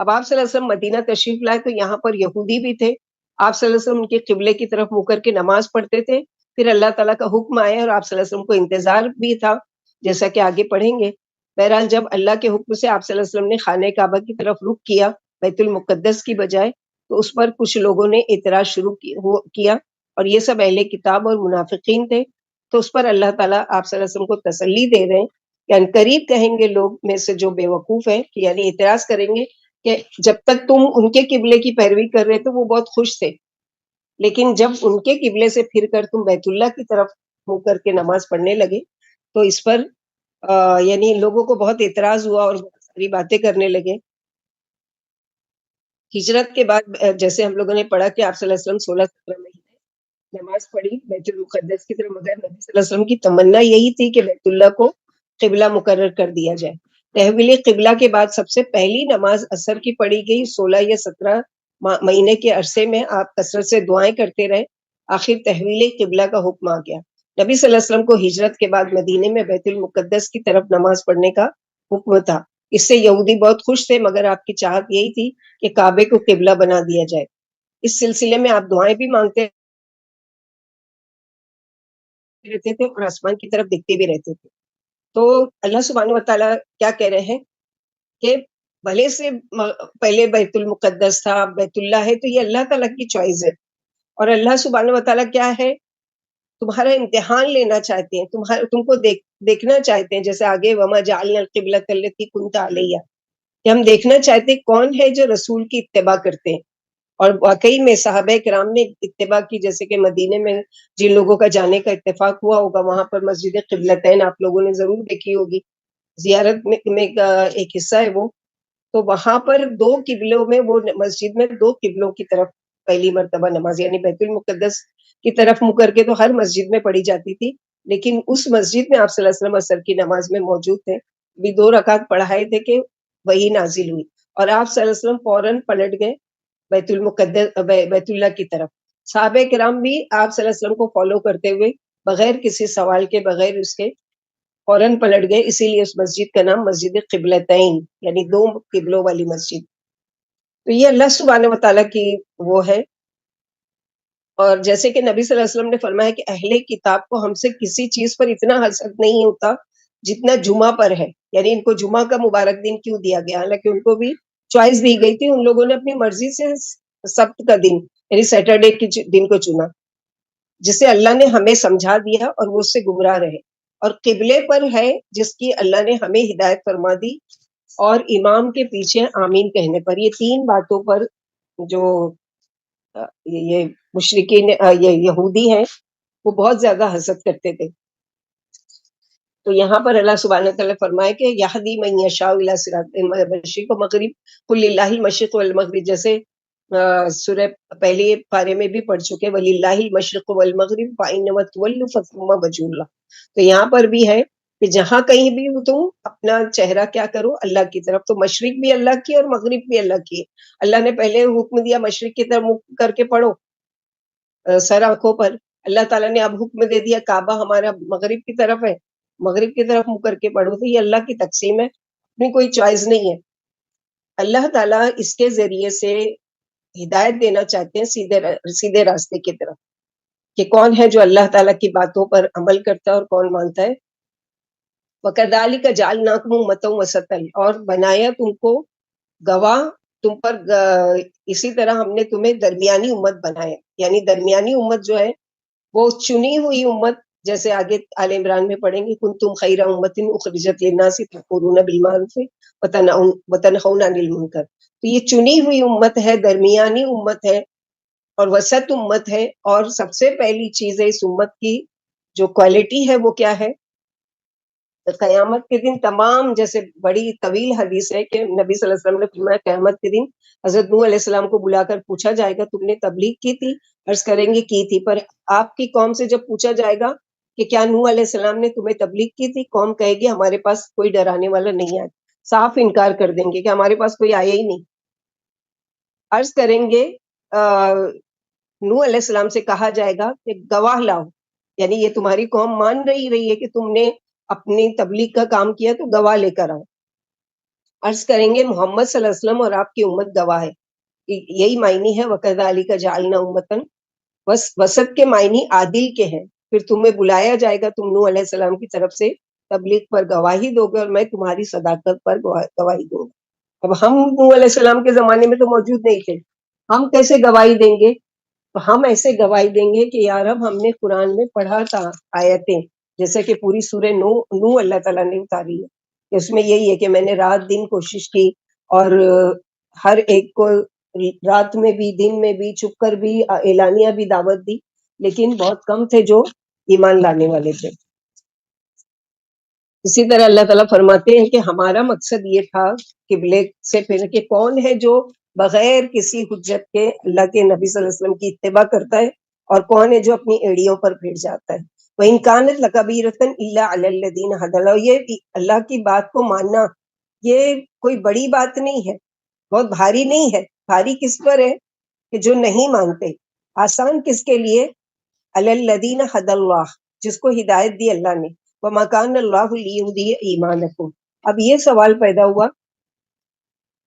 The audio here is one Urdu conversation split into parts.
اب آپ صلی اللہ علیہ وسلم مدینہ تشریف لائے تو یہاں پر یہودی بھی تھے. آپ صلی اللہ علیہ وسلم ان کے قبلے کی طرف منہ کر کے نماز پڑھتے تھے. پھر اللہ تعالیٰ کا حکم آیا اور آپ صلی اللہ علیہ وسلم کو انتظار بھی تھا، جیسا کہ آگے پڑھیں گے. بہرحال جب اللہ کے حکم سے آپ صلی اللہ علیہ وسلم نے خانہ کعبہ کی طرف رخ کیا بیت المقدس کی بجائے، تو اس پر کچھ لوگوں نے اعتراض شروع کیا، اور یہ سب اہل کتاب اور منافقین تھے. تو اس پر اللہ تعالیٰ آپ صلی اللہ علیہ وسلم کو تسلی دے رہے ہیں کہ عنقریب کہیں گے لوگ میں سے جو بے وقوف ہیں، کہ یعنی اعتراض کریں گے کہ جب تک تم ان کے قبلے کی پیروی کر رہے تو وہ بہت خوش تھے، لیکن جب ان کے قبلے سے پھر کر تم بیت اللہ کی طرف منہ کر کے نماز پڑھنے لگے تو اس پر یعنی لوگوں کو بہت اعتراض ہوا اور بہت ساری باتیں کرنے لگے. ہجرت کے بعد جیسے ہم لوگوں نے پڑھا کہ آپ صلی اللہ علیہ وسلم 16-17 مہینے نماز پڑھی بیت المقدس کی طرف، مگر نبی صلی اللہ علیہ وسلم کی تمنا یہی تھی کہ بیت اللہ کو قبلہ مقرر کر دیا جائے. تحویل قبلہ کے بعد سب سے پہلی نماز عصر کی پڑھی گئی. 16 یا 17 مہینے کے عرصے میں آپ کثرت سے دعائیں کرتے رہے، آخر تحویل قبلہ کا حکم آ گیا. نبی صلی اللہ علیہ وسلم کو ہجرت کے بعد مدینے میں بیت المقدس کی طرف نماز پڑھنے کا حکم تھا. اس سے یہودی بہت خوش تھے، مگر آپ کی چاہت یہی تھی کہ کعبے کو قبلہ بنا دیا جائے. اس سلسلے میں آپ دعائیں بھی مانگتے رہتے تھے اور آسمان کی طرف دیکھتے بھی رہتے تھے. تو اللہ سبحانہ و تعالیٰ کیا کہہ رہے ہیں کہ بھلے سے پہلے بیت المقدس تھا، بیت اللہ ہے، تو یہ اللہ تعالیٰ کی چوائس ہے. اور اللہ سبحانہ و تعالیٰ کیا ہے، تمہارا امتحان لینا چاہتے ہیں، تم کو دیکھنا چاہتے ہیں. جیسے آگے وما جعلنا القبلۃ التی کنت علیہا، کہ ہم دیکھنا چاہتے ہیں کون ہے جو رسول کی اتباع کرتے ہیں. اور واقعی میں صحابہ کرام نے اتباع کی. جیسے کہ مدینے میں جن لوگوں کا جانے کا اتفاق ہوا ہوگا وہاں پر مسجد قبلتین آپ لوگوں نے ضرور دیکھی ہوگی، زیارت میں ایک حصہ ہے وہ. تو وہاں پر 2 قبلوں میں، وہ مسجد میں 2 قبلوں کی طرف پہلی مرتبہ نماز یعنی بیت المقدس کی طرف منہ کر کے تو ہر مسجد میں پڑھی جاتی تھی، لیکن اس مسجد میں آپ صلی اللہ علیہ وسلم عصر کی نماز میں موجود تھے. بھی 2 رکعت پڑھائے تھے کہ وہی نازل ہوئی، اور آپ صلی اللہ علیہ وسلم فوراً پلٹ گئے بیت المقدس بیت اللہ کی طرف. صحابہ کرام بھی آپ صلی اللہ علیہ وسلم کو فالو کرتے ہوئے بغیر کسی سوال کے، بغیر اس کے فوراً پلٹ گئے. اسی لیے اس مسجد کا نام مسجد قبلتین یعنی 2 قبلوں والی مسجد. تو یہ اللہ سبحانہ و تعالیٰ کی وہ ہے. اور جیسے کہ نبی صلی اللہ علیہ وسلم نے فرمایا کہ اہل کتاب کو ہم سے کسی چیز پر اتنا حسد نہیں ہوتا جتنا جمعہ پر ہے. یعنی ان کو جمعہ کا مبارک دن کیوں دیا گیا، حالانکہ ان کو بھی چوائس دی گئی تھی. ان لوگوں نے اپنی مرضی سے سبت کا دن یعنی سیٹرڈے کے دن کو چنا، جسے اللہ نے ہمیں سمجھا دیا اور وہ اس سے گمراہ رہے. اور قبلے پر ہے جس کی اللہ نے ہمیں ہدایت فرما دی، اور امام کے پیچھے آمین کہنے پر. یہ 3 باتوں پر جو یہ مشرکین یہ یہودی ہیں وہ بہت زیادہ حسد کرتے تھے. تو یہاں پر اللہ سبحانہ تعالیٰ فرمائے کہ یہدی من یشاء الی صراط مشرق و مغرب قل للہ المشرق والمغرب، جیسے سورہ پہلے پارے میں بھی پڑھ چکے وللہ المشرق والمغرب فإنما تولوا فثم وجه اللہ. تو یہاں پر بھی ہے کہ جہاں کہیں بھی تم اپنا چہرہ کیا کرو اللہ کی طرف. تو مشرق بھی اللہ کی اور مغرب بھی اللہ کی. اللہ نے پہلے حکم دیا مشرق کی طرف منہ کر کے پڑھو سر آنکھوں پر، اللہ تعالیٰ نے اب حکم دے دیا کعبہ ہمارا مغرب کی طرف ہے، مغرب کی طرف منہ کر کے پڑھو. تو یہ اللہ کی تقسیم ہے، اپنی کوئی چوائس نہیں ہے. اللہ تعالیٰ اس کے ذریعے سے ہدایت دینا چاہتے ہیں سیدھے راستے کی طرف، کہ کون ہے جو اللہ تعالیٰ کی باتوں پر عمل کرتا ہے اور کون مانتا ہے. وَكَذَلِكَ جَعَلْنَاكُمْ أُمَّةً وَسَطًا، اور بنایا تم کو گواہ تم پر اسی طرح ہم نے تمہیں درمیانی امت بنایا. یعنی درمیانی امت جو ہے وہ چنی ہوئی امت، جیسے آگے آل عمران میں پڑھیں گے کنتم خیر امت اخرجت للناس تأمرون بالمعروف وتنہون عن المنکر. تو یہ چنی ہوئی امت ہے، درمیانی امت ہے اور وسط امت ہے. اور سب سے پہلی چیز ہے اس امت کی جو کوالٹی ہے وہ کیا ہے، قیامت کے دن تمام، جیسے بڑی طویل حدیث ہے کہ نبی صلی اللہ علیہ وسلم نے فرمایا قیامت کے دن حضرت نوح علیہ السلام کو بلا کر پوچھا جائے گا تم نے تبلیغ کی تھی؟ عرض کریں گے کی تھی. پر آپ کی قوم سے جب پوچھا جائے گا کہ کیا نوح علیہ السلام نے تمہیں تبلیغ کی تھی، قوم کہے گی ہمارے پاس کوئی ڈرانے والا نہیں آیا. صاف انکار کر دیں گے کہ ہمارے پاس کوئی آیا ہی نہیں. عرض کریں گے نوح علیہ السلام سے کہا جائے گا کہ گواہ لاؤ، یعنی یہ تمہاری قوم مان رہی ہے کہ تم نے اپنی تبلیغ کا کام کیا تو گواہ لے کر آؤ. عرض کریں گے محمد صلی اللہ علیہ وسلم اور آپ کی امت گواہ ہے. یہی معنی ہے وَكَذَلِكَ جَعَلْنَا أُمَّةً, وسط کے معنی عادل کے ہیں. پھر تمہیں بلایا جائے گا, تم نوح علیہ السلام کی طرف سے تبلیغ پر گواہی دو گے اور میں تمہاری صداقت پر گواہی دوں گا. اب ہم نوح علیہ السلام کے زمانے میں تو موجود نہیں تھے, ہم کیسے گواہی دیں گے؟ تو ہم ایسے گواہی دیں گے کہ یا رب ہم نے قرآن میں پڑھا تھا آیتیں, جیسے کہ پوری سورہ نوح اللہ تعالیٰ نے اتاری ہے, کہ اس میں یہی ہے کہ میں نے رات دن کوشش کی اور ہر ایک کو رات میں بھی دن میں بھی چھپ کر بھی اعلانیہ بھی دعوت دی, لیکن بہت کم تھے جو ایمان لانے والے تھے. اسی طرح اللہ تعالیٰ فرماتے ہیں کہ ہمارا مقصد یہ تھا قبلے سے پھر کہ کون ہے جو بغیر کسی حجت کے اللہ کے نبی صلی اللہ علیہ وسلم کی اتباع کرتا ہے اور کون ہے جو اپنی ایڑیوں پر پھر جاتا ہے. وَإِن كَانَتْ لَكَبِيرَةً إِلَّا عَلَى الَّذِينَ هَدَى اللَّهُ, یہ اللہ کی بات کو ماننا یہ کوئی بڑی بات نہیں ہے, بہت بھاری نہیں ہے. بھاری کس پر ہے کہ جو نہیں مانتے. آسان کس کے لیے؟ عَلَى الَّذِينَ هَدَى اللَّهُ, جس کو ہدایت دی اللہ نے. وَمَا كَانَ اللَّهُ لِيُضِيعَ إِيمَانَكُمْ. اب یہ سوال پیدا ہوا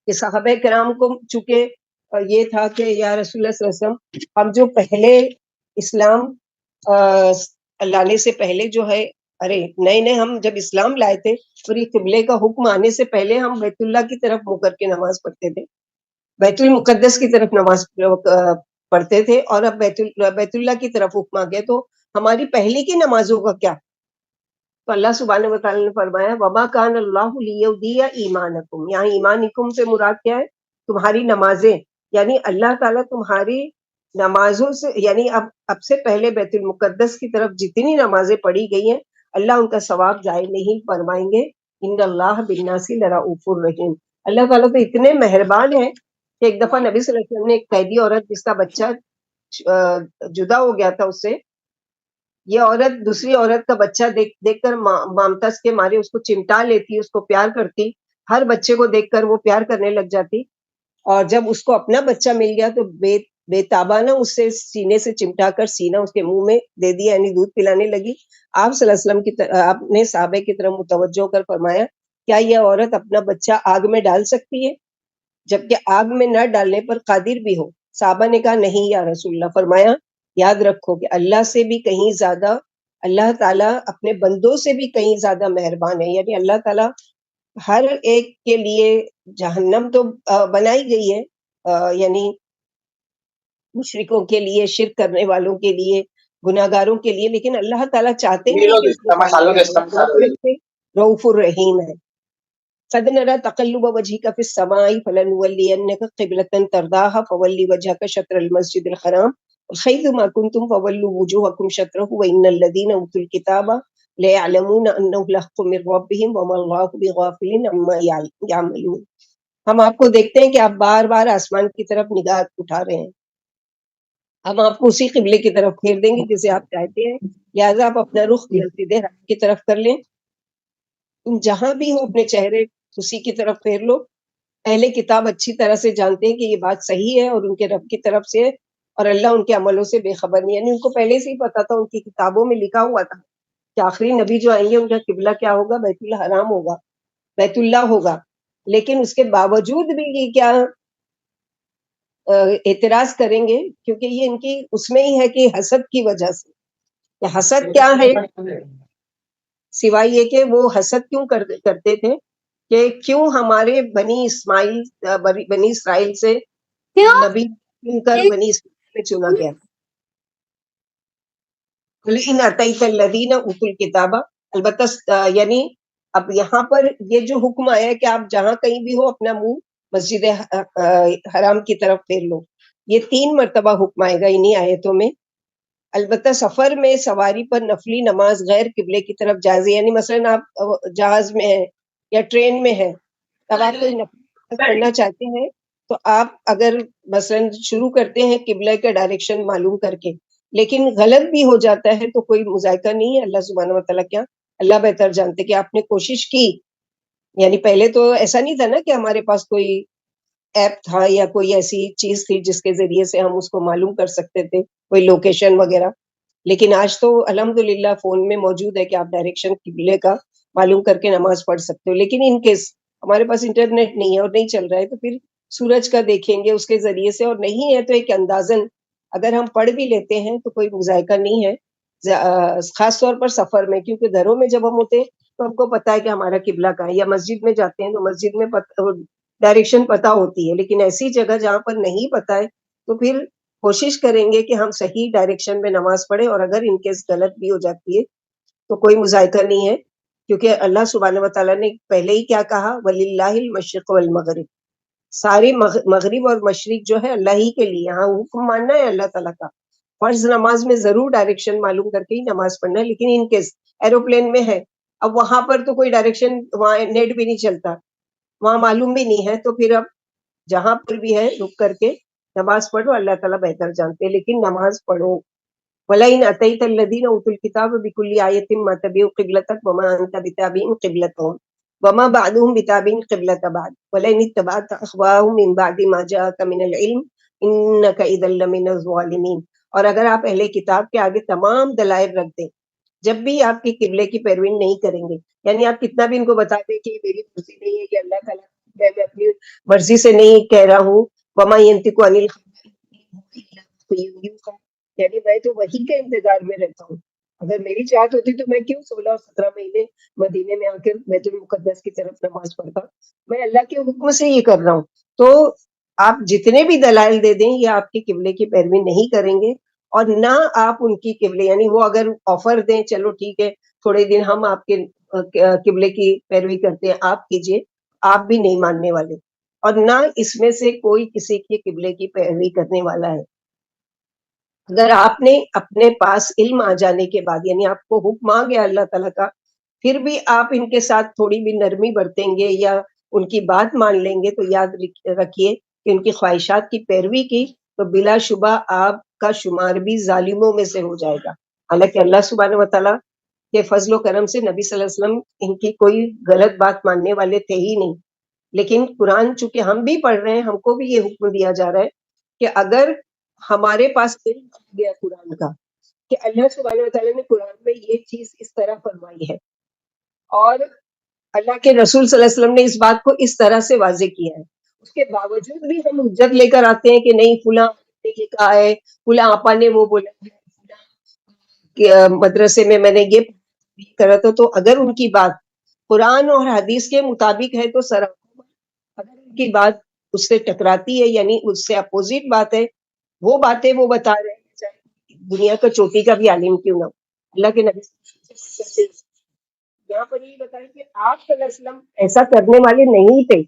کہ صحابہ کرام کو چونکہ یہ تھا کہ یا رسول اللہ صلی اللہ علیہ وسلم, ہم جو پہلے اسلام لانے سے پہلے جو ہے, نئے ہم جب اسلام لائے تھے اور یہ قبلے کا حکم آنے سے پہلے ہم بیت اللہ کی طرف منہ کر کے نماز پڑھتے تھے, بیت المقدس کی طرف نماز پڑھتے تھے, اور اب بیت اللہ کی طرف حکم آ گیا, تو ہماری پہلے کی نمازوں کا کیا؟ تو اللہ سبحانہ و تعالیٰ نے فرمایا وَمَا كَانَ اللَّهُ لِيُضِيعَ إِيمَانَكُمْ. یہاں ایمان کم سے مراد کیا ہے؟ تمہاری نمازیں. یعنی اللہ تعالیٰ تمہاری نمازوں سے, یعنی اب سے پہلے بیت المقدس کی طرف جتنی نمازیں پڑھی گئی ہیں اللہ ان کا ثواب ضائع نہیں فرمائیں گے. ان اللہ بالناس لرؤوف الرحیم. اللہ تعالیٰ تو اتنے مہربان ہیں کہ ایک دفعہ نبی صلی اللہ علیہ وسلم نے ایک قیدی عورت جس کا بچہ جدا ہو گیا تھا اس سے, یہ عورت دوسری عورت کا بچہ دیکھ کر مامتا کے مارے اس کو چمٹا لیتی, اس کو پیار کرتی, ہر بچے کو دیکھ کر وہ پیار کرنے لگ جاتی, اور جب اس کو اپنا بچہ مل گیا تو بے تابانہ اس سے سینے سے چمٹا کر سینہ اس کے منہ میں دے دیا, یعنی دودھ پلانے لگی. آپ صلی اللہ علیہ وسلم آپ نے صحابہ کی طرف متوجہ کر فرمایا کیا یہ عورت اپنا بچہ آگ میں ڈال سکتی ہے جبکہ آگ میں نہ ڈالنے پر قادر بھی ہو؟ صحابہ نے کہا نہیں یا رسول اللہ. فرمایا یاد رکھو کہ اللہ سے بھی کہیں زیادہ, اللہ تعالیٰ اپنے بندوں سے بھی کہیں زیادہ مہربان ہے. یعنی اللہ تعالیٰ ہر ایک کے لیے جہنم تو بنائی گئی ہے, یعنی مشرکوں کے لیے, شرک کرنے والوں کے لیے, گناہگاروں کے لیے, لیکن اللہ تعالیٰ چاہتے ہیں کہ رؤوف الرحیم ہے. قد نرى تقلب وجهك في السماء فلنولينك قبلة ترضاها فول وجهك شطر المسجد الحرام وحيث ما كنتم فولوا وجوهكم شطره وإن الذين أوتوا الكتاب ليعلمون أنه الحق من ربهم وما الله بغافل عما يعملون. ہم آپ کو دیکھتے ہیں کہ آپ بار بار آسمان کی طرف نگاہ اٹھا رہے ہیں, ہم آپ کو اسی قبلے کی طرف پھیر دیں گے جسے آپ چاہتے ہیں, لہٰذا آپ اپنا رخ سیدھے کی طرف کر لیں. تم جہاں بھی ہو اپنے چہرے اسی کی طرف پھیر لو. اہل کتاب اچھی طرح سے جانتے ہیں کہ یہ بات صحیح ہے اور ان کے رب کی طرف سے, اور اللہ ان کے عملوں سے بے خبر نہیں. یعنی ان کو پہلے سے ہی پتا تھا, ان کی کتابوں میں لکھا ہوا تھا کہ آخری نبی جو آئیں گے ان کا قبلہ کیا ہوگا, بیت الحرام ہوگا, بیت اللہ ہوگا. لیکن اس کے باوجود بھی یہ کیا اعتراض کریں گے, کیونکہ یہ ان کی اس میں ہی ہے کہ حسد کی وجہ سے. حسد کیا ہے سوائے یہ کہ وہ حسد کیوں کرتے تھے کہ کیوں ہمارے بنی اسرائیل سے نبی چن کر بنی اسرائیل میں چنا گیا. لیکن اتیت الذین اوتوا الکتاب, البتہ یعنی اب یہاں پر یہ جو حکم آیا ہے کہ آپ جہاں کہیں بھی ہو اپنا منہ مسجد حرام کی طرف پھیر لو, یہ 3 مرتبہ حکم آئے گا انہی آیتوں میں. البتہ سفر میں سواری پر نفلی نماز غیر قبلے کی طرف جائز ہے. یعنی مثلا آپ جہاز میں ہیں یا ٹرین میں ہیں, اب آپ کوئی نفل کرنا چاہتے ہیں تو آپ اگر مثلا شروع کرتے ہیں قبلہ کا ڈائریکشن معلوم کر کے, لیکن غلط بھی ہو جاتا ہے تو کوئی مذائقہ نہیں ہے. اللہ سبحانہ و تعالیٰ کیا اللہ بہتر جانتے کہ آپ نے کوشش کی. یعنی پہلے تو ایسا نہیں تھا نا کہ ہمارے پاس کوئی ایپ تھا یا کوئی ایسی چیز تھی جس کے ذریعے سے ہم اس کو معلوم کر سکتے تھے, کوئی لوکیشن وغیرہ. لیکن آج تو الحمدللہ فون میں موجود ہے کہ آپ ڈائریکشن قبلے کا معلوم کر کے نماز پڑھ سکتے ہو. لیکن ان کیس ہمارے پاس انٹرنیٹ نہیں ہے اور نہیں چل رہا ہے، تو پھر سورج کا دیکھیں گے اس کے ذریعے سے، اور نہیں ہے تو ایک اندازن اگر ہم پڑھ بھی لیتے ہیں تو کوئی مذائقہ نہیں ہے، خاص طور پر سفر میں، کیونکہ گھروں میں جب ہم ہوتے ہیں تو ہم کو پتا ہے کہ ہمارا قبلہ کہاں ہے، یا مسجد میں جاتے ہیں تو مسجد میں ڈائریکشن پتا ہوتی ہے، لیکن ایسی جگہ جہاں پر نہیں پتا ہے تو پھر کوشش کریں گے کہ ہم صحیح ڈائریکشن میں نماز پڑھیں، اور اگر ان کیس غلط بھی ہو جاتی ہے تو کوئی مذائقہ نہیں ہے، کیونکہ اللہ سبحانہ و تعالیٰ نے پہلے ہی کیا کہا، وَلِلَّهِ الْمَشْرِقُ وَالْمَغْرِبُ، سارے مغرب اور مشرق جو ہے اللہ ہی کے لیے، ہاں حکم ماننا ہے اللہ تعالیٰ کا، فرض نماز میں ضرور ڈائریکشن معلوم کر کے ہی نماز پڑھنا ہے، لیکن ان کیس ایروپلین میں ہے، اب وہاں پر تو کوئی ڈائریکشن، وہاں نیٹ بھی نہیں چلتا، وہاں معلوم بھی نہیں ہے، تو پھر اب جہاں پر بھی ہے رک کر کے نماز پڑھو، اللہ تعالیٰ بہتر جانتے ہیں، لیکن نماز پڑھو۔ وَلَئِنْ أَتَيْتَ الَّذِينَ أُوتُوا الْكِتَابَ بِكُلِّ آيَةٍ مَا تَبِعُوا قِبْلَتَكَ وَمَا أَنْتَ بِتَابِعٍ قِبْلَتَهُمْ وَمَا بَعْضُهُمْ بِتَابِعٍ قِبْلَةَ بَعْضٍ وَلَئِنِ اتَّبَعْتَ أَهْوَاءَهُمْ مِنْ بَعْدِ مَا جَاءَكَ مِنَ الْعِلْمِ إِنَّكَ إِذًا لَّمِنَ الظَّالِمِينَ۔ اور اگر آپ اہل کتاب کے آگے تمام دلائل رکھ دیں، جب بھی آپ کی قبلے کی پیروی نہیں کریں گے، یعنی آپ کتنا بھی ان کو بتا دیں کہ یہ میری مرضی نہیں ہے، یہ اللہ تعالیٰ، میں اپنی مرضی سے نہیں کہہ رہا ہوں، وما ينطق عن الهوى، یعنی میں تو وہی کے انتظار میں رہتا ہوں، اگر میری چاہت ہوتی تو میں کیوں 16 اور 17 مہینے مدینے میں آ کر بیت المقدس کی طرف نماز پڑھتا، میں اللہ کے حکم سے یہ کر رہا ہوں۔ تو آپ جتنے بھی دلائل دے دیں یہ آپ کی قبلے کی پیروی نہیں کریں گے، اور نہ آپ ان کی قبلے، یعنی وہ اگر آفر دیں چلو ٹھیک ہے تھوڑے دن ہم آپ کے قبلے کی پیروی کرتے ہیں، آپ کیجئے، آپ بھی نہیں ماننے والے، اور نہ اس میں سے کوئی کسی کی قبلے کی پیروی کرنے والا ہے۔ اگر آپ نے اپنے پاس علم آ جانے کے بعد، یعنی آپ کو حکم آ گیا اللہ تعالیٰ کا، پھر بھی آپ ان کے ساتھ تھوڑی بھی نرمی برتیں گے یا ان کی بات مان لیں گے، تو یاد رکھیے کہ ان کی خواہشات کی پیروی کی تو بلا شبہ آپ کا شمار بھی ظالموں میں سے ہو جائے گا۔ حالانکہ اللہ سبحانہ و تعالیٰ کے فضل و کرم سے نبی صلی اللہ علیہ وسلم ان کی کوئی غلط بات ماننے والے تھے ہی نہیں، لیکن قرآن چونکہ ہم بھی پڑھ رہے ہیں، ہم کو بھی یہ حکم دیا جا رہا ہے کہ اگر ہمارے پاس علم آ گیا قرآن کا کہ اللہ سبحانہ و تعالیٰ نے قرآن میں یہ چیز اس طرح فرمائی ہے، اور اللہ کے رسول صلی اللہ علیہ وسلم نے اس بات کو اس طرح سے واضح کیا ہے، اس کے باوجود بھی ہم حجت لے کر آتے ہیں کہ نہیں فلاں نے یہ کہا ہے، فلاں آپا نے وہ بولا ہے، فلاں مدرسے میں نے یہ کرا تھا، تو اگر ان کی بات قرآن اور حدیث کے مطابق ہے تو سراہا، اگر ان کی بات اس سے ٹکراتی ہے، یعنی اس سے اپوزٹ بات ہے، وہ باتیں وہ بتا رہے ہیں، چاہے دنیا کا چوٹی کا بھی عالم کیوں نہ ہو، اللہ کے نبی یہاں پر یہ بتایا کہ آپ صلی اللہ علیہ وسلم ایسا کرنے والے نہیں تھے،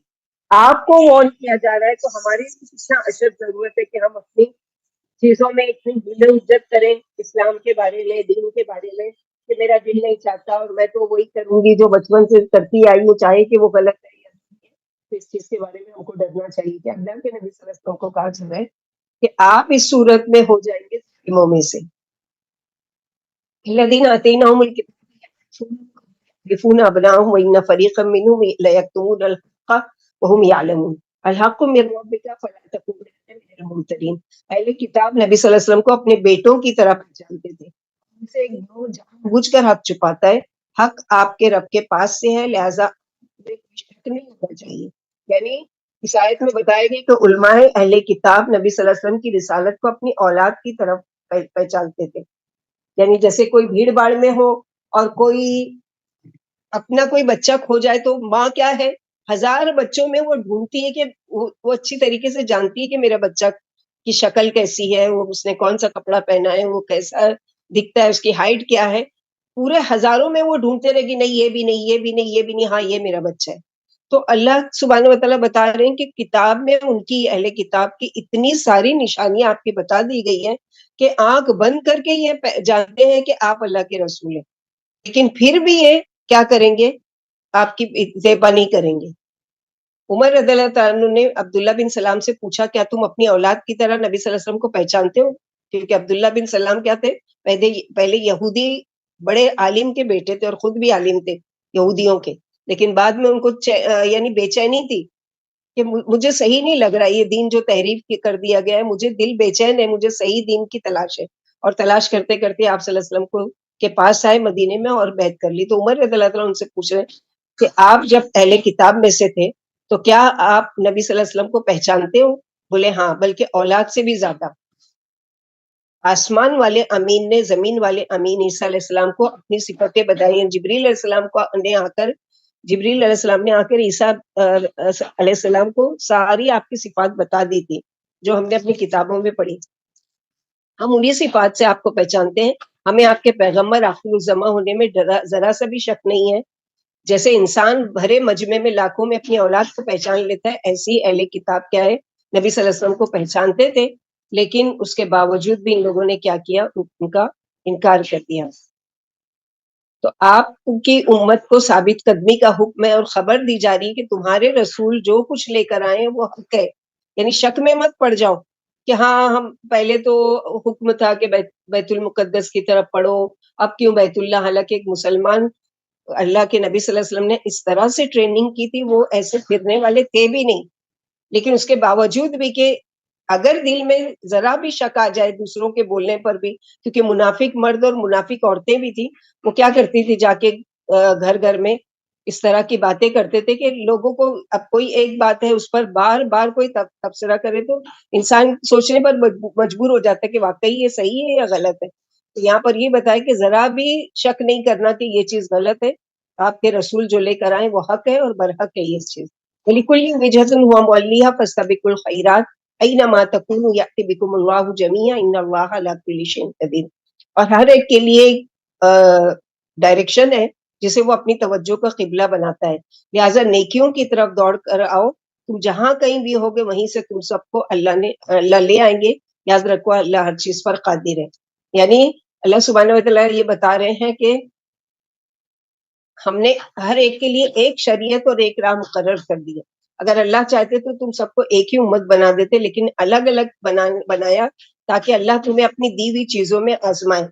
آپ کو وارن کیا جا رہا ہے، تو ہماری کتنا اشد ضرورت ہے کہ ہم اپنی چیزوں میں اتنی دل عزت کریں اسلام کے بارے میں، دین کے بارے میں، کہ میرا دل نہیں چاہتا اور میں تو وہی کروں گی جو بچپن سے کرتی آئی ہوں، چاہے کہ وہ غلط ہے یا نہیں ہے، تو اس چیز کے بارے میں ہم کو ڈرنا چاہیے کہ اللہ کے نبی صلی اللہ علیہ وسلم کو کہا جا رہا ہے کہ آپ اس صورت میں ہو جائیں گے ظالموں میں سے۔ الذین آتیناہم الکتاب یعرفون ابناءہم وان فریقا منہم لیکتمون الحق وہم یعلمون الحق من ربک فلا تکونن من الممترین۔ اہل کتاب نبی صلی اللہ علیہ وسلم کو اپنے بیٹوں کی طرح پہچانتے تھے، ان سے جو جان بوجھ کر حق چھپاتا ہے، حق آپ کے رب کے پاس سے ہے، لہذا شک نہیں ہونا چاہیے۔ یعنی اس آیت میں بتایا گیا کہ علماء اہل کتاب نبی صلی اللہ علیہ وسلم کی رسالت کو اپنی اولاد کی طرف پہچانتے تھے، یعنی جیسے کوئی بھیڑ باڑ میں ہو اور کوئی اپنا کوئی بچہ کھو جائے تو ماں کیا ہے، ہزار بچوں میں وہ ڈھونڈتی ہے کہ وہ اچھی طریقے سے جانتی ہے کہ میرا بچہ کی شکل کیسی ہے، وہ اس نے کون سا کپڑا پہنا ہے، وہ کیسا دکھتا ہے، اس کی ہائٹ کیا ہے، پورے ہزاروں میں وہ ڈھونڈتے رہے گی نہیں یہ بھی نہیں یہ بھی نہیں یہ بھی نہیں، ہاں یہ میرا بچہ ہے۔ تو اللہ سبحانہ و تعالیٰ بتا رہے ہیں کہ کتاب میں ان کی اہل کتاب کی اتنی ساری نشانیاں آپ کی بتا دی گئی ہیں کہ آنکھ بند کر کے یہ جانتے ہیں کہ آپ اللہ کے رسول ہیں، لیکن پھر بھی یہ کیا کریں گے، آپ کی اتباع نہیں کریں گے۔ عمر رضی اللہ تعالیٰ عنہ نے عبداللہ بن سلام سے پوچھا کیا تم اپنی اولاد کی طرح نبی صلی اللہ علیہ وسلم کو پہچانتے ہو؟ کیونکہ عبداللہ بن سلام کیا تھے، پہلے یہودی بڑے عالم کے بیٹے تھے اور خود بھی عالم تھے یہودیوں کے، لیکن بعد میں ان کو یعنی بے چینی تھی کہ مجھے صحیح نہیں لگ رہا یہ دین جو تحریف کر دیا گیا ہے، مجھے دل بے چین ہے، مجھے صحیح دین کی تلاش ہے، اور تلاش کرتے کرتے آپ صلی اللہ علیہ وسلم کو کے پاس آئے مدینے میں اور بیعت کر لی۔ تو عمر رضی اللہ عنہ ان سے پوچھ رہے کہ آپ جب اہل کتاب میں سے تھے تو کیا آپ نبی صلی اللہ علیہ وسلم کو پہچانتے ہو؟ بولے ہاں، بلکہ اولاد سے بھی زیادہ۔ آسمان والے امین نے زمین والے امین عیسیٰ علیہ السلام کو اپنی صفتیں بتائی ہیں۔ جبریل علیہ السلام کو جبریل علیہ السلام نے آ کر عیسیٰ علیہ السلام کو ساری آپ کی صفات بتا دی تھی، جو ہم نے اپنی کتابوں میں پڑھی۔ ہم انہی صفات سے آپ کو پہچانتے ہیں، ہمیں آپ کے پیغمبر آخر الزماں ہونے میں ذرا سا بھی شک نہیں ہے۔ جیسے انسان بھرے مجمع میں لاکھوں میں اپنی اولاد کو پہچان لیتا ہے، ایسی اہل کتاب کیا ہے، نبی صلی اللہ علیہ وسلم کو پہچانتے تھے، لیکن اس کے باوجود بھی ان لوگوں نے کیا کیا، ان کا انکار کر دیا۔ تو آپ کی امت کو ثابت قدمی کا حکم ہے اور خبر دی جا رہی ہے کہ تمہارے رسول جو کچھ لے کر آئے ہیں وہ حق ہے، یعنی شک میں مت پڑ جاؤ کہ ہاں ہم پہلے تو حکم تھا کہ بیت المقدس کی طرف پڑھو، اب کیوں بیت اللہ، حالانکہ ایک مسلمان اللہ کے نبی صلی اللہ علیہ وسلم نے اس طرح سے ٹریننگ کی تھی، وہ ایسے پھرنے والے تھے بھی نہیں، لیکن اس کے باوجود بھی کہ اگر دل میں ذرا بھی شک آ جائے دوسروں کے بولنے پر بھی، کیونکہ منافق مرد اور منافق عورتیں بھی تھی، وہ کیا کرتی تھی، جا کے گھر گھر میں اس طرح کی باتیں کرتے تھے کہ لوگوں کو اب کوئی ایک بات ہے اس پر بار بار کوئی تبصرہ کرے تو انسان سوچنے پر مجبور ہو جاتا ہے کہ واقعی یہ صحیح ہے یا غلط ہے۔ تو یہاں پر یہ بتایا کہ ذرا بھی شک نہیں کرنا کہ یہ چیز غلط ہے، آپ کے رسول جو لے کر آئے وہ حق ہے اور برحق ہے یہ چیز۔ وَلِكُلٍّ وِجْهَةٌ هُوَ مُوَلِّيهَا فَاسْتَبِقُوا الْخَيْرَاتِ أَيْنَمَا تَكُونُوا يَأْتِ بِكُمُ اللَّهُ جَمِيعًا إِنَّ اللَّهَ عَلَىٰ كُلِّ شَيْءٍ قَدِيرٌ۔ اور ہر ایک کے لیے ڈائریکشن ہے جسے وہ اپنی توجہ کا قبلہ بناتا ہے، لہٰذا نیکیوں کی طرف دوڑ کر آؤ، تم جہاں کہیں بھی ہوگے وہیں سے تم سب کو اللہ لے آئیں گے۔ یاد رکھو اللہ ہر چیز پر قادر ہے، یعنی اللہ سبحانہ وتعالیٰ یہ بتا رہے ہیں کہ ہم نے ہر ایک کے لیے ایک شریعت اور ایک راہ مقرر کر دی ہے۔ اگر اللہ چاہتے تو تم سب کو ایک ہی امت بنا دیتے، لیکن الگ الگ بنایا تاکہ اللہ تمہیں اپنی دی ہوئی چیزوں میں آزمائے۔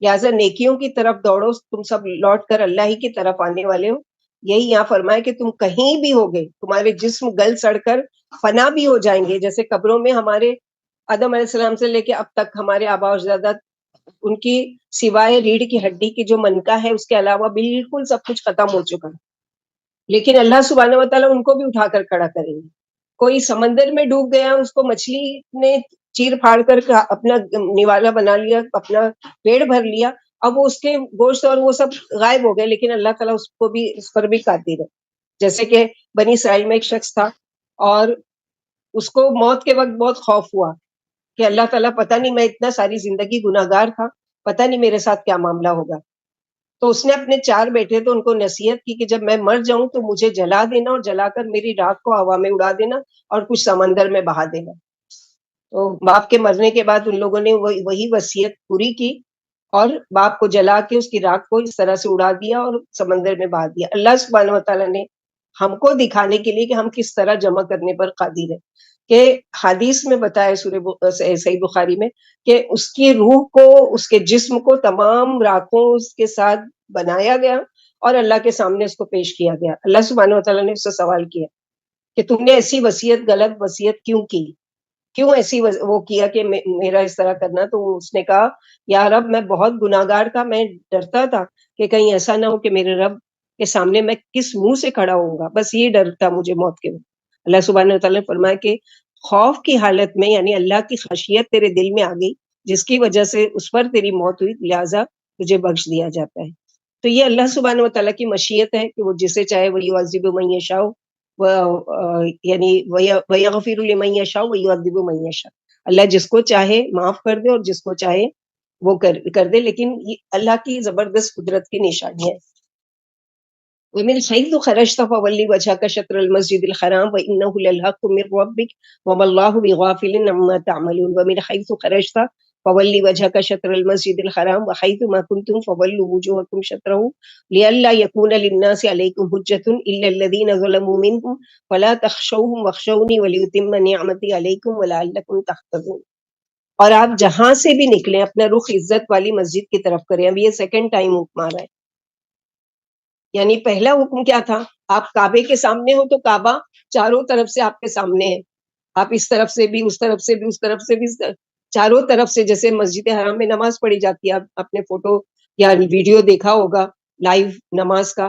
لہٰذا نیکیوں کی طرف دوڑو، تم سب لوٹ کر اللہ ہی کی طرف آنے والے ہو۔ یہی یہاں فرمائے کہ تم کہیں بھی ہوگے، تمہارے جسم گل سڑ کر فنا بھی ہو جائیں گے، جیسے قبروں میں ہمارے آدم علیہ السلام سے لے کے اب تک ہمارے آباء و اجداد، ان کی سوائے ریڑھ کی ہڈی کی جو منکا ہے اس کے علاوہ بالکل سب کچھ ختم ہو چکا ہے، لیکن اللہ سبحانہ وتعالیٰ ان کو بھی اٹھا کر کھڑا کریں گے۔ کوئی سمندر میں ڈوب گیا، اس کو مچھلی نے چیر پھاڑ کر اپنا نوالا بنا لیا، اپنا پیڑ بھر لیا، اب وہ اس کے گوشت اور وہ سب غائب ہو گئے، لیکن اللہ تعالیٰ اس کو بھی، اس پر بھی قادر ہے۔ جیسے کہ بنی اسرائیل میں ایک شخص تھا اور اس کو موت کے وقت بہت خوف ہوا کہ اللہ تعالیٰ پتہ نہیں، میں اتنا ساری زندگی گناہ گار تھا، پتہ نہیں میرے ساتھ کیا معاملہ ہوگا۔ تو اس نے اپنے 4 بیٹے تھے، ان کو نصیحت کی کہ جب میں مر جاؤں تو مجھے جلا دینا، اور جلا کر میری راکھ کو ہوا میں اڑا دینا اور کچھ سمندر میں بہا دینا۔ تو باپ کے مرنے کے بعد ان لوگوں نے وہی وصیت پوری کی اور باپ کو جلا کے اس کی راکھ کو اس طرح سے اڑا دیا اور سمندر میں بہا دیا۔ اللہ سبحانہ وتعالیٰ نے ہم کو دکھانے کے لیے کہ ہم کس طرح جمع کرنے پر قادر ہیں، کہ حدیث میں بتایا صحیح بخاری میں کہ اس کی روح کو، اس کے جسم کو تمام راکھوں اس کے ساتھ بنایا گیا اور اللہ کے سامنے اس کو پیش کیا گیا۔ اللہ سبحانہ وتعالیٰ نے اس سے سوال کیا کہ تم نے ایسی وصیت، غلط وصیت کیوں کی، کیوں ایسی وہ کیا کہ میرا اس طرح کرنا؟ تو اس نے کہا یا رب میں بہت گناہگار تھا، میں ڈرتا تھا کہ کہیں ایسا نہ ہو کہ میرے رب کے سامنے میں کس منہ سے کھڑا ہوں گا، بس یہ ڈر تھا مجھے موت کے وقت۔ اللہ سبحانہ وتعالیٰ نے فرمایا کہ خوف کی حالت میں، یعنی اللہ کی خشیت تیرے دل میں آ گئی جس کی وجہ سے اس پر تیری موت ہوئی، لہٰذا تجھے بخش دیا جاتا ہے۔ تو یہ اللہ سبحانہ وتعالیٰ کی مشیت ہے کہ وہ جسے چاہے وہ یعذب من یشاء، یعنی ویغفر لمن یشاء ویعذب من یشاء، اللہ جس کو چاہے معاف کر دے اور جس کو چاہے وہ کر دے، لیکن یہ اللہ کی زبردست قدرت کی نشانی ہے۔ ومن حيث خرجت فول وجهك شطر المسجد الحرام وإنه للحق من ربك وما الله بغافل عما تعملون۔ ومن حيث خرجت فول وجهك شطر المسجد الحرام وحيث ما كنتم فولوا وجوهكم شطره لئلا يكون للناس عليكم حجة إلا الذين ظلموا منهم فلا تخشوهم واخشوني ولأتم نعمتي عليكم ولعلكم تهتدون۔ اور آپ جہاں سے بھی نکلیں اپنا رخ عزت والی مسجد کی طرف کریں۔ اب یہ سیکنڈ ٹائم حکم آ رہا ہے، یعنی پہلا حکم کیا تھا، آپ کعبے کے سامنے ہو تو کعبہ چاروں طرف سے آپ کے سامنے ہے، آپ اس طرف سے بھی، اس طرف سے بھی، اس طرف سے بھی، چاروں طرف سے، جیسے مسجد حرام میں نماز پڑھی جاتی ہے، آپ نے فوٹو یا ویڈیو دیکھا ہوگا لائیو نماز کا،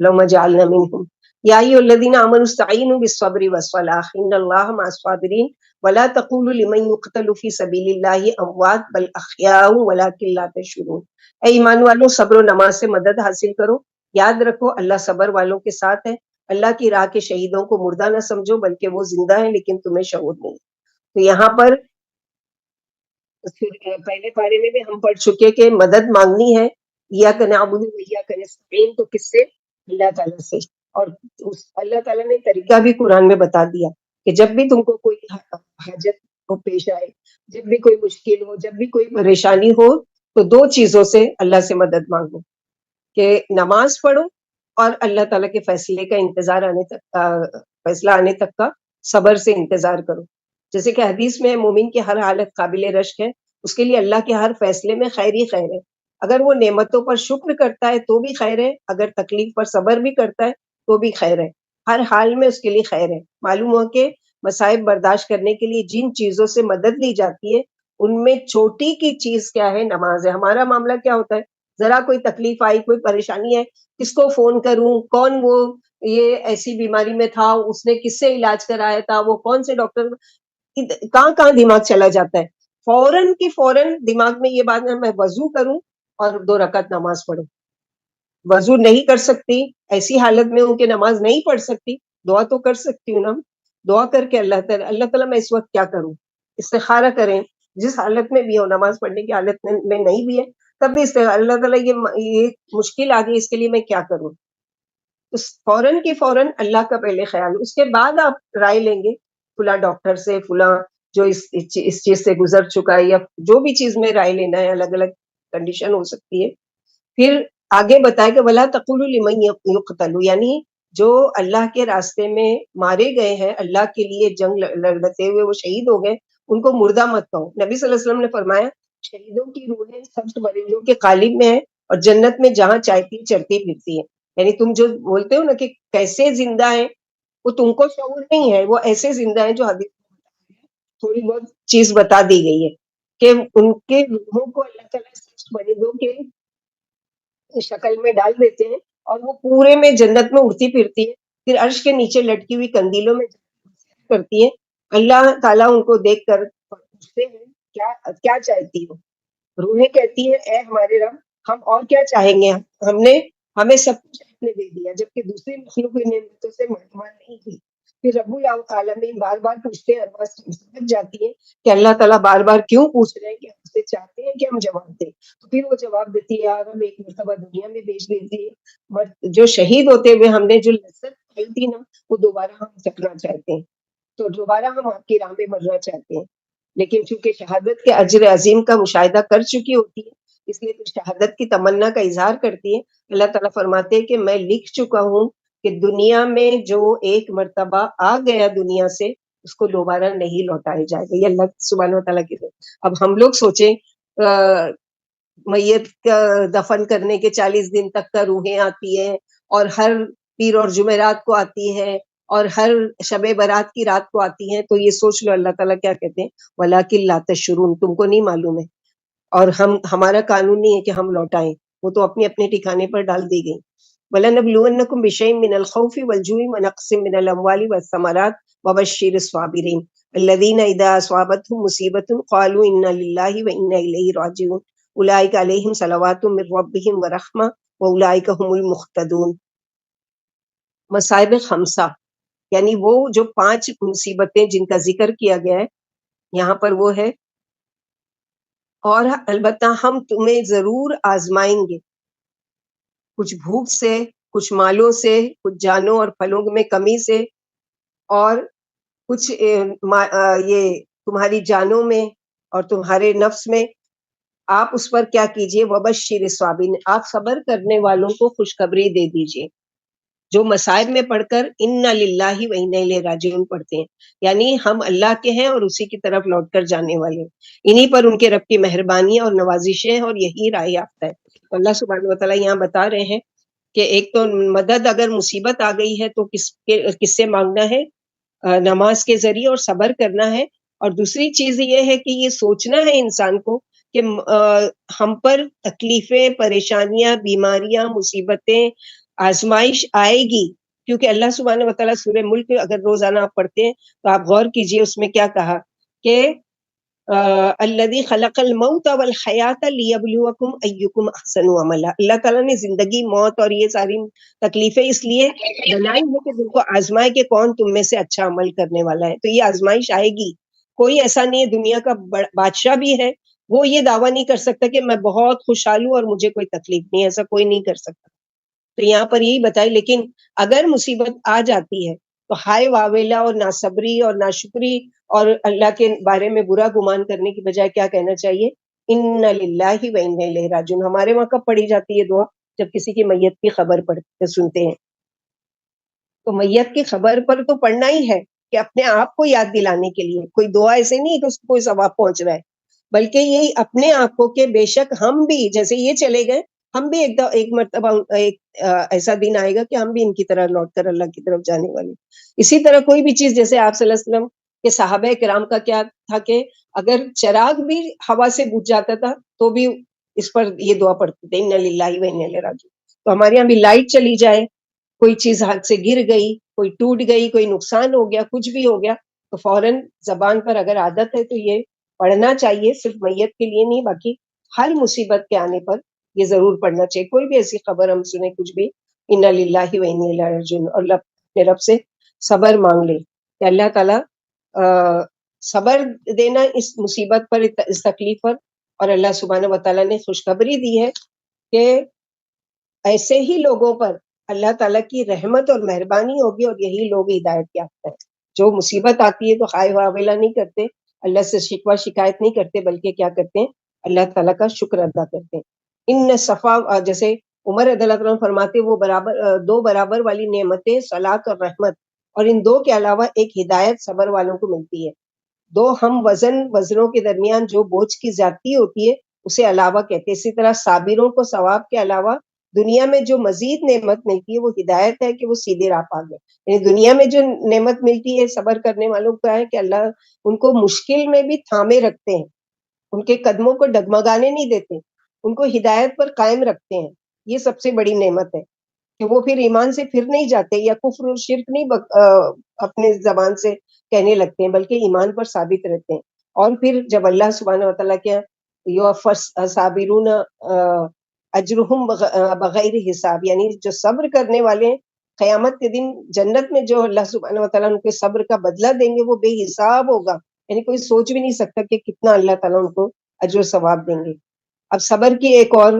لَوْمَ جَعَلْنَا مِنْهُمْ يَا أَيُّهَا الَّذِينَ آمَنُوا اسْتَعِينُوا بِالصَّبْرِ وَالصَّلَاةِ إِنَّ اللَّهَ مَعَ الصَّابِرِينَ وَلَا تَقُولُوا لِمَنْ يُقْتَلُ فِي سَبِيلِ اللَّهِ أَمْوَاتٌ بَلْ أَحْيَاءٌ وَلَٰكِن لَا تَشْعُرُونَ۔ اے ایمان والو، صبر و نماز سے مدد حاصل کرو، یاد رکھو اللہ صبر والوں کے ساتھ ہے۔ اللہ کی راہ کے شہیدوں کو مردہ نہ سمجھو بلکہ وہ زندہ ہیں لیکن تمہیں شعور نہیں۔ تو یہاں پر پھر پہلے پارے میں بھی ہم پڑھ چکے کہ مدد مانگنی ہے، ایاک نعبد و ایاک نستعین، تو کس سے؟ اللہ تعالیٰ سے۔ اور اللہ تعالیٰ نے طریقہ بھی قرآن میں بتا دیا کہ جب بھی تم کو کوئی حاجت کو پیش آئے، جب بھی کوئی مشکل ہو، جب بھی کوئی پریشانی ہو، تو دو چیزوں سے اللہ سے مدد مانگو، کہ نماز پڑھو اور اللہ تعالیٰ کے فیصلے کا انتظار آنے تک، فیصلہ آنے تک کا صبر سے انتظار کرو۔ جیسے کہ حدیث میں مومن کی ہر حالت قابل رشک ہے، اس کے لیے اللہ کے ہر فیصلے میں خیر ہی خیر ہے۔ اگر وہ نعمتوں پر شکر کرتا ہے تو بھی خیر ہے، اگر تکلیف پر صبر بھی کرتا ہے تو بھی خیر ہے، ہر حال میں اس کے لیے خیر ہے۔ معلوم ہو کہ مصائب برداشت کرنے کے لیے جن چیزوں سے مدد لی جاتی ہے ان میں چھوٹی کی چیز کیا ہے؟ نماز ہے۔ ہمارا معاملہ کیا ہوتا ہے؟ ذرا کوئی تکلیف آئی، کوئی پریشانی ہے، کس کو فون کروں، کون وہ یہ ایسی بیماری میں تھا، اس نے کس سے علاج کرایا تھا، وہ کون سے ڈاکٹر، کہاں کہاں دماغ چلا جاتا ہے۔ فوراً کی فوراً دماغ میں یہ بات ہے میں وضو کروں اور 2 رکعت نماز پڑھوں۔ وضو نہیں کر سکتی، ایسی حالت میں ہوں کہ نماز نہیں پڑھ سکتی، دعا تو کر سکتی ہوں نا۔ دعا کر کے اللہ تعالیٰ میں اس وقت کیا کروں، استخارہ کریں، جس حالت میں بھی ہو، نماز پڑھنے کی حالت میں نہیں بھی ہے تب بھی اللہ تعالیٰ یہ مشکل آ گئی، اس کے لیے میں کیا کروں، تو فوراً کی فوراً اللہ کا پہلے خیال، اس کے بعد آپ رائے لیں گے فلاں ڈاکٹر سے، فلاں جو اس چیز سے گزر چکا ہے، یا جو بھی چیز میں رائے لینا ہے، الگ الگ کنڈیشن ہو سکتی ہے۔ پھر آگے بتائے کہ وَلَا تَقُولُوا لِمَن يُقْتَلُ، یعنی جو اللہ کے راستے میں مارے گئے ہیں، اللہ کے لیے جنگ لڑتے ہوئے وہ شہید ہو گئے، ان کو مردہ مت کہو۔ نبی صلی اللہ علیہ وسلم نے فرمایا شہیدوں کی روحیں سخت مریضوں کے قالب میں ہیں اور جنت میں جہاں چاہتی چلتی پھرتی ہے۔ یعنی تم جو بولتے ہو نا کہ کیسے زندہ ہیں، وہ تم کو شعور نہیں ہے، وہ ایسے زندہ ہیں جو حدیث میں تھوڑی بہت چیز بتا دی گئی ہے کہ ان کے روحوں کو اللہ تعالیٰ سخت مریضوں کے شکل میں ڈال دیتے ہیں اور وہ پورے میں جنت میں اڑتی پھرتی ہے، پھر عرش کے نیچے لٹکی ہوئی قندیلوں میں کرتی ہے۔ اللہ تعالیٰ ان کو دیکھ کر پوچھتے ہیں کیا چاہتی ہو؟ روحیں کہتی ہیں اے ہمارے رب، ہم اور کیا چاہیں گے، ہمیں سب کچھ آپ نے دے دیا، جبکہ دوسری مخلوق کی نعمتوں سے مہمان نہیں تھی۔ پھر رب العالمین بار بار پوچھتے ہیں، ارواح سمجھ جاتی ہے کہ اللہ تعالیٰ بار بار کیوں پوچھ رہے ہیں، کہ ہم سے چاہتے ہیں کہ ہم جواب دیں۔ تو پھر وہ جواب دیتی ہے یار ہم ایک مرتبہ دنیا میں بھیج دیتی ہے، جو شہید ہوتے ہوئے ہم نے جو لذت پائی تھی نا، وہ دوبارہ ہم چکھنا چاہتے ہیں، تو دوبارہ ہم آپ کی راہ میں مرنا چاہتے ہیں۔ لیکن چونکہ شہادت کے اجر عظیم کا مشاہدہ کر چکی ہوتی ہے، اس لیے پھر شہادت کی تمنا کا اظہار کرتی ہے۔ اللہ تعالیٰ فرماتے ہیں کہ میں لکھ چکا ہوں کہ دنیا میں جو ایک مرتبہ آ گیا دنیا سے، اس کو دوبارہ نہیں لوٹایا جائے گا۔ یہ اللہ سبحانہ و تعالیٰ کی ہے۔ اب ہم لوگ سوچیں میت کا دفن کرنے کے 40 دن تک کا روحیں آتی ہیں، اور ہر پیر اور جمعرات کو آتی ہے، اور ہر شب برات کی رات کو آتی ہیں، تو یہ سوچ لو اللہ تعالیٰ کیا کہتے ہیں، وَلَٰكِن لَا تَشْعُرُونَ، تم کو نہیں معلوم ہے، اور ہمارا قانون نہیں ہے کہ ہم لوٹائیں، وہ تو اپنے اپنے ٹھکانے پر ڈال دی گئی۔ وَلَنَبْلُوَنَّكُمْ بِشَيْءٍ مِّنَ الْخَوْفِ وَالْجُوعِ وَنَقْصٍ مِّنَ الْأَمْوَالِ وَالثَّمَرَاتِ وَبَشِّرِ الصَّابِرِينَ الَّذِينَ إِذَا أَصَابَتْهُمْ مُصِيبَةٌ قَالُوا إِنَّا لِلَّهِ وَإِنَّا إِلَيْهِ رَاجِعُونَ أُولَٰئِكَ عَلَيْهِمْ صَلَوَاتٌ مِّن رَّبِّهِمْ وَرَحْمَةٌ وَأُولَٰئِكَ هُمُ الْمُهْتَدُونَ۔ مصائب خمسہ، یعنی وہ جو 5 مصیبتیں جن کا ذکر کیا گیا ہے یہاں پر، وہ ہے اور البتہ ہم تمہیں ضرور آزمائیں گے، کچھ بھوک سے، کچھ مالوں سے، کچھ جانوں اور پھلوں میں کمی سے، اور کچھ یہ تمہاری جانوں میں اور تمہارے نفس میں۔ آپ اس پر کیا کیجئے، وبشر الصابرین، آپ صبر کرنے والوں کو خوشخبری دے دیجئے، جو مصائب میں پڑھ کر انا للہ و انا الیہ راجعون پڑھتے ہیں، یعنی ہم اللہ کے ہیں اور اسی کی طرف لوٹ کر جانے والے ہیں، انہی پر ان کے رب کی مہربانی اور نوازشیں ہیں، اور یہی راہ یافتہ ہے۔ اللہ سبحانہ و تعالیٰ یہاں بتا رہے ہیں کہ ایک تو مدد اگر مصیبت آ گئی ہے تو کس سے مانگنا ہے، نماز کے ذریعے اور صبر کرنا ہے، اور دوسری چیز یہ ہے کہ یہ سوچنا ہے انسان کو کہ ہم پر تکلیفیں، پریشانیاں، بیماریاں، مصیبتیں آزمائش آئے گی، کیونکہ اللہ سبحانہ و تعالیٰ سورہ ملک اگر روزانہ آپ پڑھتے ہیں تو آپ غور کیجئے اس میں کیا کہا کہ الذی خلق الموت والحیات لیبلوکم ایکم احسن عملا. اللہ تعالیٰ نے زندگی، موت اور یہ ساری تکلیفیں اس لیے بنائی ہے کہ دل کو آزمائے کہ کون تم میں سے اچھا عمل کرنے والا ہے. تو یہ آزمائش آئے گی. کوئی ایسا نہیں ہے دنیا کا بادشاہ بھی ہے وہ یہ دعویٰ نہیں کر سکتا کہ میں بہت خوشحال ہوں اور مجھے کوئی تکلیف نہیں. ایسا کوئی نہیں کر سکتا. تو یہاں پر یہی بتائی. لیکن اگر مصیبت آ جاتی ہے تو ہائے واویلا اور ناصبری اور ناشکری اور اللہ کے بارے میں برا گمان کرنے کی بجائے کیا کہنا چاہیے؟ ان للہ و انا الیہ راجعون. ہمارے وہاں کب پڑھی جاتی ہے دعا؟ جب کسی کی میت کی خبر پڑھتے سنتے ہیں. تو میت کی خبر پر تو پڑھنا ہی ہے کہ اپنے آپ کو یاد دلانے کے لیے. کوئی دعا ایسے نہیں کہ اس کو کوئی ثواب پہنچ رہا ہے، بلکہ یہی اپنے آپ کو کہ بے شک ہم بھی جیسے یہ چلے گئے، ہم بھی ایک مرتبہ ایسا دن آئے گا کہ ہم بھی ان کی طرح لوٹ کر اللہ کی طرف جانے والے. اسی طرح کوئی بھی چیز، جیسے آپ صلی اللہ علیہ وسلم کے صحابہ کرام کا کیا تھا کہ اگر چراغ بھی ہوا سے بجھ جاتا تھا تو بھی اس پر یہ دعا پڑھتے تھے انا للہ و انا الیہ راجعون. تو ہمارے یہاں بھی لائٹ چلی جائے، کوئی چیز ہاتھ سے گر گئی، کوئی ٹوٹ گئی، کوئی نقصان ہو گیا، کچھ بھی ہو گیا، تو فوراً زبان پر اگر عادت ہے تو یہ پڑھنا چاہیے. صرف میت کے لیے نہیں، باقی ہر مصیبت کے آنے پر یہ ضرور پڑھنا چاہیے. کوئی بھی ایسی خبر ہم سنیں کچھ بھی، انا للہ و انا الیہ راجعون، اور اپنے رب سے صبر مانگ لے کہ اللہ تعالیٰ صبر دینا اس مصیبت پر، اس تکلیف پر. اور اللہ سبحانہ و تعالیٰ نے خوشخبری دی ہے کہ ایسے ہی لوگوں پر اللہ تعالیٰ کی رحمت اور مہربانی ہوگی، اور یہی لوگ ہدایت یافتہ ہیں. جو مصیبت آتی ہے تو ہائے واویلا نہیں کرتے، اللہ سے شکوہ شکایت نہیں کرتے، بلکہ کیا کرتے ہیں؟ اللہ تعالیٰ کا شکر ادا کرتے ہیں. ان صفا، جیسے عمر رضی اللہ عنہ فرماتے وہ دو برابر والی نعمتیں صلاۃ اور رحمت، اور ان دو کے علاوہ ایک ہدایت صبر والوں کو ملتی ہے. دو ہم وزنوں کے درمیان جو بوجھ کی زیادتی ہوتی ہے اسے علاوہ کہتے ہیں. اسی طرح صابروں کو ثواب کے علاوہ دنیا میں جو مزید نعمت ملتی ہے وہ ہدایت ہے کہ وہ سیدھے راہ پا گئے. یعنی دنیا میں جو نعمت ملتی ہے صبر کرنے والوں کو ہے کہ اللہ ان کو مشکل میں بھی تھامے رکھتے ہیں، ان کے قدموں کو ڈگمگانے نہیں دیتے، ان کو ہدایت پر قائم رکھتے ہیں. یہ سب سے بڑی نعمت ہے کہ وہ پھر ایمان سے پھر نہیں جاتے یا کفر اور شرک نہیں اپنے زبان سے کہنے لگتے ہیں، بلکہ ایمان پر ثابت رہتے ہیں. اور پھر جب اللہ سبحانہ و تعالیٰ کیا صابرون اجرہم بغیر حساب، یعنی جو صبر کرنے والے ہیں قیامت کے دن جنت میں جو اللہ سبحانہ و تعالیٰ ان کے صبر کا بدلہ دیں گے وہ بے حساب ہوگا. یعنی کوئی سوچ بھی نہیں سکتا کہ کتنا اللہ تعالیٰ ان کو اجر و ثواب دیں گے. اب صبر کی ایک اور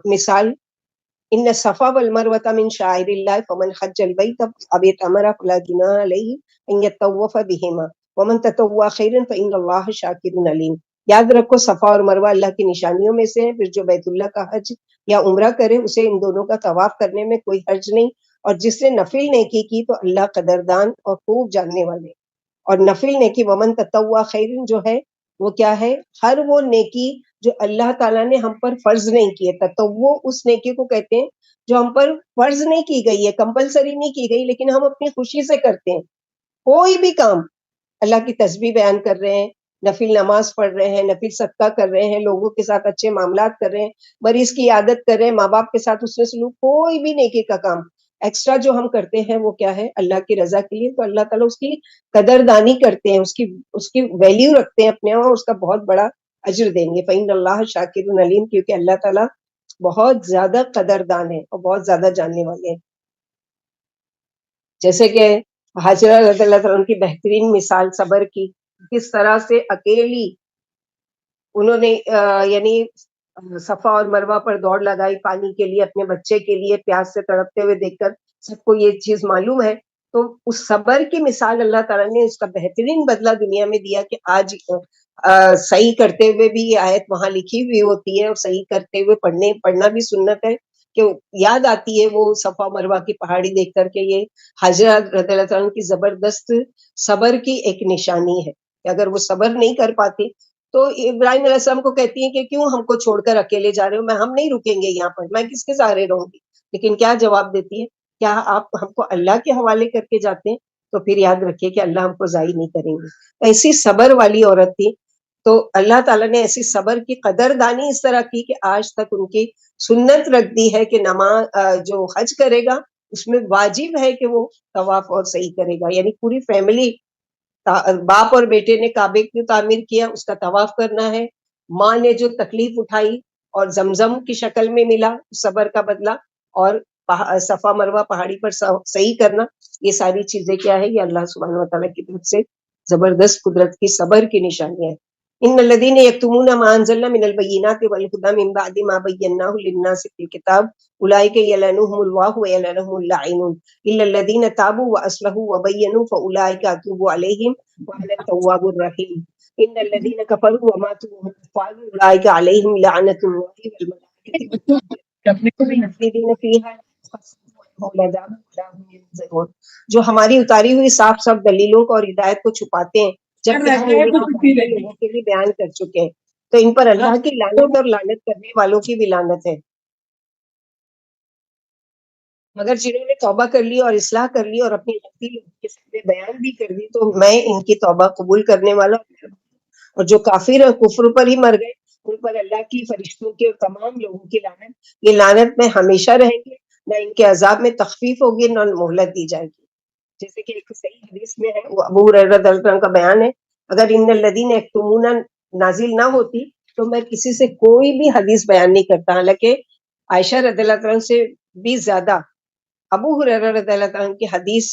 مثال، ان الصفا والمروة من شعائر الله فمن حج البيت او اعتمر فلا جناح عليه ان يطوف بهما ومن تطوع خيرا فان الله شاكر عليم. یاد رکھو صفا اور مروہ اللہ کی نشانیوں میں سے ہیں. پھر جو بیت اللہ کا حج یا عمرہ کرے اسے ان دونوں کا طواف کرنے میں کوئی حرج نہیں. اور جس نے نفل نیکی کی تو اللہ قدردان اور خوب جاننے والے. اور نفل نیکی ومن تطوع خیر جو ہے وہ کیا ہے؟ ہر وہ نیکی جو اللہ تعالیٰ نے ہم پر فرض نہیں کی ہے. تطوع اس نیکی کو کہتے ہیں جو ہم پر فرض نہیں کی گئی ہے، کمپلسری نہیں کی گئی، لیکن ہم اپنی خوشی سے کرتے ہیں. کوئی بھی کام، اللہ کی تسبیح بیان کر رہے ہیں، نفل نماز پڑھ رہے ہیں، نفل صدقہ کر رہے ہیں، لوگوں کے ساتھ اچھے معاملات کر رہے ہیں، مریض کی عیادت کر رہے ہیں، ماں باپ کے ساتھ اس نے سلوک، کوئی بھی نیکی کا کام ایکسٹرا جو ہم کرتے ہیں وہ کیا ہے؟ اللہ کی رضا کے لیے. تو اللہ تعالیٰ اس کی قدردانی کرتے ہیں، اس کی ویلیو رکھتے ہیں اپنے اور اس کا بہت بڑا اجر دیں گے. فإن اللہ شاکر علیم، کیونکہ اللہ تعالیٰ بہت زیادہ قدردان ہے اور بہت زیادہ جاننے والے ہیں. جیسے کہ حاجرہ رضی اللہ عنہ کی بہترین مثال صبر کی، کس طرح سے اکیلی انہوں نے یعنی صفا اور مروہ پر دوڑ لگائی پانی کے لیے، اپنے بچے کے لیے پیاس سے تڑپتے ہوئے دیکھ کر. سب کو یہ چیز معلوم ہے. تو اس صبر کی مثال اللہ تعالیٰ نے اس کا بہترین بدلہ دنیا میں دیا کہ آج صحیح کرتے ہوئے بھی یہ آیت وہاں لکھی ہوئی ہوتی ہے، اور صحیح کرتے ہوئے پڑھنا بھی سنت ہے کہ یاد آتی ہے وہ صفا مروہ کی پہاڑی دیکھ کر کے یہ حاجرہ رضی اللہ عنہ کی زبردست صبر کی ایک نشانی ہے کہ اگر وہ صبر نہیں کر پاتی تو ابراہیم علیہ السلام کو کہتی ہیں کہ کیوں ہم کو چھوڑ کر اکیلے جا رہے ہو، ہم نہیں رکیں گے یہاں پر، میں کس کے سہارے رہوں گی. لیکن کیا جواب دیتی ہے؟ کیا آپ ہم کو اللہ کے حوالے کر کے جاتے ہیں؟ تو پھر یاد رکھیے کہ اللہ ہم کو ضائع نہیں کریں گے. ایسی صبر والی عورت تھی تو اللہ تعالیٰ نے ایسی صبر کی قدردانی اس طرح کی کہ آج تک ان کی سنت رکھ دی ہے کہ نماز جو حج کرے گا اس میں واجب ہے کہ وہ طواف اور صحیح کرے گا، یعنی پوری فیملی، باپ اور بیٹے نے کعبے کی تعمیر کیا، اس کا طواف کرنا ہے، ماں نے جو تکلیف اٹھائی اور زمزم کی شکل میں ملا صبر کا بدلہ، اور صفا مروہ پہاڑی پر صحیح کرنا، یہ ساری چیزیں کیا ہے، یہ اللہ سبحانہ وتعالیٰ کی طرف سے زبردست قدرت کی صبر کی نشانیاں ہیں۔ ان الذين يكتمون ما انزلنا من البينات والهدى من بعد ما بيناه للناس في الكتاب اولئك يلعنهم الله ويلعنهم اللاعنون الا الذين تابوا واصلحوا وبينوا فاولئك اتوب عليهم وانا التواب الرحيم ان الذين كفروا وماتوا وهم كفار اولئك عليهم لعنة الله والملائكة والمخلدين فيها جو ہماری اتاری ہوئی صاف صاف دلیلوں کو اور ہدایت کو چھپاتے ہیں جب کہ ہم لوگوں کے لیے بیان کر چکے ہیں، تو ان پر اللہ کی لعنت اور لعنت کرنے والوں کی بھی لعنت ہے۔ مگر جنہوں نے توبہ کر لی اور اصلاح کر لی اور اپنی غلطی لوگوں کے سامنے بیان بھی کر دی تو میں ان کی توبہ قبول کرنے والا ہوں۔ اور جو کافر اور کفر پر ہی مر گئے ان پر اللہ کی، فرشتوں کی اور تمام لوگوں کی لعنت، یہ لعنت میں ہمیشہ رہیں گے، نہ ان کے عذاب میں تخفیف ہوگی نہ مہلت دی جائے گی۔ جیسے کہ ایک صحیح حدیث میں ہے، ابو ہریرہ رضی اللہ عنہ کا بیان ہے، اگر ان الذین یکتمون نازل نہ ہوتی تو میں کسی سے کوئی بھی حدیث بیان نہیں کرتا، حالانکہ عائشہ رضی اللہ عنہ سے بھی زیادہ ابو ہریرہ رضی اللہ عنہ کی حدیث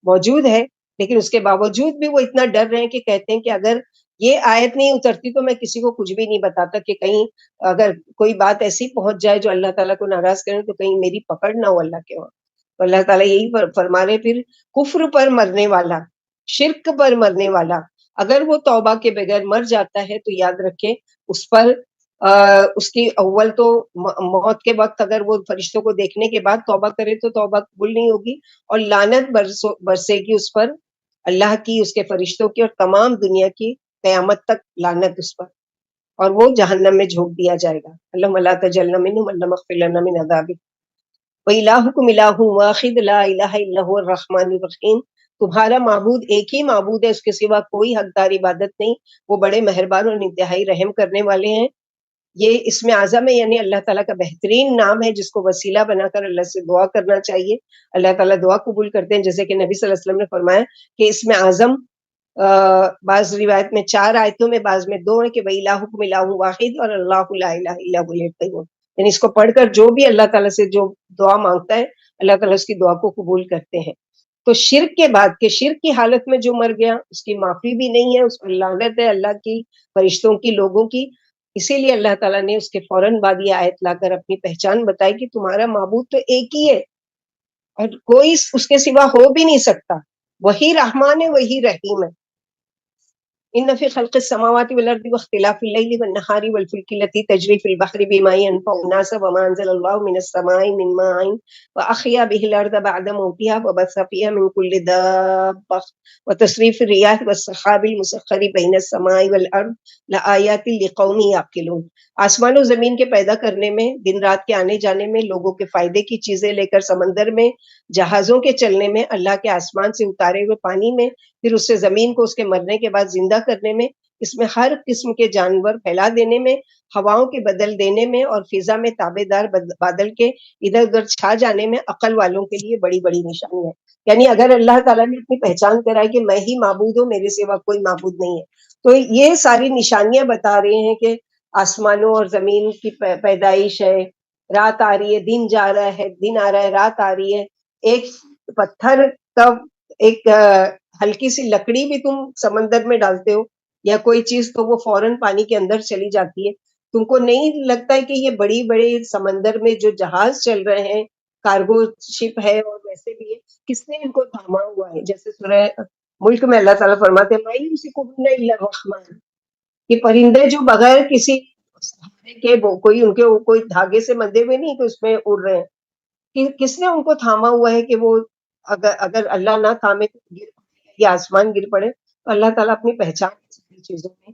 موجود ہے، لیکن اس کے باوجود بھی وہ اتنا ڈر رہے ہیں کہ کہتے ہیں کہ اگر یہ آیت نہیں اترتی تو میں کسی کو کچھ بھی نہیں بتاتا، کہ کہیں اگر کوئی بات ایسی پہنچ جائے جو اللہ تعالیٰ کو ناراض کرے تو کہیں میری پکڑ نہ ہو اللہ کے وہاں۔ تو اللہ تعالیٰ یہی فرما رہے، پھر کفر پر مرنے والا، شرک پر مرنے والا اگر وہ توبہ کے بغیر مر جاتا ہے تو یاد رکھیں اس پر اس کی اول تو موت کے وقت اگر وہ فرشتوں کو دیکھنے کے بعد توبہ کرے تو توبہ قبول نہیں ہوگی، اور لعنت برسے گی اس پر، اللہ کی، اس کے فرشتوں کی اور تمام دنیا کی، قیامت تک لعنت اس پر، اور وہ جہنم میں جھونک دیا جائے گا۔ اللہم لا تجعلنا منہم، اللہم اغفر لنا من عذابک۔ وَإِلَٰهُكُمْ إِلَٰهٌ وَاحِدٌ لَا إِلَٰهَ إِلَّا هُوَ الرَّحْمَٰنُ الرَّحِيمُ، تمہارا معبود ایک ہی معبود ہے، اس کے سوا کوئی حقدار عبادت نہیں، وہ بڑے مہربان اور انتہائی رحم کرنے والے ہیں۔ یہ اسم اعظم ہے، یعنی اللہ تعالیٰ کا بہترین نام ہے جس کو وسیلہ بنا کر اللہ سے دعا کرنا چاہیے، اللہ تعالیٰ دعا قبول کرتے ہیں، جیسے کہ نبی صلی اللہ علیہ وسلم نے فرمایا کہ اسم اعظم بعض روایت میں 4 آیتوں میں، بعض میں 2 ہے کہ وَإِلَٰهُكُمْ إِلَٰهٌ وَاحِدٌ اور اللہ لا الہ الا هو الحی القیوم، یعنی اس کو پڑھ کر جو بھی اللہ تعالیٰ سے جو دعا مانگتا ہے اللہ تعالیٰ اس کی دعا کو قبول کرتے ہیں۔ تو شرک کے بعد کہ شرک کی حالت میں جو مر گیا اس کی معافی بھی نہیں ہے، اس پر لعنت ہے اللہ کی، فرشتوں کی، لوگوں کی، اسی لیے اللہ تعالیٰ نے اس کے فوراً بعد یہ آیت لا کر اپنی پہچان بتائی کہ تمہارا معبود تو ایک ہی ہے اور کوئی اس کے سوا ہو بھی نہیں سکتا، وہی رحمان ہے، وہی رحیم ہے۔ ان فی خلق السماوات والارض واختلاف اللیل والنہار والفلک التي تجری فی البحر بما ينفع الناس وما انزل الله من السماء من ماء واحیا به الارض بعد موتها وبث فيها من كل دابة وتصریف الرياح والسحاب المسخر بین السماء والارض لآیات لقوم یعقلون، آسمان و زمین کے پیدا کرنے میں، دن رات کے آنے جانے میں، لوگوں کے فائدے کی چیزیں لے کر سمندر میں، جہازوں کے چلنے میں، اللہ کے آسمان سے اتارے ہوئے پانی میں، پھر اس سے زمین کو اس کے مرنے کے بعد زندہ کرنے میں، اس میں ہر قسم کے جانور پھیلا دینے میں، ہواؤں کے بدل دینے میں، اور فضا میں تابے دار بادل کے ادھر ادھر چھا جانے میں عقل والوں کے لیے بڑی بڑی نشانی ہے۔ یعنی اگر اللہ تعالیٰ نے اپنی پہچان کرائی کہ میں ہی معبود ہوں، میرے سوا کوئی معبود نہیں ہے، تو یہ ساری نشانیاں بتا رہے ہیں کہ آسمانوں اور زمین کی پیدائش ہے، رات آ رہی ہے، دن جا رہا ہے، دن آ رہا ہے، رات آ رہی ہے، ایک پتھر کا ایک ہلکی سی لکڑی بھی تم سمندر میں ڈالتے ہو یا کوئی چیز تو وہ فوراً پانی کے اندر چلی جاتی ہے۔ تم کو نہیں لگتا ہے کہ یہ بڑی بڑے سمندر میں جو جہاز چل رہے ہیں، کارگو شپ ہے اور ویسے بھی ہے، کس نے ان کو تھاما ہوا ہے؟ جیسے سورہ ملک میں اللہ تعالیٰ فرماتے ہیں مَن یمسکہن الا الرحمن، کہ پرندے جو بغیر کسی سہارے کے کوئی ان کے کوئی دھاگے سے بندھے ہوئے نہیں کہ اس میں اڑ رہے ہیں، کہ کس نے ان کو تھاما ہوا ہے کہ وہ اگر اللہ نہ تھامے تو گر پڑے یا آسمان گر پڑے۔ تو اللہ تعالیٰ اپنی پہچان ساری چیزوں میں،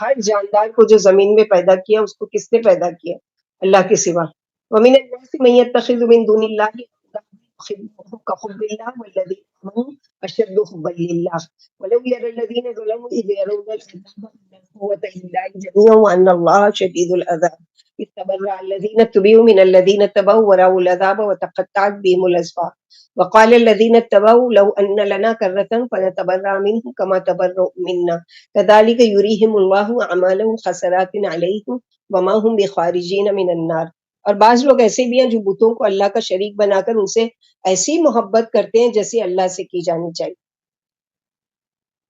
ہر جاندار کو جو زمین میں پیدا کیا اس کو کس نے پیدا کیا؟ اللہ کے سوا۔ وَمِنَ النَّاسِ مَن يَتَّخِذُ مِن دُونِ اللَّهِ أَنْدَادًا يُحِبُّونَهُم كَحُبِّ اللَّهِ وَالَّذِينَ آمنوا أشد حبا لله ولو يرى الذين ظلموا إذ يرون العذاب أن القوة لله جميعا وأن الله شديد العذاب إذ تبرأ الذين اتبعوا من الذين اتبعوا ورأوا العذاب وتقطعت بهم الأسباب وقال الذين اتبعوا لو أن لنا كرة فنتبرأ منهم كما تبرؤوا منا كذلك يريهم الله أعمالهم حسرات عليهم وما هم بخارجين من النار. اور بعض لوگ ایسے بھی ہیں جو بتوں کو اللہ کا شریک بنا کر ان سے ایسی محبت کرتے ہیں جیسے اللہ سے کی جانی چاہیے.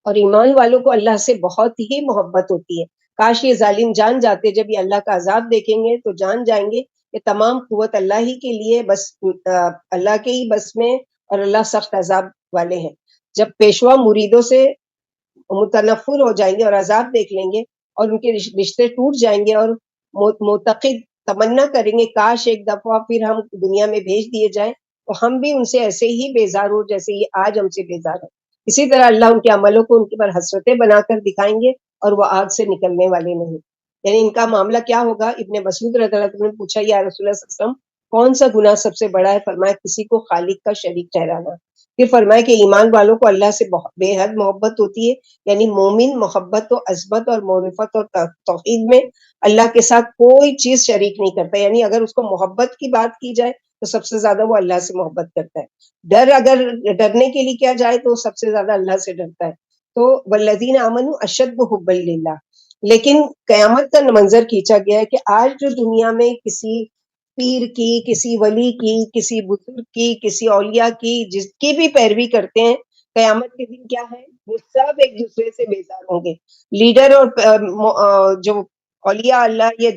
اور ایمان والوں کو اللہ سے بہت ہی محبت ہوتی ہے. کاش یہ ظالم جان جاتے جب یہ اللہ کا عذاب دیکھیں گے تو جان جائیں گے کہ تمام قوت اللہ ہی کے لیے، بس اللہ کے ہی بس میں، اور اللہ سخت عذاب والے ہیں. جب پیشوا مریدوں سے متنفر ہو جائیں گے اور عذاب دیکھ لیں گے اور ان کے رشتے ٹوٹ جائیں گے اور معتقد تمنا کریں گے کاش ایک دفعہ پھر ہم دنیا میں بھیج دیے جائیں تو ہم بھی ان سے ایسے ہی بیزار ہو جیسے یہ آج ہم سے بیزار ہے. اسی طرح اللہ ان کے عملوں کو ان کے پر حسرتیں بنا کر دکھائیں گے اور وہ آگ سے نکلنے والے نہیں. یعنی ان کا معاملہ کیا ہوگا؟ ابن مسعود رضی اللہ عنہ نے پوچھا یا رسول اللہ صلی اللہ علیہ وسلم کون سا گناہ سب سے بڑا ہے؟ فرمایا کسی کو خالق کا شریک ٹھہرانا. پھر فرمایا کہ ایمان والوں کو اللہ سے بے حد محبت ہوتی ہے. یعنی مومن محبت و عصبت اور معرفت اور توحید میں اللہ کے ساتھ کوئی چیز شریک نہیں کرتا. یعنی اگر اس کو محبت کی بات کی جائے تو سب سے زیادہ وہ اللہ سے محبت کرتا ہے. ڈر اگر ڈرنے کے لیے کیا جائے تو سب سے زیادہ اللہ سے ڈرتا ہے. تو والذین آمنوا اشد حبا للہ. لیکن قیامت کا منظر کھینچا گیا ہے کہ آج جو دنیا میں کسی پیر کی، کسی ولی کی، کسی بزرگ کی، کسی اولیاء کی، جس کی بھی پیروی کرتے ہیں، قیامت کے دن کیا ہے؟ وہ سب ایک دوسرے سے بیزار ہوں گے. لیڈر اور جو اولیاء اللہ، یہ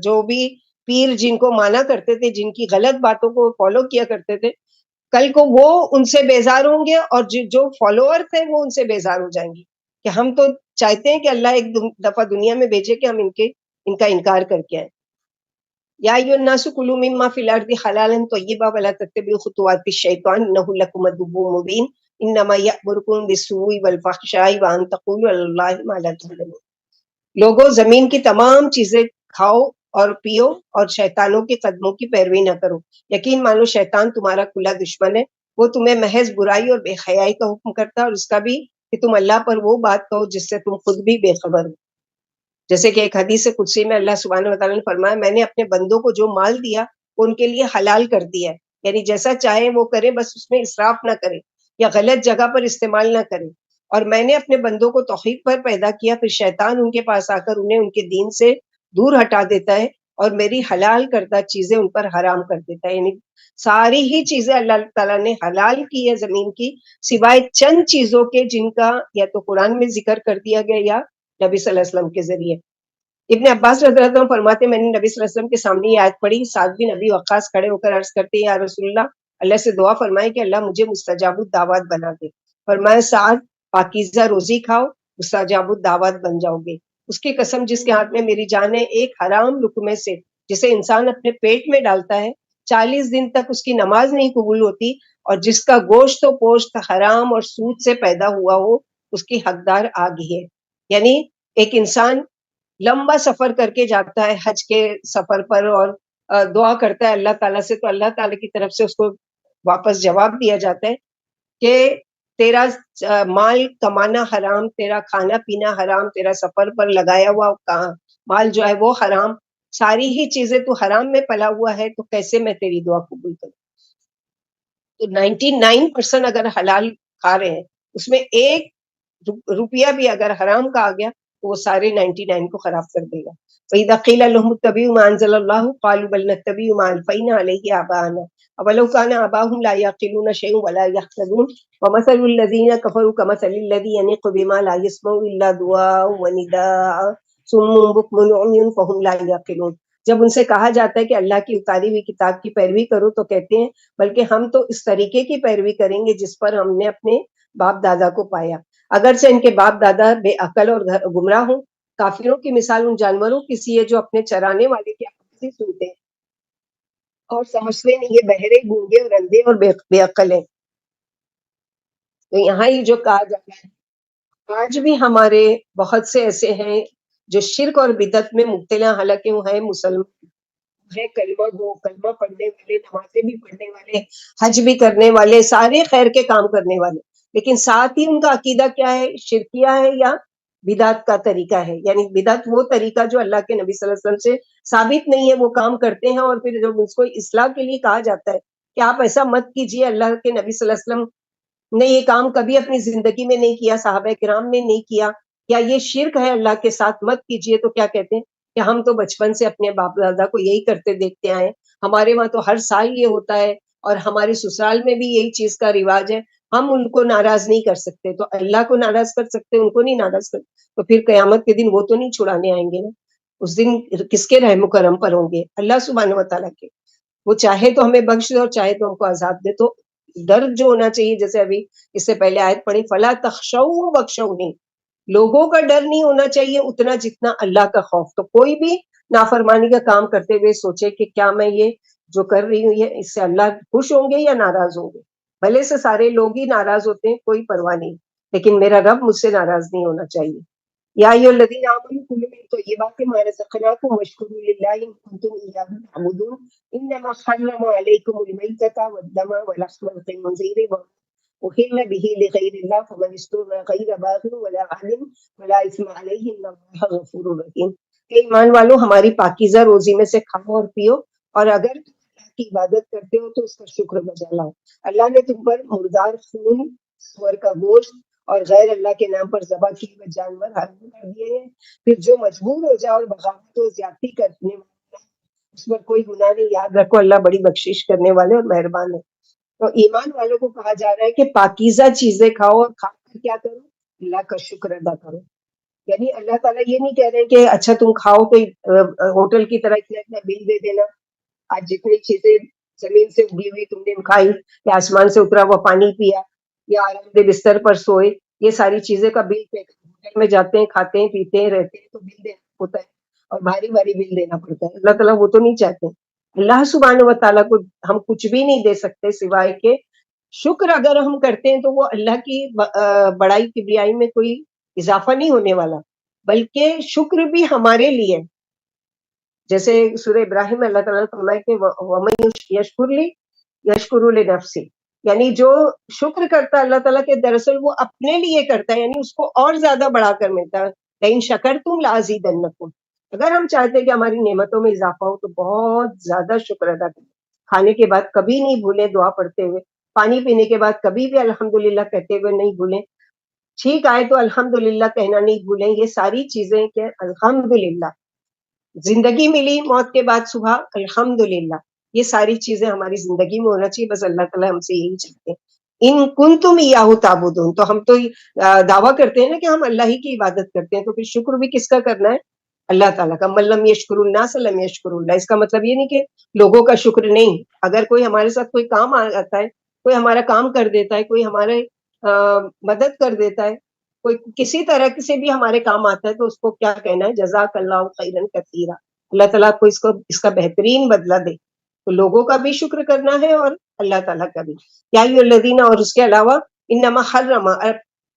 جو بھی پیر جن کو مانا کرتے تھے، جن کی غلط باتوں کو فالو کیا کرتے تھے، کل کو وہ ان سے بیزار ہوں گے اور جو فالوور تھے وہ ان سے بیزار ہو جائیں گے کہ ہم تو چاہتے ہیں کہ اللہ ایک دفعہ دنیا میں بھیجے کہ ہم ان کا انکار کر کے آئیں. یا ایھا الناس کلوا مما فی الارض حلالا طیبا ولا تتبعوا خطوات الشیطان انہ لکم عدو مبین انما یأمرکم بالسوء والفحشاء وان تقولوا علی اللہ ما لا تعلمون. لوگوں زمین کی تمام چیزیں کھاؤ اور پیو اور شیطانوں کے قدموں کی پیروی نہ کرو. یقین مانو شیطان تمہارا کھلا دشمن ہے. وہ تمہیں محض برائی اور بے حیائی کا حکم کرتا ہے اور اس کا بھی کہ تم اللہ پر وہ بات کہو جس سے تم خود بھی بے خبر ہو. جیسے کہ ایک حدیث قدسی میں اللہ سبحانہ وتعالیٰ نے فرمایا میں نے اپنے بندوں کو جو مال دیا وہ ان کے لیے حلال کر دیا ہے. یعنی جیسا چاہے وہ کرے، بس اس میں اسراف نہ کرے یا غلط جگہ پر استعمال نہ کرے. اور میں نے اپنے بندوں کو توحید پر پیدا کیا، پھر شیطان ان کے پاس آ کر انہیں ان کے دین سے دور ہٹا دیتا ہے اور میری حلال کردہ چیزیں ان پر حرام کر دیتا ہے. یعنی ساری ہی چیزیں اللہ تعالیٰ نے حلال کی ہے زمین کی، سوائے چند چیزوں کے جن کا یا تو قرآن میں ذکر کر دیا گیا یا نبی صلی اللہ علیہ وسلم کے ذریعے. ابن عباس رضی اللہ عنہ فرماتے میں نے نبی صلی اللہ علیہ وسلم کے سامنے یہ آیت پڑھی. سعد بن ابی وقاص کھڑے ہو کر عرض کرتے یا رسول اللہ سے دعا فرمائے کہ اللہ مجھے مستجاب الدعوات بنا دے. فرمایا سعد پاکیزہ روزی کھاؤ، مستجاب الدعوات بن جاؤ گے. اس کی قسم جس کے ہاتھ میں میری جان ہے، ایک حرام لقمے سے جسے انسان اپنے پیٹ میں ڈالتا ہے 40 دن تک اس کی نماز نہیں قبول ہوتی، اور جس کا گوشت و پوشت حرام اور سود سے پیدا ہوا ہو اس کی حقدار آگ ہی ہے. یعنی ایک انسان لمبا سفر کر کے جاتا ہے حج کے سفر پر اور دعا کرتا ہے اللہ تعالیٰ سے، تو اللہ تعالیٰ کی طرف سے اس کو واپس جواب دیا جاتا ہے کہ تیرا مال کمانا حرام، تیرا کھانا پینا حرام، تیرا سفر پر لگایا ہوا کہاں مال جو ہے وہ حرام، ساری ہی چیزیں تو حرام میں پلا ہوا ہے، تو کیسے میں تیری دعا قبول کروں؟ تو 99% اگر حلال کھا رہے ہیں اس میں ایک روپیہ بھی اگر حرام کا آ گیا تو وہ سارے 99 کو خراب کر دے گا. وَإِذَا قِيلَ لَهُمُ اتَّبِعُوا مَا أَنزَلَ اللَّهُ قَالُوا بَلْ نَتَّبِعُ مَا أَلْفَيْنَا عَلَيْهِ آبَاءَنَا أَوَلَوْ كَانَ آبَاؤُهُمْ لَا يَعْقِلُونَ شَيْئًا وَلَا يَهْتَدُونَ وَمَثَلُ الَّذِينَ كَفَرُوا كَمَثَلِ الَّذِي يَنِقُ بِمَا لَا يَسْمَعُ إِلَّا دُعَاءً وَنِدَاءً صُمٌّ بُكْمٌ عُمْيٌ فَهُمْ لَا يَعْقِلُونَ. جب ان سے کہا جاتا ہے کہ اللہ کی اتاری ہوئی کتاب کی پیروی کرو تو کہتے ہیں بلکہ ہم تو اس طریقے کی پیروی کریں گے جس پر ہم نے اپنے باپ دادا کو پایا. اگرچہ ان کے باپ دادا بے عقل اور گمراہ ہوں. کافروں کی مثال ان جانوروں کی سی ہے جو اپنے چرانے والے کی آواز ہی سنتے ہیں اور سمجھتے نہیں، یہ بہرے، گونگے اور اندھے اور بے عقل ہیں. تو یہاں ہی جو کہا جاتا ہے آج بھی ہمارے بہت سے ایسے ہیں جو شرک اور بدعت میں مبتلا، حالانکہ وہ ہیں مسلمان، ہے کلمہ گو، کلمہ پڑھنے والے، نمازیں بھی پڑھنے والے، حج بھی کرنے والے، سارے خیر کے کام کرنے والے، لیکن ساتھ ہی ان کا عقیدہ کیا ہے؟ شرکیہ ہے یا بدعت کا طریقہ ہے. یعنی بدعت وہ طریقہ جو اللہ کے نبی صلی اللہ علیہ وسلم سے ثابت نہیں ہے، وہ کام کرتے ہیں، اور پھر جب اس کو اصلاح کے لیے کہا جاتا ہے کہ آپ ایسا مت کیجیے، اللہ کے نبی صلی اللہ علیہ وسلم نے یہ کام کبھی اپنی زندگی میں نہیں کیا، صحابہ کرام نے نہیں کیا، یا یہ شرک ہے اللہ کے ساتھ، مت کیجیے، تو کیا کہتے ہیں کہ ہم تو بچپن سے اپنے باپ دادا کو یہی کرتے دیکھتے آئے، ہمارے وہاں تو ہر سال یہ ہوتا ہے، اور ہمارے سسرال میں بھی یہی چیز کا رواج ہے، ہم ان کو ناراض نہیں کر سکتے، تو اللہ کو ناراض کر سکتے، ان کو نہیں ناراض کر، تو پھر قیامت کے دن وہ تو نہیں چھڑانے آئیں گے نا. اس دن کس کے رحم و کرم پر ہوں گے؟ اللہ سبحانہ و تعالیٰ کے. وہ چاہے تو ہمیں بخش دے اور چاہے تو ہم کو عذاب دے. تو ڈر جو ہونا چاہیے، جیسے ابھی اس سے پہلے آیت پڑھی، فلا تخشوا واخشونی، لوگوں کا ڈر نہیں ہونا چاہیے اتنا جتنا اللہ کا خوف. تو کوئی بھی نافرمانی کا کام کرتے ہوئے سوچے کہ کیا میں یہ جو کر رہی ہوں یہ اس سے اللہ خوش ہوں گے یا ناراض ہوں گے. بھلے سے سارے لوگ ہی ناراض ہوتے ہیں، کوئی پرواہ نہیں، لیکن میرا رب مجھ سے ناراض نہیں ہونا چاہیے. یا ایھا الذین آمنوا کلوا من طیبات ما رزقناکم واشکروا للہ ان کنتم ایاہ تعبدون انما حرم علیکم المیتۃ والدم ولحم الخنزیر وأحل به لغیر اللہ فمن اضطر غیر باغ ولا عاد ولا اثم علیہ ان اللہ غفور رحیم. کہ ایمان والو ہماری پاکیزہ روزی میں سے کھاؤ اور پیو، اور اگر تم اللہ کی عبادت کرتے ہو تو اس کا شکر بجا لاؤ. اللہ نے تم پر مردار خون، سور کا گوشت اور غیر اللہ کے نام پر ذبح کیے ہوئے جانور حرام کر دیے ہیں. پھر جو مجبور ہو جائے اور بغاوت و زیادتی کرنے والا اس پر کوئی گناہ نہیں. یاد رکھو اللہ بڑی بخشش کرنے والے اور مہربان ہے. تو ایمان والوں کو کہا جا رہا ہے کہ پاکیزہ چیزیں کھاؤ، اور کھا کر کیا کرو؟ اللہ کا شکر ادا کرو. یعنی اللہ تعالیٰ یہ نہیں کہہ رہے کہ اچھا تم کھاؤ تو ہوٹل کی طرح اتنا اتنا بل دے دینا. آج جتنی چیزیں زمین سے اگی ہوئی تم نے کھائی، یا آسمان سے اترا ہوا پانی پیا، یا آرام دہ بستر پر سوئے، یہ ساری چیزیں کا بل پے کرنا. ہوٹل میں جاتے ہیں، کھاتے ہیں، پیتے ہیں، رہتے ہیں، تو بل دینا ہوتا ہے، اور بھاری بھاری بل دینا پڑتا ہے. اللہ تعالیٰ وہ تو نہیں چاہتے. اللہ سبحانہ و تعالیٰ کو ہم کچھ بھی نہیں دے سکتے سوائے کہ شکر اگر ہم کرتے ہیں تو وہ اللہ کی بڑائی کبریائی میں کوئی اضافہ نہیں ہونے والا، بلکہ شکر بھی ہمارے لیے. جیسے سورہ ابراہیم اللہ تعالیٰ نے فرمایا کہ وَمَن یشکر لی یشکر لنفسی، یعنی جو شکر کرتا ہے اللہ تعالیٰ کے، دراصل وہ اپنے لیے کرتا ہے، یعنی اس کو اور زیادہ بڑھا کر ملتا ہے. لئن شکرتم لازیدنکم، اگر ہم چاہتے ہیں کہ ہماری نعمتوں میں اضافہ ہو تو بہت زیادہ شکر ادا کریں. کھانے کے بعد کبھی نہیں بھولیں دعا پڑھتے ہوئے، پانی پینے کے بعد کبھی بھی الحمدللہ کہتے ہوئے نہیں بھولیں، ٹھیک آئے تو الحمدللہ کہنا نہیں بھولیں. یہ ساری چیزیں کہ الحمدللہ، زندگی ملی موت کے بعد صبح الحمدللہ، یہ ساری چیزیں ہماری زندگی میں ہونا چاہیے. بس اللہ تعالیٰ ہم سے یہی چاہتے ہیں. ان کنتم ایاہ تعبدون، تو ہم تو دعویٰ کرتے ہیں نا کہ ہم اللہ ہی کی عبادت کرتے ہیں، تو پھر شکر بھی کس کا کرنا ہے؟ اللہ تعالیٰ کا. من لم یشکر الناس لم یشکر اللہ. اس کا مطلب یہ نہیں کہ لوگوں کا شکر نہیں. اگر کوئی ہمارے ساتھ کوئی کام آ جاتا ہے، کوئی ہمارا کام کر دیتا ہے، کوئی ہمارے مدد کر دیتا ہے، کوئی کسی طرح سے بھی ہمارے کام آتا ہے، تو اس کو کیا کہنا ہے؟ جزاک اللہ خیرا کثیرا. اللہ تعالیٰ آپ کو اس کا بہترین بدلہ دے. تو لوگوں کا بھی شکر کرنا ہے اور اللہ تعالیٰ کا بھی. یا ایھا الذین، اور اس کے علاوہ انما حرم،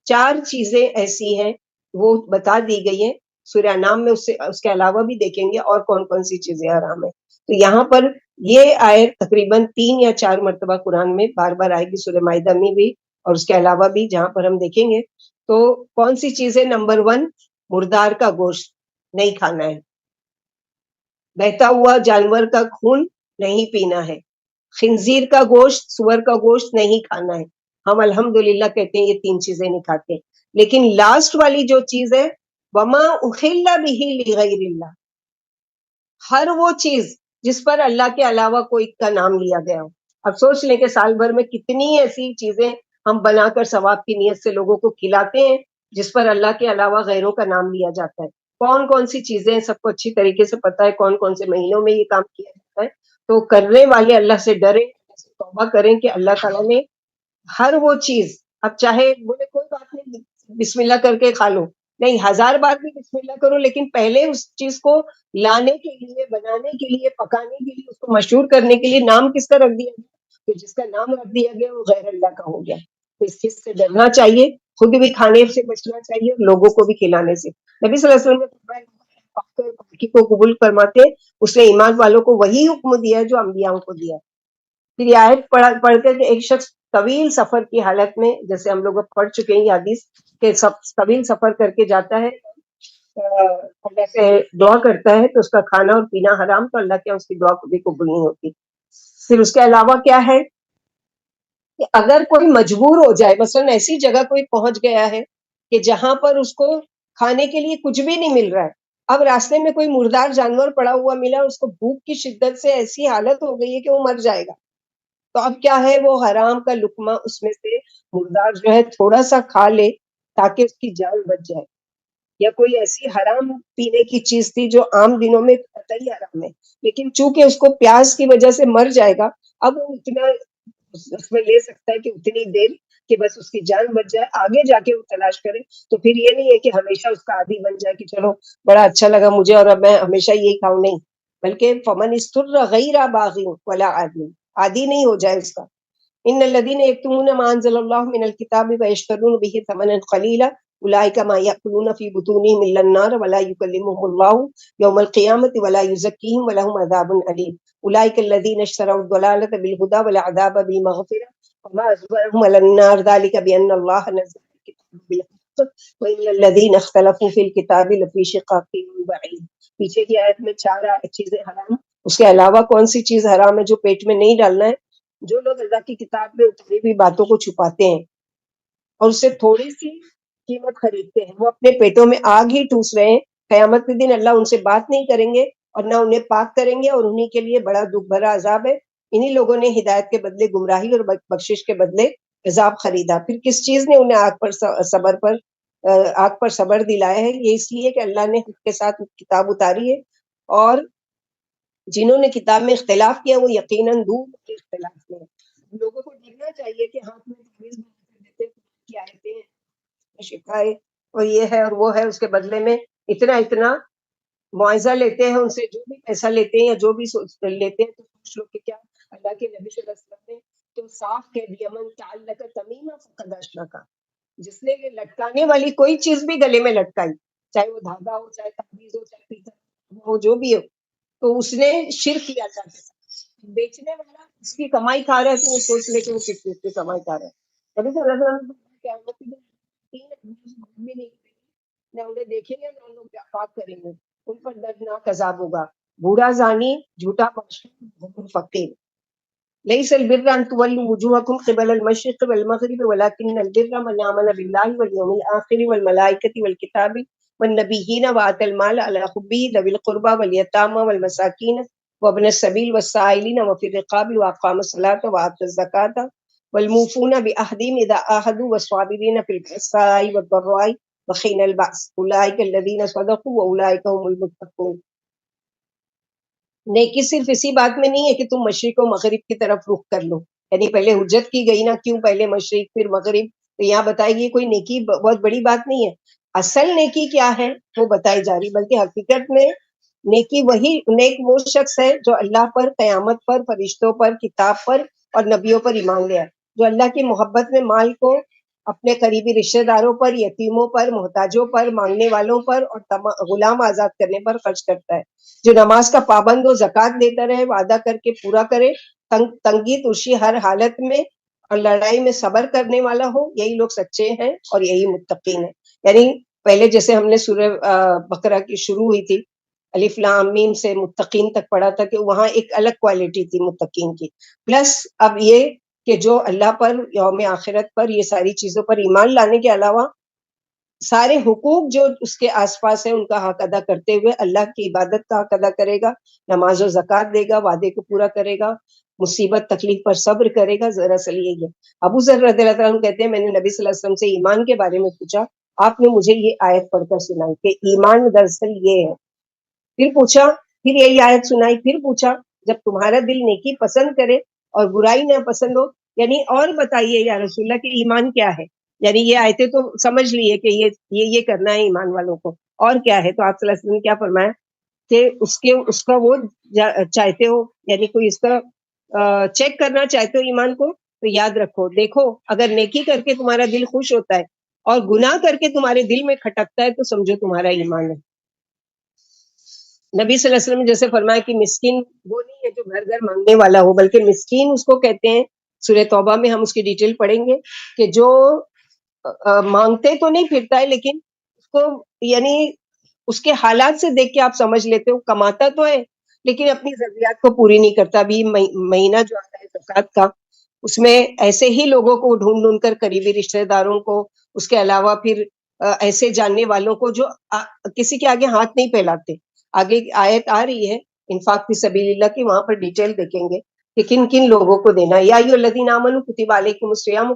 4 چیزیں ایسی ہیں وہ بتا دی گئی ہیں سورہ نام میں. اس کے علاوہ بھی دیکھیں گے اور کون کون سی چیزیں حرام ہیں. تو یہاں پر یہ آیت تقریباً 3 یا 4 مرتبہ قرآن میں بار بار آئے گی، سورہ مائدہ میں بھی اور اس کے علاوہ بھی جہاں پر ہم دیکھیں گے. تو کون سی چیزیں؟ نمبر 1، مردار کا گوشت نہیں کھانا ہے، بہتا ہوا جانور کا خون نہیں پینا ہے، خنزیر کا گوشت، سور کا گوشت نہیں کھانا ہے. ہم الحمدللہ کہتے ہیں یہ 3 چیزیں نہیں کھاتے. لیکن لاسٹ والی جو چیز ہے، وما احل به لغیر اللہ، ہر وہ چیز جس پر اللہ کے علاوہ کوئی کا نام لیا گیا ہو. اب سوچ لیں کہ سال بھر میں کتنی ایسی چیزیں ہم بنا کر ثواب کی نیت سے لوگوں کو کھلاتے ہیں جس پر اللہ کے علاوہ غیروں کا نام لیا جاتا ہے. کون کون سی چیزیں سب کو اچھی طریقے سے پتا ہے، کون کون سے مہینوں میں یہ کام کیا جاتا ہے. تو کرنے والے اللہ سے ڈریں، توبہ کریں کہ اللہ تعالیٰ نے ہر وہ چیز، اب چاہے بولے کوئی بات نہیں بسم اللہ کر کے کھا لو، نہیں 1000 بار بھی بسم اللہ کرو، لیکن پہلے اس چیز کو لانے کے لیے، بنانے کے لیے، پکانے کے لیے، اس کو مشہور کرنے کے لیے نام کس کا رکھ دیا گیا؟ تو جس کا نام رکھ دیا گیا وہ غیر اللہ کا ہو گیا. تو اس چیز سے ڈرنا چاہیے، خود بھی کھانے سے بچنا چاہیے اور لوگوں کو بھی کھلانے سے. نبی صلی اللہ علیہ وسلم نے فرمایا کر باقی کو قبول فرماتے ہیں. اس نے ایمان والوں کو وہی حکم دیا ہے جو انبیاء کو دیا. پھر یہ آیت پڑھ کر کہ ایک شخص طویل سفر کی حالت میں، جیسے ہم لوگ پڑھ چکے ہیں یہ حدیث کہ طویل سفر کر کے جاتا ہے، اللہ سے دعا کرتا ہے تو اس کا کھانا اور پینا حرام، تو اللہ کے اس کی دعا کبھی قبول نہیں ہوتی. پھر اس کے علاوہ کیا ہے کہ اگر کوئی مجبور ہو جائے، مثلا ایسی جگہ کوئی پہنچ گیا ہے کہ جہاں پر اس کو کھانے کے لیے کچھ بھی نہیں مل رہا ہے، اب راستے میں کوئی مردار جانور پڑا ہوا ملا، اس کو بھوک کی شدت سے ایسی حالت ہو گئی ہے کہ وہ مر جائے گا، تو اب کیا ہے، وہ حرام کا لقمہ اس میں سے مردار جو ہے تھوڑا سا کھا لے تاکہ اس کی جان بچ جائے. یا کوئی ایسی حرام پینے کی چیز تھی جو عام دنوں میں قطعی حرام ہے، لیکن چونکہ اس کو پیاس کی وجہ سے مر جائے گا، اب وہ اتنا اس میں لے سکتا ہے کہ اتنی دیر کہ بس اس کی جان بچ جائے، آگے جا کے وہ تلاش کرے. تو پھر یہ نہیں ہے کہ ہمیشہ اس کا عادی بن جائے کہ چلو بڑا اچھا لگا مجھے اور اب میں ہمیشہ یہی کھاؤں، نہیں، بلکہ فمن استر غیر باغ ولا عادی نہیں ہو جائے اس کا. ان الذين يكتمون ما انزل الله من الكتاب ويشترون به ثمنا قليلا اولئك ما ياكلون في بطونهم الا النار ولا يكلمهم الله يوم القيامه ولا يزكيهم ولهم عذاب اليم. اولئك الذين اشتروا الضلاله بالهدى والعذاب بالمغفره وما اصبرهم على النار ذلك بان الله نزل الكتاب بالحق وان الذين اختلفوا في الكتاب لفي شقاق بعيد. پیچھے کی آیت میں 4 چیزیں حرام، اس کے علاوہ کون سی چیز حرام ہے جو پیٹ میں نہیں ڈالنا ہے؟ جو لوگ اللہ کی کتاب میں اتری ہوئی باتوں کو چھپاتے ہیں اور اس سے تھوڑی سی قیمت خریدتے ہیں، وہ اپنے پیٹوں میں آگ ہی ٹھوس رہے ہیں. قیامت کے دن اللہ ان سے بات نہیں کریں گے اور نہ انہیں پاک کریں گے، اور انہی کے لیے بڑا دکھ بھرا عذاب ہے. انہی لوگوں نے ہدایت کے بدلے گمراہی اور بخشش کے بدلے عذاب خریدا. پھر کس چیز نے انہیں آگ پر صبر دلایا ہے؟ یہ اس لیے کہ اللہ نے حق کے ساتھ کتاب اتاری ہے، اور جنہوں نے کتاب میں اختلاف کیا وہ یقیناً دور کے اختلاف میں ہیں. لوگوں کو ڈرنا چاہیے کہ ہاتھ میں تعویذ بنا کر دیتے ہیں، کی آیتیں ہیں، شفائے اور یہ ہے اور وہ ہے، اس کے بدلے میں اتنا معاوضہ لیتے ہیں، ان سے جو بھی پیسہ لیتے ہیں یا جو بھی لیتے ہیں، تو کچھ لوگ کہ کیا اللہ کے نبی صلی اللہ علیہ وسلم نے تو صاف کہہ دیا من تعلق تمیما فقد اشرک. جس نے یہ لٹکانے والی کوئی چیز بھی گلے میں لٹکائی، چاہے وہ دھاگا ہو، چاہے تعویذ ہو، چاہے پیتل ہو، جو بھی ہو، تو اس نے شرک کیا جاتا ہے. بیچنے والا اس کی کمائی کھا رہا ہے تو وہ سوچ لے کہ وہ کس چیز کی کمائی کھا رہا ہے. نبی صلی اللہ علیہ وسلم قیامت کے دن بھی نہیں کریں گے، نہ انہیں دیکھیں گے نہ لوگ پاک کریں گے، ان پر دردناک عذاب ہوگا. بوڑھا زانی، جھوٹا بادشاہ، فقیر. ليس البر أن تولوا وجوهكم قبل المشرق والمغرب ولكن البر من آمن بالله واليوم الآخر والملائكة والكتاب والنبيين وآتى المال على حبه ذوي القربى واليتامى والمساكين وابن السبيل والسائلين وفي الرقاب وأقام الصلاة وآتى الزكاة والموفون بعهدهم إذا عاهدوا والصابرين في البأساء والضراء وحين البأس أولئك الذين صدقوا وأولئك هم المتقون. نیکی صرف اسی بات میں نہیں ہے کہ تم مشرق و مغرب کی طرف رخ کر لو، یعنی پہلے حجت کی گئی نا کیوں پہلے مشرق پھر مغرب، تو یہاں بتائے گی کوئی نیکی بہت بڑی بات نہیں ہے. اصل نیکی کیا ہے وہ بتائی جا رہی، بلکہ حقیقت میں نیکی وہی نیک وہ شخص ہے جو اللہ پر، قیامت پر، فرشتوں پر، کتاب پر اور نبیوں پر ایمان لے آئے، جو اللہ کی محبت میں مال کو اپنے قریبی رشتہ داروں پر، یتیموں پر، محتاجوں پر، مانگنے والوں پر اور غلام آزاد کرنے پر خرچ کرتا ہے، جو نماز کا پابند ہو، زکوٰۃ دیتا رہے، وعدہ کر کے پورا کرے، تنگی ترشی ہر حالت میں اور لڑائی میں صبر کرنے والا ہو، یہی لوگ سچے ہیں اور یہی متقین ہیں. یعنی پہلے جیسے ہم نے سورہ بقرہ کی شروع ہوئی تھی الف لام میم سے متقین تک پڑھا تھا کہ وہاں ایک الگ کوالٹی تھی متقین کی، پلس اب یہ کہ جو اللہ پر، یوم آخرت پر، یہ ساری چیزوں پر ایمان لانے کے علاوہ سارے حقوق جو اس کے آس پاس ہیں ان کا حق ادا کرتے ہوئے اللہ کی عبادت کا حق ادا کرے گا، نماز و زکوٰۃ دے گا، وعدے کو پورا کرے گا، مصیبت تکلیف پر صبر کرے گا. دراصل یہی ہے. ابو ذر رضی اللہ تعالیٰ عنہ کہتے ہیں میں نے نبی صلی اللہ علیہ وسلم سے ایمان کے بارے میں پوچھا، آپ نے مجھے یہ آیت پڑھ کر سنائی کہ ایمان دراصل یہ ہے. پھر پوچھا، پھر یہی آیت سنائی، پھر پوچھا جب تمہارا دل نیکی پسند کرے اور برائی نہ پسند ہو، یعنی اور بتائیے یا رسول اللہ کہ ایمان کیا ہے. یعنی یہ آیتیں تو سمجھ لیے کہ یہ کرنا ہے ایمان والوں کو، اور کیا ہے؟ تو آپ صلی اللہ علیہ وسلم نے کیا فرمایا کہ اس کا وہ چاہتے ہو، یعنی کوئی اس کا چیک کرنا چاہتے ہو ایمان کو، تو یاد رکھو، دیکھو اگر نیکی کر کے تمہارا دل خوش ہوتا ہے اور گناہ کر کے تمہارے دل میں کھٹکتا ہے تو سمجھو تمہارا ایمان ہے. نبی صلی اللہ علیہ وسلم نے جیسے فرمایا کہ مسکین وہ نہیں ہے جو گھر گھر مانگنے والا ہو، بلکہ مسکین اس کو کہتے ہیں. سورہ توبہ میں ہم اس کی ڈیٹیل پڑھیں گے کہ جو مانگتے تو نہیں پھرتا ہے، لیکن اس کو یعنی اس کے حالات سے دیکھ کے آپ سمجھ لیتے ہو کماتا تو ہے لیکن اپنی ضروریات کو پوری نہیں کرتا. ابھی مہینہ جو آتا ہے زکوٰۃ کا، اس میں ایسے ہی لوگوں کو ڈھونڈ ڈھونڈ کر قریبی رشتہ داروں کو، اس کے علاوہ پھر ایسے جاننے والوں کو جو کسی کے آگے ہاتھ نہیں پھیلاتے. آگے آیت آ رہی ہے انفاق فی سبیل اللہ کی، وہاں پر ڈیٹیل دیکھیں گے کہ کن کن لوگوں کو دینا. یا ایھا الذین آمنوا کتب علیکم الصیام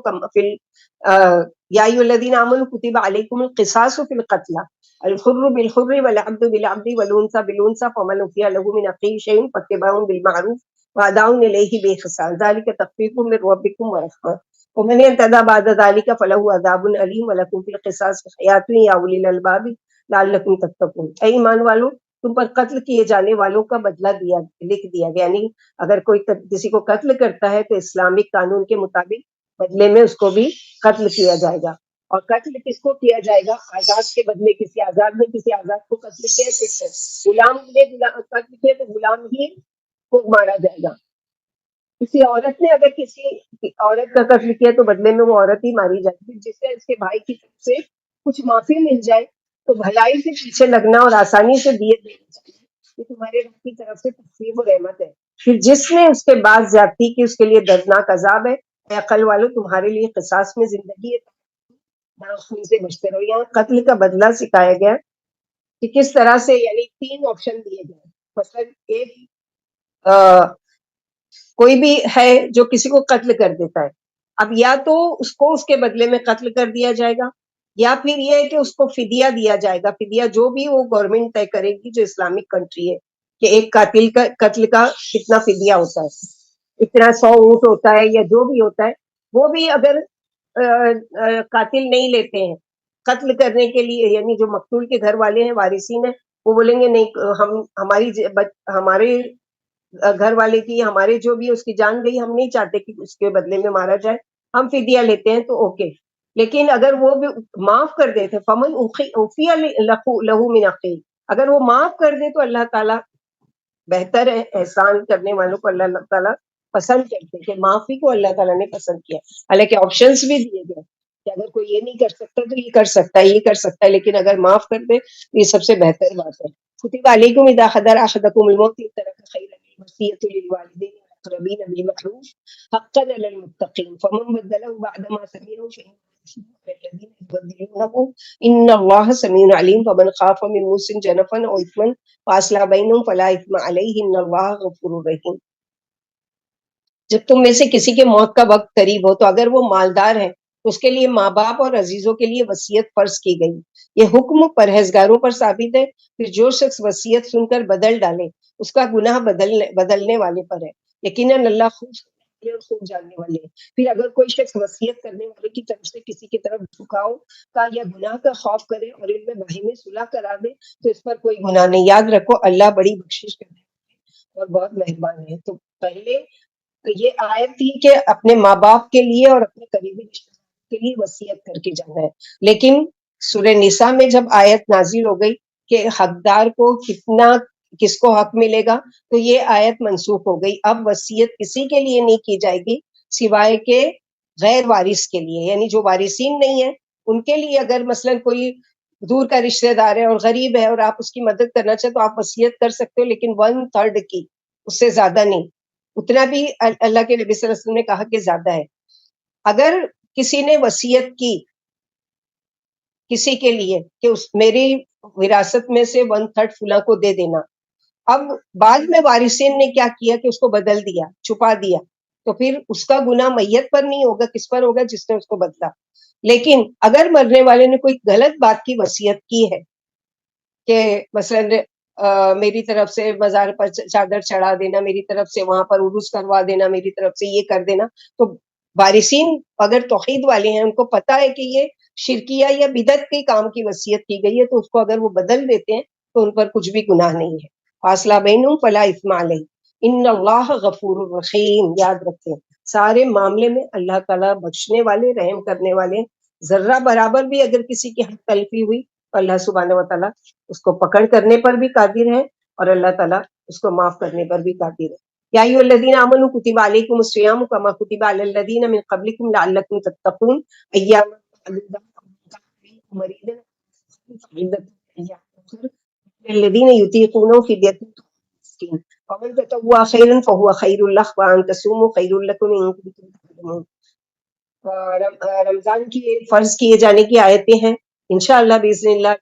یا ایھا الذین آمنوا کتب علیکم القصاص فی القتلى الحر بالحر والعبد بالعبد والانثى بالانثى فمن عفي له من اخيه شيء فاتباع بالمعروف واداء الیہ باحسان ذلک تخفیف من ربکم ورحمۃ ومن اعتدى بعد ذلك فله عذاب الیم ولکم فی القصاص حیات یا اولی الالباب لعلکم تتقون. اے ایمان والو، تم پر قتل کیے جانے والوں کا بدلہ لکھ دیا گیا. یعنی اگر کوئی کسی کو قتل کرتا ہے تو اسلامک قانون کے مطابق بدلے میں اس کو بھی قتل کیا جائے گا. اور قتل کس کو کیا جائے گا؟ آزاد کے بدلے کسی آزاد نے کسی آزاد کو قتل کیا ہے. غلام نے قتل کیا تو غلام ہی کو مارا جائے گا. کسی عورت نے اگر کسی عورت کا قتل کیا تو بدلے میں وہ عورت ہی ماری جائے گی. جس سے اس کے بھائی کی طرف سے کچھ معافی مل جائے تو بھلائی سے پیچھے لگنا اور آسانی سے دیت دینا چاہیے. یہ تمہارے رب کی طرف سے تخفیف و رحمت ہے. پھر جس نے اس کے بعد زیادتی کی اس کے لیے دردناک عذاب ہے. اے عقل والو، تمہارے لیے قصاص میں زندگی ہے، خون سے بچتے رہو. یہاں قتل کا بدلہ سکھایا گیا کہ کس طرح سے، یعنی 3 آپشن دیے گئے. مثلا ایک کوئی بھی ہے جو کسی کو قتل کر دیتا ہے، اب یا تو اس کو اس کے بدلے میں قتل کر دیا جائے گا، یا پھر یہ ہے کہ اس کو فدیہ دیا جائے گا. فدیہ جو بھی وہ گورنمنٹ طے کرے گی، جو اسلامک کنٹری ہے، کہ ایک قاتل کا قتل کا کتنا فدیہ ہوتا ہے، اتنا 100 اونٹ ہوتا ہے یا جو بھی ہوتا ہے. وہ بھی اگر قاتل نہیں لیتے ہیں قتل کرنے کے لیے، یعنی جو مقتول کے گھر والے ہیں، وارثین ہیں، وہ بولیں گے نہیں، ہمارے گھر والے کی، ہمارے جو بھی اس کی جان گئی، ہم نہیں چاہتے کہ اس کے بدلے میں مارا جائے، ہم فدیہ لیتے ہیں، تو اوکے. لیکن اگر وہ بھی معاف کر دیتے، فمن عفی لہ من اخیہ، اگر وہ معاف کر دے تو اللہ تعالیٰ بہتر ہے. احسان کرنے والوں کو اللہ تعالیٰ پسند کرتے، کہ معافی کو اللہ تعالیٰ نے پسند کیا. حالانکہ آپشنس بھی دیے گئے کہ اگر کوئی یہ نہیں کر سکتا تو یہ کر سکتا ہے، یہ کر سکتا ہے، لیکن اگر معاف کر دے تو یہ سب سے بہتر بات ہے. کتب علیکم اذا حضر احدکم الموت ان ترک خیرا الوصیۃ للوالدین والاقربین بالمعروف حقا علی المتقین فمن بدلہ بعد ما سمعه فإنما الذین یبدلونه ان اللہ سمیع علیم فمن خاف من موص جنفا او اثما فاصلح بینہم فلا اثم علیہ ان اللہ غفور رحیم. جب تم میں سے کسی کے موت کا وقت قریب ہو تو اگر وہ مالدار ہے تو اس کے لیے ماں باپ اور عزیزوں کے لیے وصیت فرض کی گئی. یہ حکم پرہیزگاروں پر ثابت ہے. پھر جو شخص وصیت سن کر بدل ڈالے اس کا گناہ بدلنے والے پر ہے. یقیناً اللہ خوب جاننے والے ہیں. پھر اگر کوئی شخص وصیت کرنے والے کی طرف سے کسی کی طرف جھکاؤ کا یا گناہ کا خوف کرے اور ان میں باہمی صلح کرا دے تو اس پر کوئی گناہ نہیں. یاد رکھو اللہ بڑی بخشش کرنے اور بہت مہربان ہے. تو پہلے یہ آیت تھی کہ اپنے ماں باپ کے لیے اور اپنے قریبی رشتے داروں کے لیے وصیت کر کے جانا ہے. لیکن سورہ نساء میں جب آیت نازل ہو گئی کہ حقدار کو کس کو حق ملے گا، تو یہ آیت منسوخ ہو گئی. اب وصیت کسی کے لیے نہیں کی جائے گی سوائے کہ غیر وارث کے لیے، یعنی جو وارثین نہیں ہیں ان کے لیے. اگر مثلا کوئی دور کا رشتہ دار ہے اور غریب ہے اور آپ اس کی مدد کرنا چاہتے تو آپ وصیت کر سکتے ہو، لیکن 1/3 کی، اس سے زیادہ نہیں. اتنا بھی اللہ کے نبی صلی اللہ علیہ وسلم نے کہا کہ زیادہ ہے. اگر کسی نے وصیت کی کسی کے لیے کہ میری وراثت میں سے 1/3 فلاں کو دے دینا، اب بعد میں وارثین نے کیا کیا کہ اس کو بدل دیا، چھپا دیا، تو پھر اس کا گناہ میت پر نہیں ہوگا، کس پر ہوگا؟ جس نے اس کو بدلا. لیکن اگر مرنے والے نے کوئی غلط بات کی وصیت کی ہے کہ مثلا میری طرف سے مزار پر چادر چڑھا دینا، میری طرف سے وہاں پر عرس کروا دینا، میری طرف سے یہ کر دینا، تو وارثین اگر توحید والے ہیں، ان کو پتا ہے کہ یہ شرکیہ یا بدعت کے کام کی وصیت کی گئی ہے، تو اس کو اگر وہ بدل دیتے ہیں تو ان پر کچھ بھی گناہ نہیں ہے. فاصلہ بینہم فلا اثم علیہ ان اللہ غفور الرحیم. یاد رکھیں سارے معاملے میں اللہ تعالیٰ بخشنے والے، رحم کرنے والے. ذرہ برابر بھی اگر کسی کی حق تلفی ہوئی تو اللہ سبحانہ و تعالیٰ اس کو پکڑ کرنے پر بھی قادر ہے اور اللہ تعالیٰ اس کو معاف کرنے پر بھی قادر ہے. یا ایھا الذین آمنوا کتب علیکم الصیام کما کتب علی الذین من قبلکم لعلکم تتقون ایاما معدودات مریض الذین یطیقونہ فدیۃ مسکین ومن تطوع خیرا فهو خیر له وان تصوموا خیر لکم ان کنتم تعلمون. رمضان کی فرض کیے جانے کی آیتیں ہیں. انشاءاللہ باذن اللہ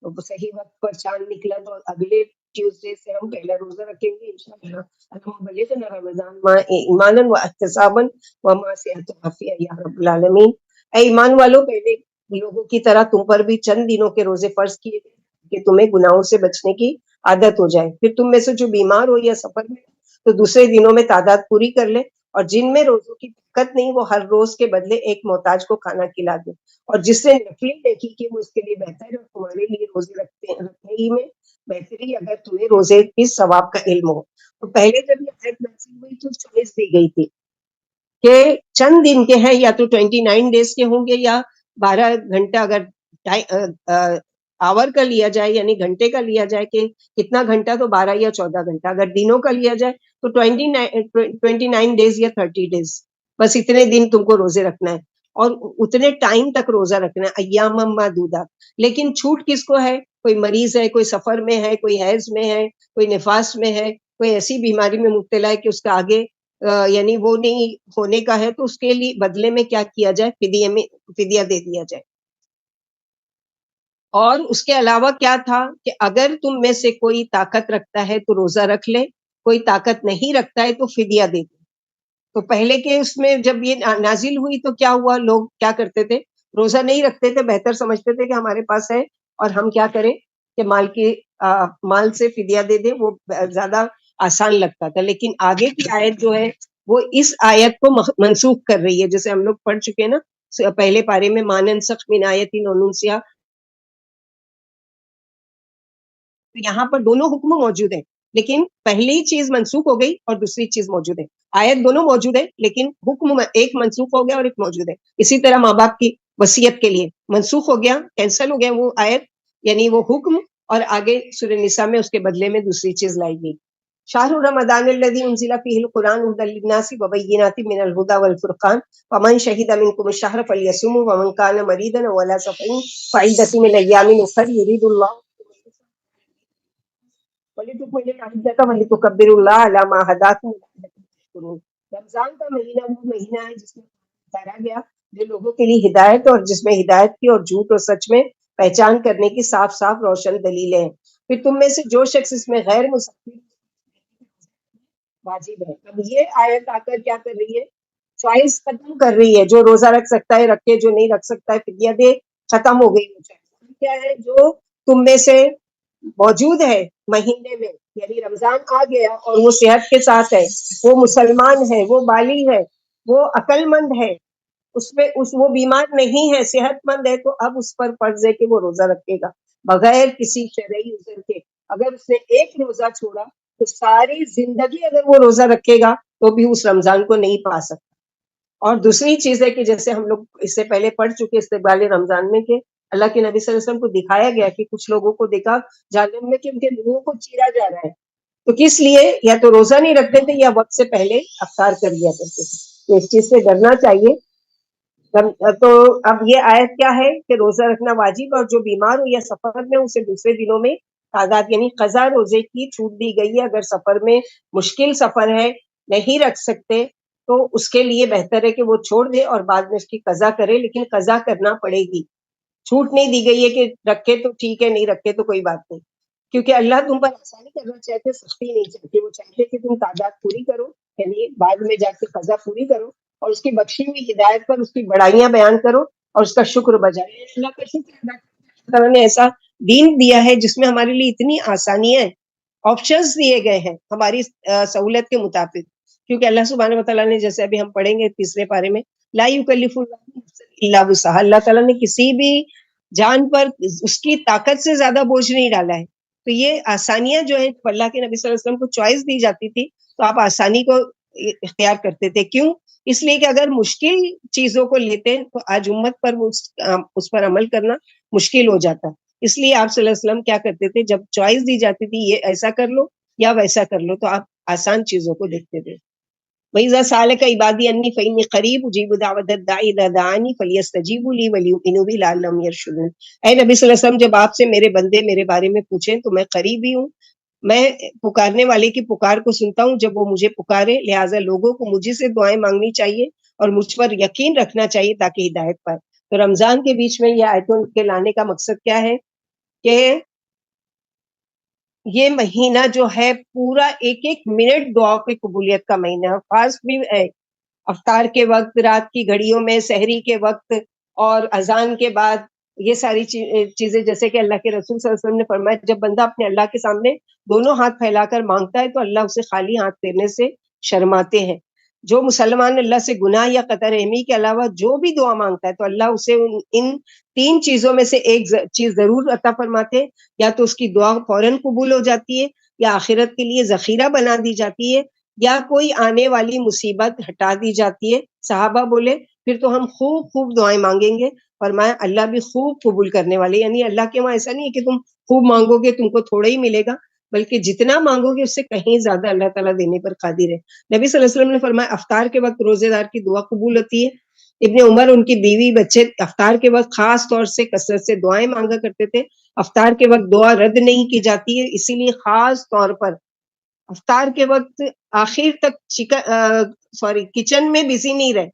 صحیح وقت پر چاند نکلا تو اگلے ٹیوزڈے سے ہم پہلا روزہ رکھیں گے انشاءاللہ. اللہم بلغنا رمضان ما ایمانا و احتسابا وما صحت عافیہ یا رب العالمین. اے ایمان والو، پہلے لوگوں کی طرح تم پر بھی چند دنوں کے روزے فرض کیے گئے کہ تمہیں گناہوں سے بچنے کی عادت ہو جائے. پھر تم میں سے جو بیمار ہو یا سفر میں تو دوسرے دنوں میں تعداد پوری کر لے، اور جن میں روزوں کی طاقت نہیں وہ ہر روز کے بدلے ایک محتاج کو کھانا کھلا دے. اور جس نے نفلی دیکھی کہ وہ اس کے لیے بہتر ہے اور تمہارے لیے روزے رکھنے ہی میں بہتری اگر تمہیں روزے کی ثواب کا علم ہو. تو پہلے جب یہ آیت نازل ہوئی تو چوائس دی گئی تھی کہ چند دن کے ہیں، یا تو 29 ڈیز کے ہوں گے یا 12 گھنٹہ اگر آور کا لیا جائے یعنی گھنٹے کا لیا جائے کہ کتنا گھنٹہ تو 12 یا 14 گھنٹہ. اگر دنوں کا لیا جائے تو 29 ڈیز یا 30 ڈیز، بس اتنے دن تم کو روزے رکھنا ہے اور اتنے ٹائم تک روزہ رکھنا ہے، ایام معدودات. لیکن چھوٹ کس کو ہے؟ کوئی مریض ہے، کوئی سفر میں ہے، کوئی حیض میں ہے، کوئی نفاس میں ہے، کوئی ایسی بیماری میں مبتلا ہے کہ اس کا آگے یعنی وہ نہیں ہونے کا ہے، تو اس کے لیے بدلے میں کیا کیا جائے؟ فدیہ دے دیا جائے. اور اس کے علاوہ کیا تھا کہ اگر تم میں سے کوئی طاقت رکھتا ہے تو روزہ رکھ لے، کوئی طاقت نہیں رکھتا ہے تو فدیہ دے دے. تو پہلے کے اس میں جب یہ نازل ہوئی تو کیا ہوا، لوگ کیا کرتے تھے؟ روزہ نہیں رکھتے تھے، بہتر سمجھتے تھے کہ ہمارے پاس ہے اور ہم کیا کریں کہ مال سے فدیہ دے دیں، وہ زیادہ آسان لگتا تھا. لیکن آگے کی آیت جو ہے وہ اس آیت کو منسوخ کر رہی ہے، جیسے ہم لوگ پڑھ چکے ہیں نا پہلے پارے میں، ما ننسخ من آیت او ننسیھا. تو یہاں پر دونوں حکم موجود ہیں، لیکن پہلی چیز منسوخ ہو گئی اور دوسری چیز موجود ہے. آیت دونوں موجود ہے لیکن حکم ایک منسوخ ہو گیا اور ایک موجود ہے. اسی طرح ماں باپ کی وصیت کے لیے منسوخ ہو گیا، کینسل ہو گیا وہ آیت یعنی وہ حکم، اور آگے سورہ نساء میں اس کے بدلے میں دوسری چیز لائی گئی. شاہ رمضان الذی انزل فیہ القرآن ھدی للناس وبینات من الھدی والفرقان فمن شہد منکم الشہر فلیصمہ ومن کان مریضا او علی سفر فعدۃ من ایام اخر یرید اللہ وَلِتُكْمِلُوا الْعِدَّةَ وَلِتُكَبِّرُوا اللَّهَ عَلَىٰ مَا هَدَاكُمْ وَلَعَلَّكُمْ تَشْكُرُونَ. رمضان کا مہینہ وہ مہینہ ہے جس میں اتارا گیا جو لوگوں کے لیے ہدایت، اور جس میں ہدایت کی اور جھوٹ اور سچ میں پہچان کرنے کی صاف صاف روشن دلیلیں ہیں. پھر تم میں سے جو شخص اس میں غیر مسافر واجب ہے. اب یہ آیت آ کر کیا کر رہی ہے؟ چوائس ختم کر رہی ہے. جو روزہ رکھ سکتا ہے رکھے، جو نہیں رکھ سکتا ہے فدیہ دے. ختم ہو گئی وہ چوائس. کیا ہے؟ جو تم میں سے موجود ہے مہینے میں، یعنی رمضان آ گیا اور وہ صحت کے ساتھ ہے، وہ مسلمان ہے، وہ بالغ ہے، وہ عقل مند ہے، وہ بیمار نہیں ہے، صحت مند ہے، تو اب اس پر فرض ہے کہ وہ روزہ رکھے گا بغیر کسی شرعی عذر کے. اگر اس نے ایک روزہ چھوڑا تو ساری زندگی اگر وہ روزہ رکھے گا تو بھی اس رمضان کو نہیں پا سکتا. اور دوسری چیز ہے کہ جیسے ہم لوگ اس سے پہلے پڑھ چکے استقبال رمضان میں کہ اللہ کے نبی صلی اللہ علیہ وسلم کو دکھایا گیا کہ کچھ لوگوں کو دیکھا جہنم میں کہ ان کے منہوں کو چیرا جا رہا ہے. تو کس لیے؟ یا تو روزہ نہیں رکھتے تھے یا وقت سے پہلے افطار کر دیا کرتے تھے. تو اس چیز سے ڈرنا چاہیے. تو اب یہ آیت کیا ہے کہ روزہ رکھنا واجب، اور جو بیمار ہو یا سفر میں اسے دوسرے دنوں میں تعداد یعنی قضا روزے کی چھوٹ دی گئی ہے. اگر سفر میں مشکل سفر ہے، نہیں رکھ سکتے، تو اس کے لیے بہتر ہے کہ وہ چھوڑ دے اور بعد میں اس کی قضا کرے، لیکن قضا کرنا پڑے گی. چھوٹ نہیں دی گئی ہے کہ رکھے تو ٹھیک ہے، نہیں رکھے تو کوئی بات نہیں، کیونکہ اللہ تم پر آسانی کرنا چاہتے، سختی نہیں چاہتے. وہ چاہتے کہ تم تعداد پوری کرو، یعنی بعد میں جا کے قضا پوری کرو اور اس کی بخشی ہوئی ہدایت پر اس کی بڑائیاں بیان کرو اور اس کا شکر بجائے. اللہ کا شکر ادا کرو. اللہ نے ایسا دین دیا ہے جس میں ہمارے لیے اتنی آسانیاں ہیں، آپشنز دیے گئے ہیں ہماری سہولت کے مطابق. کیونکہ اللہ سبحانہ وتعالیٰ نے، جیسے ابھی ہم پڑھیں گے تیسرے پارے میں، لا یکلف اللہ نفسا الا وسعها، اللہ تعالیٰ نے کسی بھی جان پر اس کی طاقت سے زیادہ بوجھ نہیں ڈالا ہے. تو یہ آسانیاں جو ہے اللہ کے نبی صلی اللہ علیہ وسلم کو چوائس دی جاتی تھی تو آپ آسانی کو اختیار کرتے تھے. کیوں؟ اس لیے کہ اگر مشکل چیزوں کو لیتے تو آج امت پر اس پر عمل کرنا مشکل ہو جاتا. اس لیے آپ صلی اللہ علیہ وسلم کیا کرتے تھے، جب چوائس دی جاتی تھی یہ ایسا کر لو یا ویسا کر لو، تو آپ آسان چیزوں کو دیکھتے تھے. وَإِذَا سَأَلَكَ عِبَادِي عَنِّي فَإِنِّي قَرِيبٌ أُجِيبُ دَعْوَةَ الدَّاعِ إِذَا دَعَانِ فَلْيَسْتَجِيبُوا لِي وَلْيُؤْمِنُوا بِي لَعَلَّهُمْ يَرْشُدُونَ. اے نبی صلی اللہ علیہ وسلم، جب آپ سے میرے بندے میرے بارے میں پوچھیں تو میں قریب ہی ہوں، میں پکارنے والے کی پکار کو سنتا ہوں جب وہ مجھے پکارے، لہٰذا لوگوں کو مجھے سے دعائیں مانگنی چاہیے اور مجھ پر یقین رکھنا چاہیے تاکہ ہدایت پائے. تو رمضان کے بیچ میں یہ آیتوں کے لانے کا مقصد کیا ہے کہ یہ مہینہ جو ہے پورا ایک ایک منٹ دعا کی قبولیت کا مہینہ ہے. فاسٹ بھی ہے، افطار کے وقت، رات کی گھڑیوں میں، سحری کے وقت اور اذان کے بعد، یہ ساری چیزیں جیسے کہ اللہ کے رسول صلی اللہ علیہ وسلم نے فرمایا جب بندہ اپنے اللہ کے سامنے دونوں ہاتھ پھیلا کر مانگتا ہے تو اللہ اسے خالی ہاتھ پھیرنے سے شرماتے ہیں. جو مسلمان اللہ سے گناہ یا قطع رحمی کے علاوہ جو بھی دعا مانگتا ہے تو اللہ اسے ان تین چیزوں میں سے ایک چیز ضرور عطا فرماتے ہیں، یا تو اس کی دعا فوراً قبول ہو جاتی ہے، یا آخرت کے لیے ذخیرہ بنا دی جاتی ہے، یا کوئی آنے والی مصیبت ہٹا دی جاتی ہے. صحابہ بولے پھر تو ہم خوب خوب دعائیں مانگیں گے. فرمایا اللہ بھی خوب قبول کرنے والے، یعنی اللہ کے وہاں ایسا نہیں ہے کہ تم خوب مانگو گے تم کو تھوڑا ہی ملے گا، بلکہ جتنا مانگو گے اس سے کہیں زیادہ اللہ تعالیٰ دینے پر قادر ہے. نبی صلی اللہ علیہ وسلم نے فرمایا افطار کے وقت روزے دار کی دعا قبول ہوتی ہے. ابن عمر ان کی بیوی بچے افطار کے وقت خاص طور سے کثرت سے دعائیں مانگا کرتے تھے. افطار کے وقت دعا رد نہیں کی جاتی ہے، اسی لیے خاص طور پر افطار کے وقت آخر تک کچن میں بزی نہیں رہے،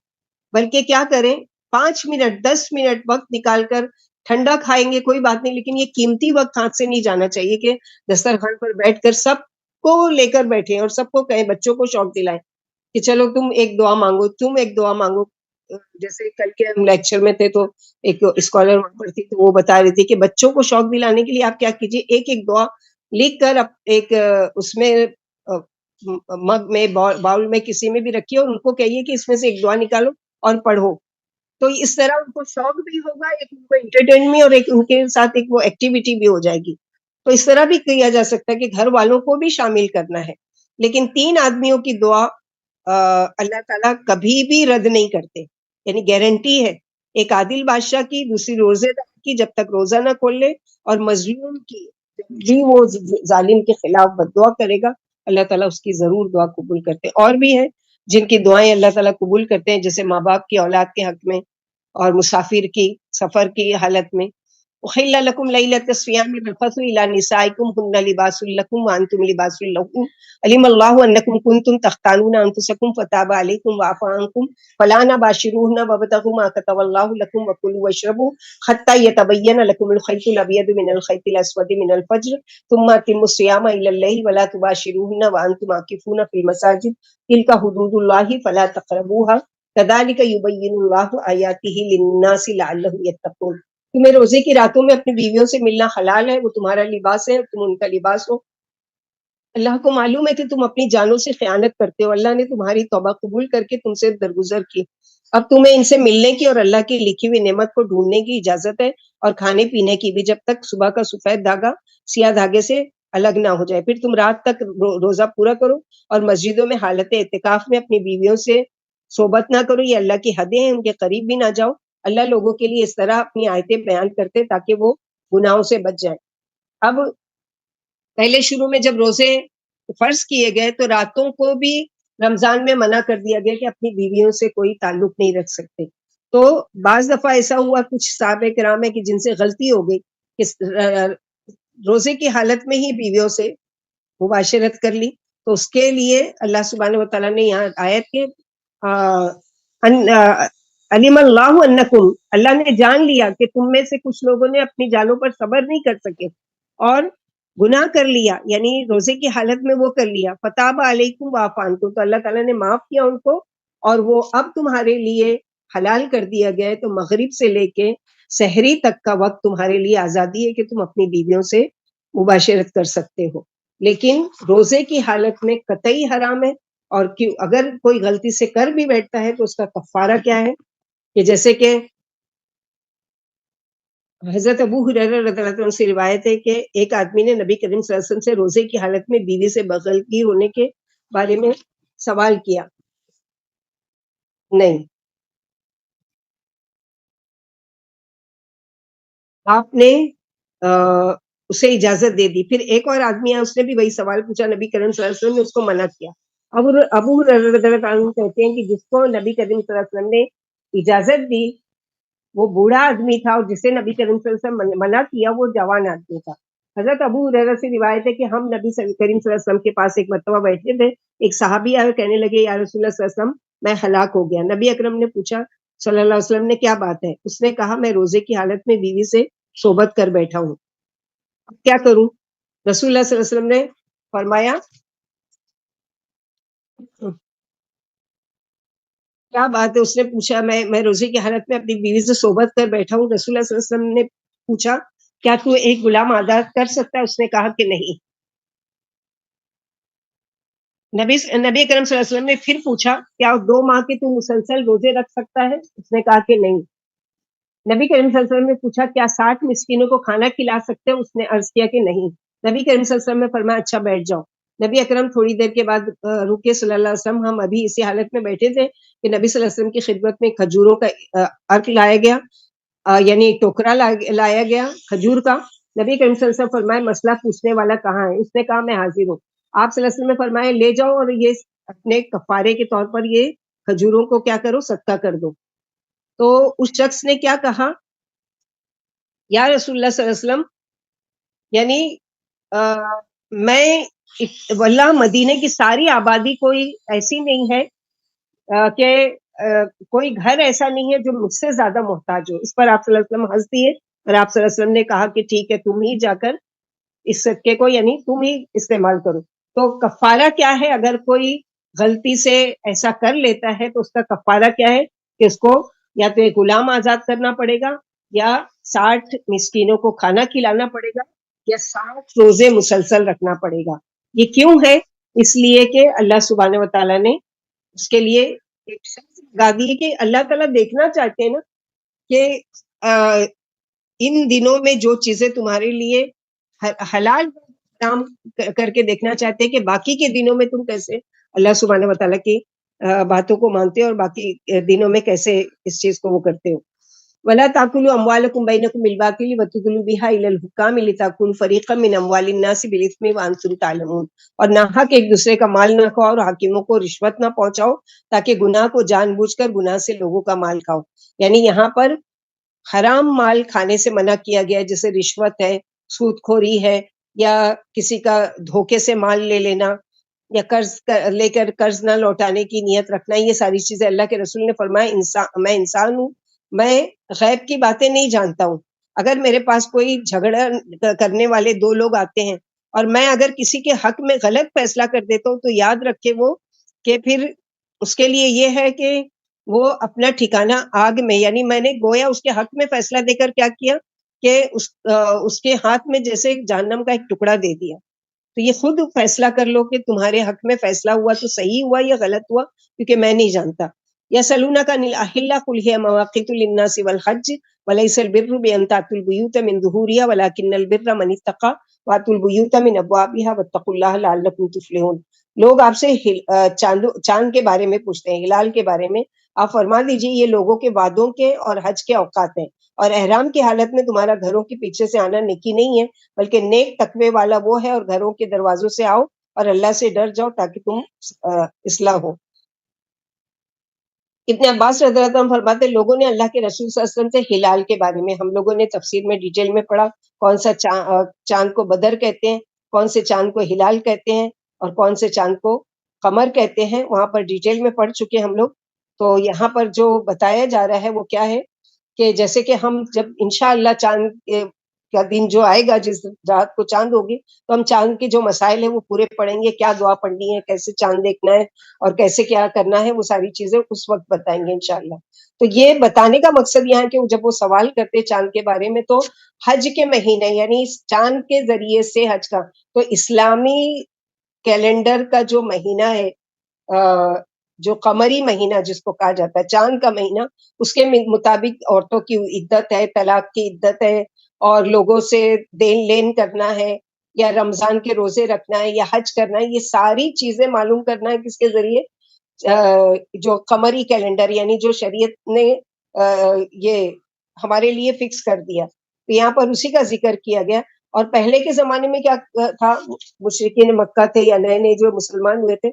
بلکہ کیا کریں 5 منٹ 10 منٹ وقت نکال کر ٹھنڈا کھائیں گے کوئی بات نہیں، لیکن یہ قیمتی وقت ہاتھ سے نہیں جانا چاہیے کہ دسترخوان پر بیٹھ کر سب کو لے کر بیٹھے اور سب کو کہیں، بچوں کو شوق دلائیں کہ چلو تم ایک دعا مانگو، تم ایک دعا مانگو. جیسے کل کے ہم لیکچر میں تھے تو ایک اسکالر وہاں پر تھی تو وہ بتا رہی تھی کہ بچوں کو شوق دلانے کے لیے آپ کیا کیجیے، ایک ایک دعا لکھ کر ایک اس میں مگ میں باؤل میں کسی میں بھی رکھیے اور ان کو کہیے کہ اس میں سے ایک دعا نکالو اور پڑھو. تو اس طرح ان کو شوق بھی ہوگا، ایک ان کو انٹرٹینمنٹ اور ایک ان کے ساتھ ایک وہ ایکٹیویٹی بھی ہو جائے گی. تو اس طرح بھی کیا جا سکتا ہے کہ گھر والوں کو بھی شامل کرنا ہے. لیکن 3 آدمیوں کی دعا اللہ تعالیٰ کبھی بھی رد نہیں کرتے، یعنی گارنٹی ہے. ایک عادل بادشاہ کی، دوسری روزے دار کی جب تک روزہ نہ کھول لے، اور مظلوم کی جب بھی وہ ظالم کے خلاف بددعا کرے گا اللہ تعالیٰ اس کی ضرور دعا قبول کرتے. اور بھی ہیں جن کی دعائیں اللہ تعالیٰ قبول کرتے ہیں، جیسے ماں باپ کی اولاد کے حق میں، اور مسافر کی سفر کی حالت میں. احل لکم لیلۃ الصیام الرفث الی نسائکم ہن لباس لکم وانتم لباس لہن علم اللہ انکم کنتم تختانون انفسکم فتاب علیکم وعفی عنکم فلا تباشروہن وابتغوا ما کتب اللہ لکم وکلوا واشربوا حتی یتبین لکم الخیط الابیض من الخیط الاسود من الفجر ثم اتموا الصیام الی اللیل ولا تباشروہن وانتم عاکفون فی المساجد تلک حدود اللہ فلا تقربوها کذالک یبین اللہ آیاتہ للناس لعلہم یتقون. تمہیں روزے کی راتوں میں اپنی بیویوں سے ملنا حلال ہے، وہ تمہارا لباس ہے، تم ان کا لباس ہو. اللہ کو معلوم ہے کہ تم اپنی جانوں سے خیانت کرتے ہو، اللہ نے تمہاری توبہ قبول کر کے تم سے درگزر کی. اب تمہیں ان سے ملنے کی اور اللہ کی لکھی ہوئی نعمت کو ڈھونڈنے کی اجازت ہے، اور کھانے پینے کی بھی، جب تک صبح کا سفید دھاگا سیاہ دھاگے سے الگ نہ ہو جائے. پھر تم رات تک روزہ پورا کرو اور مسجدوں میں حالت اعتکاف میں اپنی بیویوں سے صحبت نہ کرو، یہ اللہ کی حدیں ہیں، ان کے قریب بھی نہ جاؤ. اللہ لوگوں کے لیے اس طرح اپنی آیتیں بیان کرتے تاکہ وہ گناہوں سے بچ جائیں. اب پہلے شروع میں جب روزے فرض کیے گئے تو راتوں کو بھی رمضان میں منع کر دیا گیا کہ اپنی بیویوں سے کوئی تعلق نہیں رکھ سکتے. تو بعض دفعہ ایسا ہوا کچھ صحابہ کرام ہے کہ جن سے غلطی ہو گئی کہ روزے کی حالت میں ہی بیویوں سے مباشرت کر لی، تو اس کے لیے اللہ سبحانہ و تعالیٰ نے یہاں آیت کے علم اللہ انکم، اللہ نے جان لیا کہ تم میں سے کچھ لوگوں نے اپنی جانوں پر صبر نہیں کر سکے اور گناہ کر لیا، یعنی روزے کی حالت میں وہ کر لیا. فتاب علیکم وعفی عنکم، تو اللہ تعالیٰ نے معاف کیا ان کو، اور وہ اب تمہارے لیے حلال کر دیا گیا ہے. تو مغرب سے لے کے سحری تک کا وقت تمہارے لیے آزادی ہے کہ تم اپنی بیویوں سے مباشرت کر سکتے ہو، لیکن روزے کی حالت میں قطعی حرام ہے. اور اگر کوئی غلطی سے کر بھی بیٹھتا ہے تو اس کا کفارہ کیا ہے، کہ جیسے کہ حضرت ابو ہریرہ رضی اللہ عنہ سے روایت ہے کہ ایک آدمی نے نبی کریم صلی اللہ علیہ وسلم سے روزے کی حالت میں بیوی سے بغلگی ہونے کے بارے میں سوال کیا. نہیں، آپ نے اسے اجازت دے دی. پھر ایک اور آدمی آیا, اس نے بھی وہی سوال پوچھا, نبی کریم صلی اللہ علیہ وسلم نے اس کو منع کیا. ابو ہریرہ رضی اللہ عنہ کہتے ہیں کہ جس کو نبی کریم صلی اللہ علیہ وسلم نے اجازت دی وہ بوڑھا آدمی تھا, اور جسے نبی کریم صلی اللہ علیہ وسلم منع کیا وہ جوان آدمی تھا. حضرت ابو ہریرہ سے روایت ہے کہ ہم نبی کریم صلی اللہ علیہ وسلم کے پاس ایک مرتبہ بیٹھے تھے, ایک صحابی آئے کہنے لگے یا رسول اللہ صلی اللہ علیہ وسلم میں ہلاک ہو گیا. نبی اکرم نے پوچھا صلی اللہ علیہ وسلم نے کیا بات ہے؟ اس نے کہا میں روزے کی حالت میں بیوی سے صحبت کر بیٹھا ہوں, اب کیا کروں؟ رسول اللہ صلی اللہ علیہ وسلم نے فرمایا کیا بات ہے؟ اس نے پوچھا میں روزے کی حالت میں اپنی بیوی سے صحبت کر بیٹھا ہوں. رسول اللہ صلی اللہ علیہ وسلم نے پوچھا کیا تو ایک غلام آزاد کر سکتا ہے؟ اس نے کہا کہ نہیں. نبی کریم صلی اللہ علیہ وسلم نے پھر پوچھا کیا 2 ماہ کے تو مسلسل روزے رکھ سکتا ہے؟ اس نے کہا کہ نہیں. نبی کریم صلی اللہ علیہ وسلم نے پوچھا کیا 60 مسکینوں کو کھانا کھلا سکتے ہیں؟ اس نے عرض کیا کہ نہیں. نبی کریم صلی اللہ علیہ وسلم نے فرمایا اچھا بیٹھ جاؤ. نبی اکرم تھوڑی دیر کے بعد رکے صلی اللہ علیہ وسلم. ہم ابھی اسی حالت میں بیٹھے تھے کہ نبی صلی اللہ علیہ وسلم کی خدمت میں کھجوروں کا عرق لایا گیا, یعنی ٹوکرا لایا گیا کھجور کا. نبی کریم صلی اللہ علیہ وسلم فرمائے مسئلہ پوچھنے والا کہاں ہے؟ اس نے کہا میں حاضر ہوں. آپ صلی اللہ علیہ وسلم نے فرمایا لے جاؤ اور یہ اپنے کفارے کے طور پر یہ کھجوروں کو کیا کرو, صدقہ کر دو. تو اس شخص نے کیا کہا, یا رسول اللہ صلی اللہ علیہ وسلم یعنی میں واللہ مدینے کی ساری آبادی کوئی ایسی نہیں ہے کہ کوئی گھر ایسا نہیں ہے جو مجھ سے زیادہ محتاج ہو. اس پر آپ صلی اللہ علیہ وسلم ہنس دیے اور آپ صلی اللہ علیہ وسلم نے کہا کہ ٹھیک ہے تم ہی جا کر اس صدقے کو یعنی تم ہی استعمال کرو. تو کفارہ کیا ہے؟ اگر کوئی غلطی سے ایسا کر لیتا ہے تو اس کا کفارہ کیا ہے کہ اس کو یا تو ایک غلام آزاد کرنا پڑے گا, یا 60 مسکینوں کو کھانا کھلانا پڑے گا, یا 60 روزے مسلسل رکھنا پڑے گا. یہ کیوں ہے؟ اس لیے کہ اللہ سبحانہ و تعالیٰ نے اس کے لیے ایک شرط لگا دی ہے کہ اللہ تعالیٰ دیکھنا چاہتے ہیں نا کہ ان دنوں میں جو چیزیں تمہارے لیے حلال کام کر کے دیکھنا چاہتے ہیں کہ باقی کے دنوں میں تم کیسے اللہ سبحانہ و تعالیٰ کی باتوں کو مانتے ہو اور باقی دنوں میں کیسے اس چیز کو وہ کرتے ہو. ولا تاكلوا اموالكم بينكم بالباطل وتدلوا بها الى الحكام لتاكلوا فريقا من اموال الناس بالاثم وانتم تعلمون. اور ناحق ایک دوسرے کا مال نہ کھاؤ اور حاکموں کو رشوت نہ پہنچاؤ تاکہ گناہ کو جان بوجھ کر گناہ سے لوگوں کا مال کھاؤ. یعنی یہاں پر حرام مال کھانے سے منع کیا گیا, جیسے رشوت ہے, سود خوری ہے, یا کسی کا دھوکے سے مال لے لینا, یا قرض لے کر قرض نہ لوٹانے کی نیت رکھنا. یہ ساری چیزیں اللہ کے رسول نے فرمایا میں انسان ہوں, میں غیب کی باتیں نہیں جانتا ہوں. اگر میرے پاس کوئی جھگڑا کرنے والے 2 لوگ آتے ہیں اور میں اگر کسی کے حق میں غلط فیصلہ کر دیتا ہوں تو یاد رکھے وہ کہ پھر اس کے لیے یہ ہے کہ وہ اپنا ٹھکانہ آگ میں, یعنی میں نے گویا اس کے حق میں فیصلہ دے کر کیا کیا کہ اس کے ہاتھ میں جیسے جہنم کا ایک ٹکڑا دے دیا. تو یہ خود فیصلہ کر لو کہ تمہارے حق میں فیصلہ ہوا تو صحیح ہوا یا غلط ہوا, کیونکہ میں نہیں جانتا. یسألونک عن الأحلة قل هي مواقیت للناس والحج وليس البر بأن تأتوا البيوت من ظهورها ولكن البر من اتقى وأتوا البيوت من أبوابها واتقوا الله لعلكم تفلحون. لوگ آپ سے چاند کے بارے میں پوچھتے ہیں, ہلال کے بارے میں. آپ فرما دیجئے یہ لوگوں کے وعدوں کے اور حج کے اوقات ہیں, اور احرام کی حالت میں تمہارا گھروں کے پیچھے سے آنا نیکی نہیں ہے, بلکہ نیک تقوی والا وہ ہے, اور گھروں کے دروازوں سے آؤ اور اللہ سے ڈر جاؤ تاکہ تم اصلاح ہو. ابن عباس رضی اللہ عنہ فرماتے لوگوں نے اللہ کے رسول صلی اللہ علیہ وسلم سے ہلال کے بارے میں, ہم لوگوں نے تفسیر میں ڈیٹیل میں پڑھا کون سا چاند کو بدر کہتے ہیں, کون سے چاند کو ہلال کہتے ہیں, اور کون سے چاند کو قمر کہتے ہیں, وہاں پر ڈیٹیل میں پڑھ چکے ہم لوگ. تو یہاں پر جو بتایا جا رہا ہے وہ کیا ہے کہ جیسے کہ ہم جب انشاءاللہ چاند کا دن جو آئے گا, جس رات کو چاند ہوگی, تو ہم چاند کے جو مسائل ہیں وہ پورے پڑھیں گے, کیا دعا پڑھنی ہے, کیسے چاند دیکھنا ہے, اور کیسے کیا کرنا ہے, وہ ساری چیزیں اس وقت بتائیں گے انشاءاللہ. تو یہ بتانے کا مقصد یہاں کہ جب وہ سوال کرتے چاند کے بارے میں تو حج کے مہینے یعنی چاند کے ذریعے سے حج کا, تو اسلامی کیلنڈر کا جو مہینہ ہے, جو قمری مہینہ جس کو کہا جاتا ہے چاند کا مہینہ, اس کے مطابق عورتوں کی عدت ہے, طلاق کی عدت ہے, اور لوگوں سے دین لین کرنا ہے, یا رمضان کے روزے رکھنا ہے, یا حج کرنا ہے. یہ ساری چیزیں معلوم کرنا ہے کس کے ذریعے, جو قمری کیلنڈر یعنی جو شریعت نے یہ ہمارے لیے فکس کر دیا. تو یہاں پر اسی کا ذکر کیا گیا. اور پہلے کے زمانے میں کیا تھا, مشرکین مکہ تھے یا نئے نئے جو مسلمان ہوئے تھے,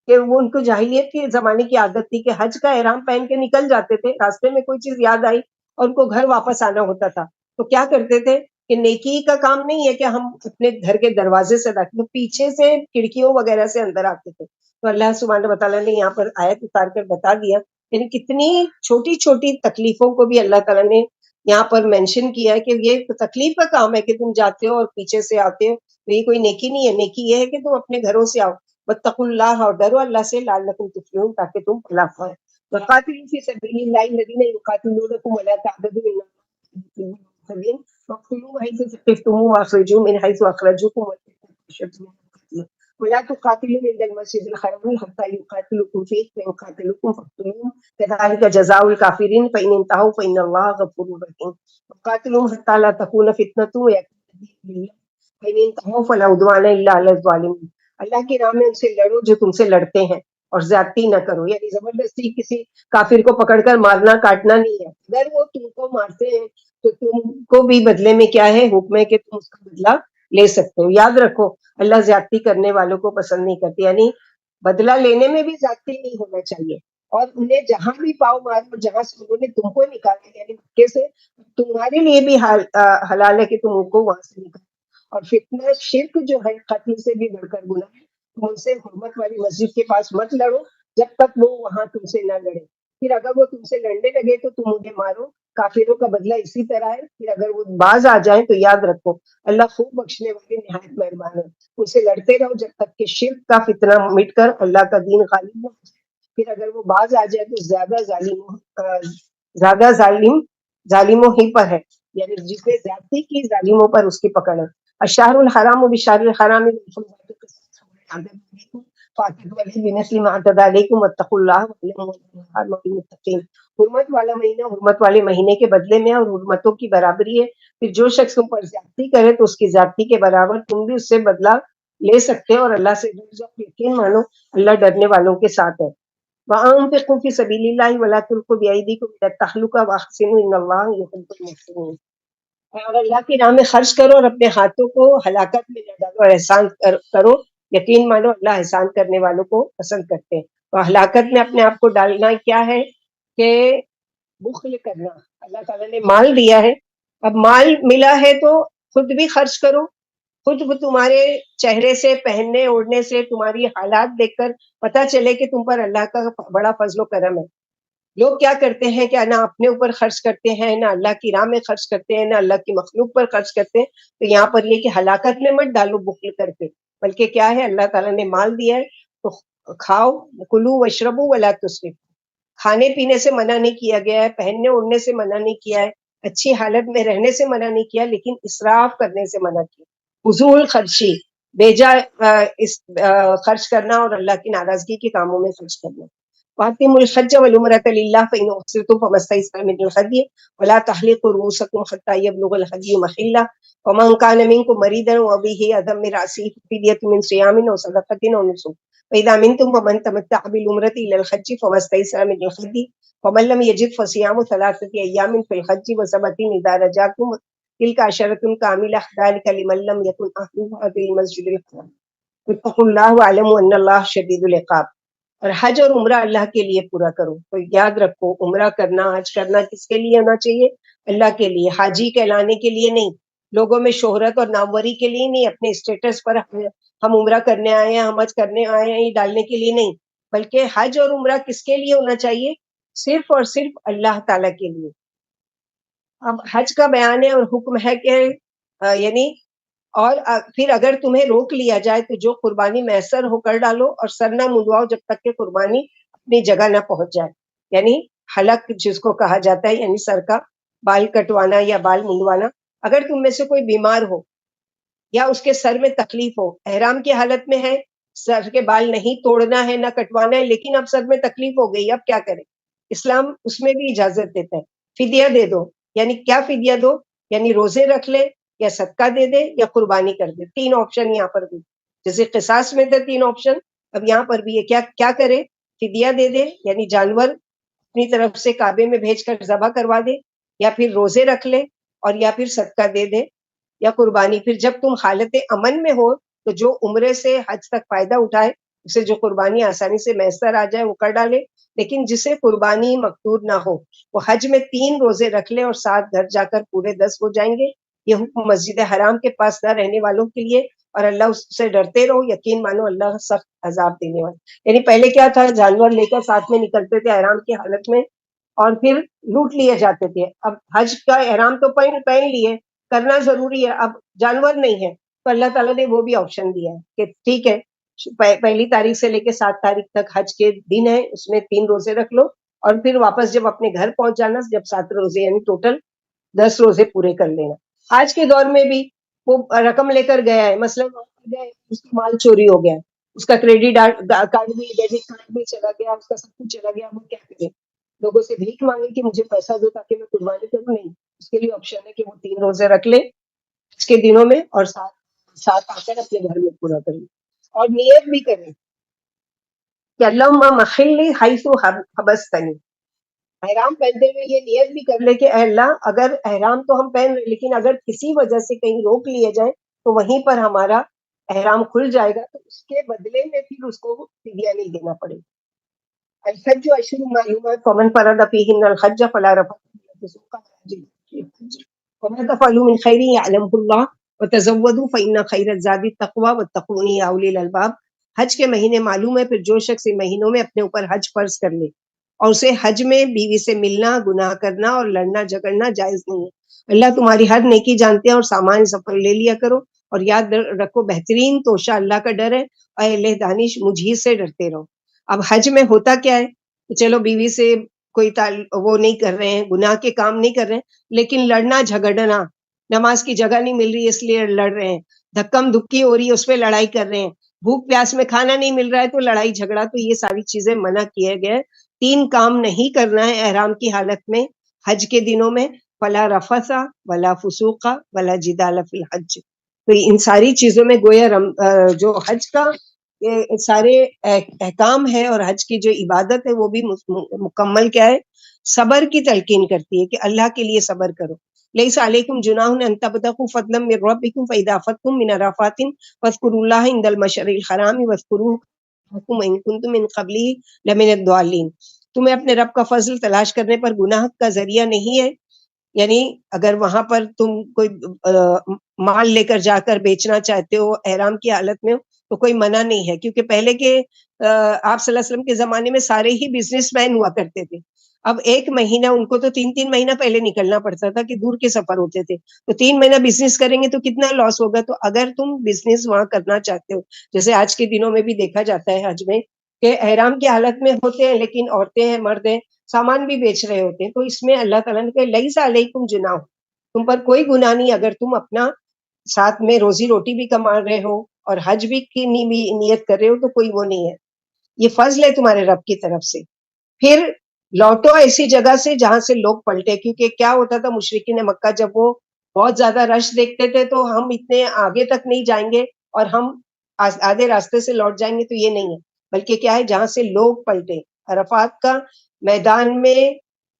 کہ وہ ان کو جاہلیت کے زمانے کی عادت تھی کہ حج کا احرام پہن کے نکل جاتے تھے, راستے میں کوئی چیز یاد آئی اور ان کو گھر واپس آنا ہوتا تھا, تو کیا کرتے تھے کہ نیکی کا کام نہیں ہے کہ ہم اپنے گھر کے دروازے سے داخل, تو پیچھے سے کھڑکیوں وغیرہ سے اندر آتے تھے. تو اللہ سبحانہ وتعالیٰ نے یہاں پر آیت اتار کر بتا دیا, یعنی کتنی چھوٹی چھوٹی تکلیفوں کو بھی اللہ تعالیٰ نے یہاں پر مینشن کیا ہے کہ یہ تکلیف کا کام ہے کہ تم جاتے ہو اور پیچھے سے آتے ہو, تو یہ کوئی نیکی نہیں ہے. نیکی یہ ہے کہ تم اپنے گھروں سے آؤ, واتقوا اللہ, اور ڈرو اللہ سے, لعلکم تفلحون, تاکہ تم فلاح پاؤ. وقاتلوا فی سبیل اللہ الذین یقاتلونکم ولا تعتدوا ان اللہ سبیل واقتلوهم حيث ثقفتموهم واخرجوهم من حيث اخرجوكم ولا تقاتلوا عند المسجد الحرام حتى يقاتلوكم فيه فإن قاتلوكم فاقتلوهم كذلك جزاء الكافرين فإن انتهوا فإن الله غفور رحيم وقاتلوهم حتى لا تكون فتنة ويكون الدين لله فإن انتهوا فلا عدوان إلا على الظالمين. اللہ کی راہ میں ان سے لڑو جو تم سے لڑتے ہیں, اور زیادتی نہ کرو, یعنی زبردستی کسی کافر کو پکڑ کر مارنا کاٹنا نہیں ہے. اگر وہ تم کو مارتے ہیں تو تم کو بھی بدلے میں کیا ہے, حکم ہے کہ تم اس کا بدلہ لے سکتے ہو. یاد رکھو اللہ زیادتی کرنے والوں کو پسند نہیں کرتے, یعنی بدلہ لینے میں بھی زیادتی نہیں ہونا چاہیے. اور انہیں جہاں بھی پاؤ مارو, جہاں سے انہوں نے تم کو نکالا یعنی مکے سے, تمہارے لیے بھی حلال ہے کہ تم ان کو وہاں سے نکالو. اور فتنہ شرک جو ہے قتل سے بھی بڑھ کر گناہ ہے, تم ان سے حرمت والی مسجد کے پاس مت لڑو جب تک وہ وہاں تم سے نہ لڑے. پھر اگر وہ تم سے لڑنے لگے تو تم انہیں مارو, کافروں کا بدلہ اسی طرح ہے. پھر اگر وہ باز آ جائیں تو یاد رکھو اللہ خوب بخشنے والے نہایت مہربان ہے. ان سے لڑتے رہو جب تک کہ شرک کا فتنہ مٹ کر اللہ کا دین غالب نہ ہو جائے. پھر اگر وہ باز آ جائے تو زیادہ ظالموں ہی پر ہے, یعنی جس نے زیادتی کی ظالموں پر اس کی پکڑ ہے. الشہر الحرام و بشار الحرام حرمت والا مہینہ حرمت والے مہینے کے بدلے میں اور حرمتوں کی برابری ہے. پھر جو شخص تم پر زیادتی کرے تو اس کی زیادتی کے برابر تم بھی اس سے بدلہ لے سکتے ہو, اور اللہ سے یقین مانو اللہ ڈرنے والوں کے ساتھ ہے. وَأَنفِقُوا فِي سَبِيلِ اللَّهِ وَلَا تُلْقُوا بِأَيْدِيكُمْ إِلَى التَّهْلُكَةِ وَأَحْسِنُوا إِنَّ اللَّهَ يُحِبُّ الْمُحْسِنِينَ. اور اللہ کی راہ میں خرچ کرو اور اپنے ہاتھوں کو ہلاکت میں نہ ڈالو, اور احسان کرو, یقین مانو اللہ احسان کرنے والوں کو پسند کرتے ہیں. اور ہلاکت میں اپنے آپ کو ڈالنا کیا ہے کہ بخل کرنا. اللہ تعالیٰ نے مال دیا ہے, اب مال ملا ہے تو خود بھی خرچ کرو. خود تمہارے چہرے سے, پہننے اوڑھنے سے, تمہاری حالات دیکھ کر پتہ چلے کہ تم پر اللہ کا بڑا فضل و کرم ہے. لوگ کیا کرتے ہیں کہ نہ اپنے اوپر خرچ کرتے ہیں, نہ اللہ کی راہ میں خرچ کرتے ہیں, نہ اللہ کی مخلوق پر خرچ کرتے ہیں. تو یہاں پر یہ کہ ہلاکت میں مت ڈالو بخل کر کے, بلکہ کیا ہے اللہ تعالیٰ نے مال دیا ہے تو کھاؤ, کلو واشربوا ولا تسرفوا. کھانے پینے سے منع نہیں کیا گیا ہے, پہننے اوڑھنے سے منع نہیں کیا ہے, اچھی حالت میں رہنے سے منع نہیں کیا, لیکن اسراف کرنے سے منع کیا. فضول خرچی, بیجا خرچ کرنا اور اللہ کی ناراضگی کے کاموں میں خرچ کرنا. وَأَتِمُّوا الْحَجَّ وَالْعُمْرَةَ لِلَّهِ فَإِنْ أُحْصِرْتُمْ فَمَا اسْتَيْسَرَ مِنَ الْهَدْيِ وَلَا تَحْلِقُوا رُءُوسَكُمْ حَتَّى يَبْلُغَ الْهَدْيُ مَحِلَّهُ وَمَنْ كَانَ مِنكُم مَّرِيضًا وَبِهِ أَذًى مِّن رَّأْسِهِ فَفِدْيَةٌ مِّن صِيَامٍ أَوْ صَدَقَةٍ أَوْ نُسُكٍ فَإِذَا أَمِنْتُمْ فَمَن تَمَتَّعَ بِالْعُمْرَةِ إِلَى الْحَجِّ فَمَا اسْتَيْسَرَ مِنَ الْهَدْيِ وَمَن لَّمْ يَجِدْ فَصِيَامُ ثَلَاثَةِ أَيَّامٍ فِي الْحَجِّ وَسَبْعَةٍ إِذَا رَجَعْتُمْ تِلْكَ عَشَرَةٌ كَامِلَةٌ ذَلِكَ لِمَن لَّمْ يَكُنْ أَهْلُهُ بِالْمَسْجِدِ الْحَرَامِ وَاتَّقُوا اللَّهَ وَاعْلَمُوا أَنَّ اللَّهَ شَدِيدُ الْعِقَابِ. اور حج اور عمرہ اللہ کے لیے پورا کرو. تو یاد رکھو عمرہ کرنا, حج کرنا کس کے لیے ہونا چاہیے؟ اللہ کے لیے. حاجی کہلانے کے لیے نہیں, لوگوں میں شہرت اور ناموری کے لیے نہیں, اپنے اسٹیٹس پر ہم عمرہ کرنے آئے ہیں, ہم حج کرنے آئے ہیں, یہ ڈالنے کے لیے نہیں, بلکہ حج اور عمرہ کس کے لیے ہونا چاہیے؟ صرف اور صرف اللہ تعالیٰ کے لیے. اب حج کا بیان ہے اور حکم ہے کہ یعنی اور پھر اگر تمہیں روک لیا جائے تو جو قربانی میسر ہو کر ڈالو, اور سر نہ منڈواؤ جب تک کہ قربانی اپنی جگہ نہ پہنچ جائے. یعنی حلق جس کو کہا جاتا ہے, یعنی سر کا بال کٹوانا یا بال منڈوانا. اگر تم میں سے کوئی بیمار ہو یا اس کے سر میں تکلیف ہو, احرام کی حالت میں ہے, سر کے بال نہیں توڑنا ہے نہ کٹوانا ہے, لیکن اب سر میں تکلیف ہو گئی, اب کیا کرے؟ اسلام اس میں بھی اجازت دیتا ہے, فدیہ دے دو. یعنی کیا فدیہ دو؟ یعنی روزے رکھ لے, یا صدقہ دے دے, یا قربانی کر دے. 3 آپشن یہاں پر بھی, جیسے قصاص میں تھے 3 آپشن, اب یہاں پر بھی ہے کیا کرے؟ فدیہ دے دے, یعنی جانور اپنی طرف سے کعبے میں بھیج کر ذبح کروا دے, یا پھر روزے رکھ لے اور یا پھر صدقہ دے دیں یا قربانی. پھر جب تم حالت امن میں ہو تو جو عمرے سے حج تک فائدہ اٹھائے اسے جو قربانی آسانی سے میسر آ جائے وہ کر ڈالے. لیکن جسے قربانی مقدور نہ ہو وہ حج میں 3 روزے رکھ لے اور 7 گھر جا کر پورے 10 ہو جائیں گے. یہ حکم مسجد حرام کے پاس نہ رہنے والوں کے لیے, اور اللہ اس سے ڈرتے رہو, یقین مانو اللہ سخت عذاب دینے والا. یعنی پہلے کیا تھا, جانور لے کر ساتھ میں نکلتے تھے احرام کی حالت میں اور پھر لوٹ لیے جاتے تھے. اب حج کا احرام تو پہن لیے, کرنا ضروری ہے, اب جانور نہیں ہے تو اللہ تعالیٰ نے وہ بھی آپشن دیا ہے کہ ٹھیک ہے, 1 تاریخ سے لے کے 7 تاریخ تک حج کے دن ہے, اس میں 3 روزے رکھ لو اور پھر واپس جب اپنے گھر پہنچ جانا, جب 7 روزے یعنی ٹوٹل 10 روزے پورے کر لینا. آج کے دور میں بھی وہ رقم لے کر گیا ہے, مثلا اس کا مال چوری ہو گیا, اس کا کریڈٹ کارڈ بھی ڈیبٹ کارڈ بھی چلا گیا, اس کا سب کچھ چلا گیا, وہ کیا کرے, لوگوں سے بھیک مانگے کہ مجھے پیسہ دو تاکہ میں قربانی کروں؟ نہیں, اس کے لیے آپشن ہے کہ وہ 3 روزے رکھ لے اس کے دنوں میں اور ساتھ آ کر اپنے گھر میں پورا کر لے, اور نیت بھی کرے کہ اللہم محلی حیث حبستنی. احرام پہنتے ہوئے یہ نیت بھی کر لے کہ اے اللہ, اگر احرام تو ہم پہن رہے لیکن اگر کسی وجہ سے کہیں روک لیے جائیں تو وہیں پر ہمارا احرام کھل جائے گا, تو اس کے بدلے میں پھر اس کو فدیہ نہیں دینا پڑے گا. الحج اشہر معلومات فمن فرض فیہن الحج فلا رفث ولا فسوق ولا جدال وما تفعلوا من خیر یعلمہ اللہ وتزودوا فإن خیر الزاد التقوی واتقون یا اولی الالباب. حج کے مہینے معلوم ہے, پھر جو شخص ان مہینوں میں اپنے اوپر حج فرض کر لے اور اسے حج میں بیوی سے ملنا, گناہ کرنا اور لڑنا جھگڑنا جائز نہیں ہے. اللہ تمہاری ہر نیکی جانتے ہیں اور سامان سفر لے لیا کرو, اور یاد رکھو بہترین توشہ اللہ کا ڈر ہے, اور اہل دانش مجھ ہی سے ڈرتے رہو. اب حج میں ہوتا کیا ہے کہ چلو بیوی سے کوئی وہ نہیں کر رہے ہیں, گناہ کے کام نہیں کر رہے ہیں, لیکن لڑنا جھگڑنا, نماز کی جگہ نہیں مل رہی اس لیے لڑ رہے ہیں, دھکم دھکی ہو رہی ہے اس پہ لڑائی کر رہے ہیں, بھوک پیاس میں کھانا نہیں مل رہا ہے تو لڑائی جھگڑا, تو یہ ساری چیزیں منع کیے گئے. 3 کام نہیں کرنا ہے احرام کی حالت میں حج کے دنوں میں, فلا رفث ولا فسوق ولا جدال فی الحج. تو ان ساری چیزوں میں گویا جو حج کا سارے احکام ہے اور حج کی جو عبادت ہے وہ بھی مکمل کیا ہے, صبر کی تلقین کرتی ہے کہ اللہ کے لیے صبر کرو. لیس علیکم جناح ان تبتغوا فضلا من ربکم فاذا افضتم من عرفات فاذکروا اللہ عند المشعر الحرام واذکروه ان کنتم من قبلہ لمن الضالین. تمہیں اپنے رب کا فضل تلاش کرنے پر گناہ کا ذریعہ نہیں ہے, یعنی اگر وہاں پر تم کوئی مال لے کر جا کر بیچنا چاہتے ہو احرام کی حالت میں تو کوئی منع نہیں ہے, کیونکہ پہلے کے آپ صلی اللہ علیہ وسلم کے زمانے میں سارے ہی بزنس مین ہوا کرتے تھے. اب 1 مہینہ ان کو تو 3 مہینہ پہلے نکلنا پڑتا تھا کہ دور کے سفر ہوتے تھے, تو 3 مہینہ بزنس کریں گے تو کتنا لاس ہوگا. تو اگر تم بزنس وہاں کرنا چاہتے ہو, جیسے آج کے دنوں میں بھی دیکھا جاتا ہے حج میں کہ احرام کی حالت میں ہوتے ہیں لیکن عورتیں ہیں مرد ہیں سامان بھی بیچ رہے ہوتے ہیں, تو اس میں اللہ تعالیٰ نے کہا لیس علیکم جناح, تم پر کوئی گناہ نہیں اگر تم اپنا ساتھ میں روزی روٹی بھی کما رہے ہو اور حج بھی کی نیت کر رہے ہو, تو کوئی وہ نہیں ہے, یہ فضل ہے تمہارے رب کی طرف سے. پھر لوٹو ایسی جگہ سے جہاں سے لوگ پلٹے, کیونکہ کیا ہوتا تھا مشرکین مکہ جب وہ بہت زیادہ رش دیکھتے تھے تو ہم اتنے آگے تک نہیں جائیں گے اور ہم آدھے راستے سے لوٹ جائیں گے, تو یہ نہیں ہے, بلکہ کیا ہے جہاں سے لوگ پلٹے. عرفات کا میدان میں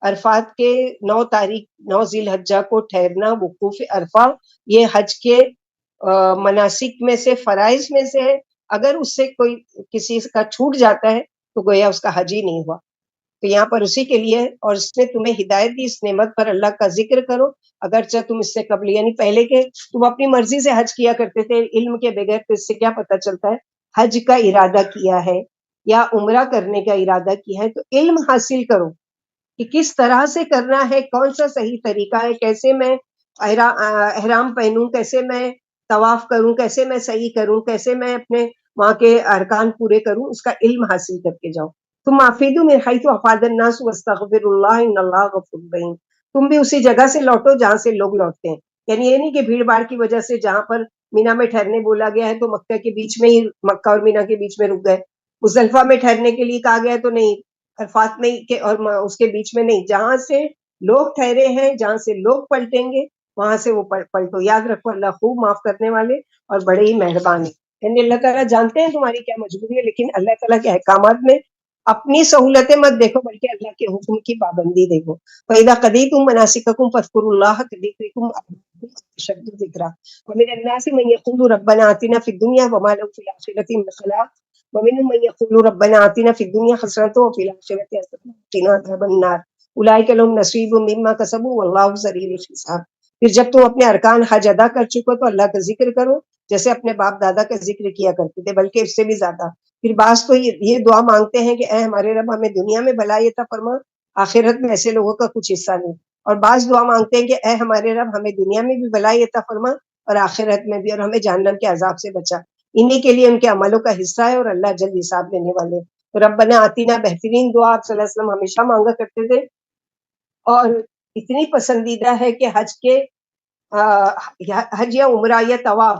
عرفات کے 9 ذی الحجہ کو ٹھہرنا وقوف عرفہ یہ حج کے مناسک میں سے فرائض میں سے ہے. اگر اس سے کوئی کسی کا چھوٹ جاتا ہے تو گویا اس کا حج ہی نہیں ہوا. تو یہاں پر اسی کے لیے, اور اس نے تمہیں ہدایت دی اس نعمت پر اللہ کا ذکر کرو اگرچہ تم اس سے قبل یعنی پہلے کے تم اپنی مرضی سے حج کیا کرتے تھے علم کے بغیر, تو اس سے کیا پتہ چلتا ہے حج کا ارادہ کیا ہے یا عمرہ کرنے کا ارادہ کیا ہے تو علم حاصل کرو کہ کس طرح سے کرنا ہے, کون سا صحیح طریقہ ہے, کیسے میں احرام پہنوں, کیسے میں طواف کروں, کیسے میں صحیح کروں, کیسے میں اپنے وہاں کے ارکان پورے کروں, اس کا علم حاصل کر کے جاؤ. تم افیدوا من حیث افاض الناس واستغفروا اللہ ان اللہ غفور رحیم. تم بھی اسی جگہ سے لوٹو جہاں سے لوگ لوٹتے ہیں, یعنی یہ نہیں کہ بھیڑ بھاڑ کی وجہ سے جہاں پر مینا میں ٹھہرنے بولا گیا ہے تو مکہ کے بیچ میں ہی, مکہ اور مینا کے بیچ میں رک گئے, مزدلفہ میں ٹھہرنے کے لیے کہا گیا تو نہیں, عرفات میں اور اس کے بیچ میں نہیں, جہاں سے لوگ ٹھہرے ہیں جہاں سے لوگ پلٹیں گے وہاں سے وہ پلٹو. یاد رکھو اللہ خوب معاف کرنے والے اور بڑے ہی مہربان ہیں. یعنی اللہ تعالیٰ جانتے ہیں تمہاری کیا مجبوری ہے, لیکن اللہ تعالیٰ کے احکامات میں اپنی سہولتیں مت دیکھو بلکہ اللہ کے حکم کی پابندی دیکھو. فَإِذَا قَضَيْتُم مَنَاسِكَكُمْ فاذكروا الله كذكركم أشد ذكرا ومن الناس من يقول ربنا آتنا في الدنيا وما له في الآخرة من خلاق ومنهم من يقول ربنا آتنا في الدنيا حسنة وفي الآخرة حسنة وقنا عذاب النار أولئك لهم نصيب مما كسبوا والله سريع الحساب. پھر جب تم اپنے ارکان حج ادا کر چکو تو اللہ کا ذکر کرو جیسے اپنے باپ دادا کا ذکر کیا کرتے تھے بلکہ اس سے بھی زیادہ. پھر بعض تو یہ دعا مانگتے ہیں کہ اے ہمارے رب ہمیں دنیا میں بھلائی عطا فرما آخرت میں ایسے لوگوں کا کچھ حصہ نہیں. اور بعض دعا مانگتے ہیں کہ اے ہمارے رب ہمیں دنیا میں بھی بھلائی عطا فرما اور آخرت میں بھی اور ہمیں جہنم کے عذاب سے بچا. انہی کے لیے ان کے عملوں کا حصہ ہے اور اللہ جلد حساب لینے والے. تو ربنا آتینا بہترین دعا آپ صلی اللہ علیہ وسلم ہمیشہ مانگا کرتے تھے اور اتنی پسندیدہ ہے کہ حج یا عمرہ یا طواف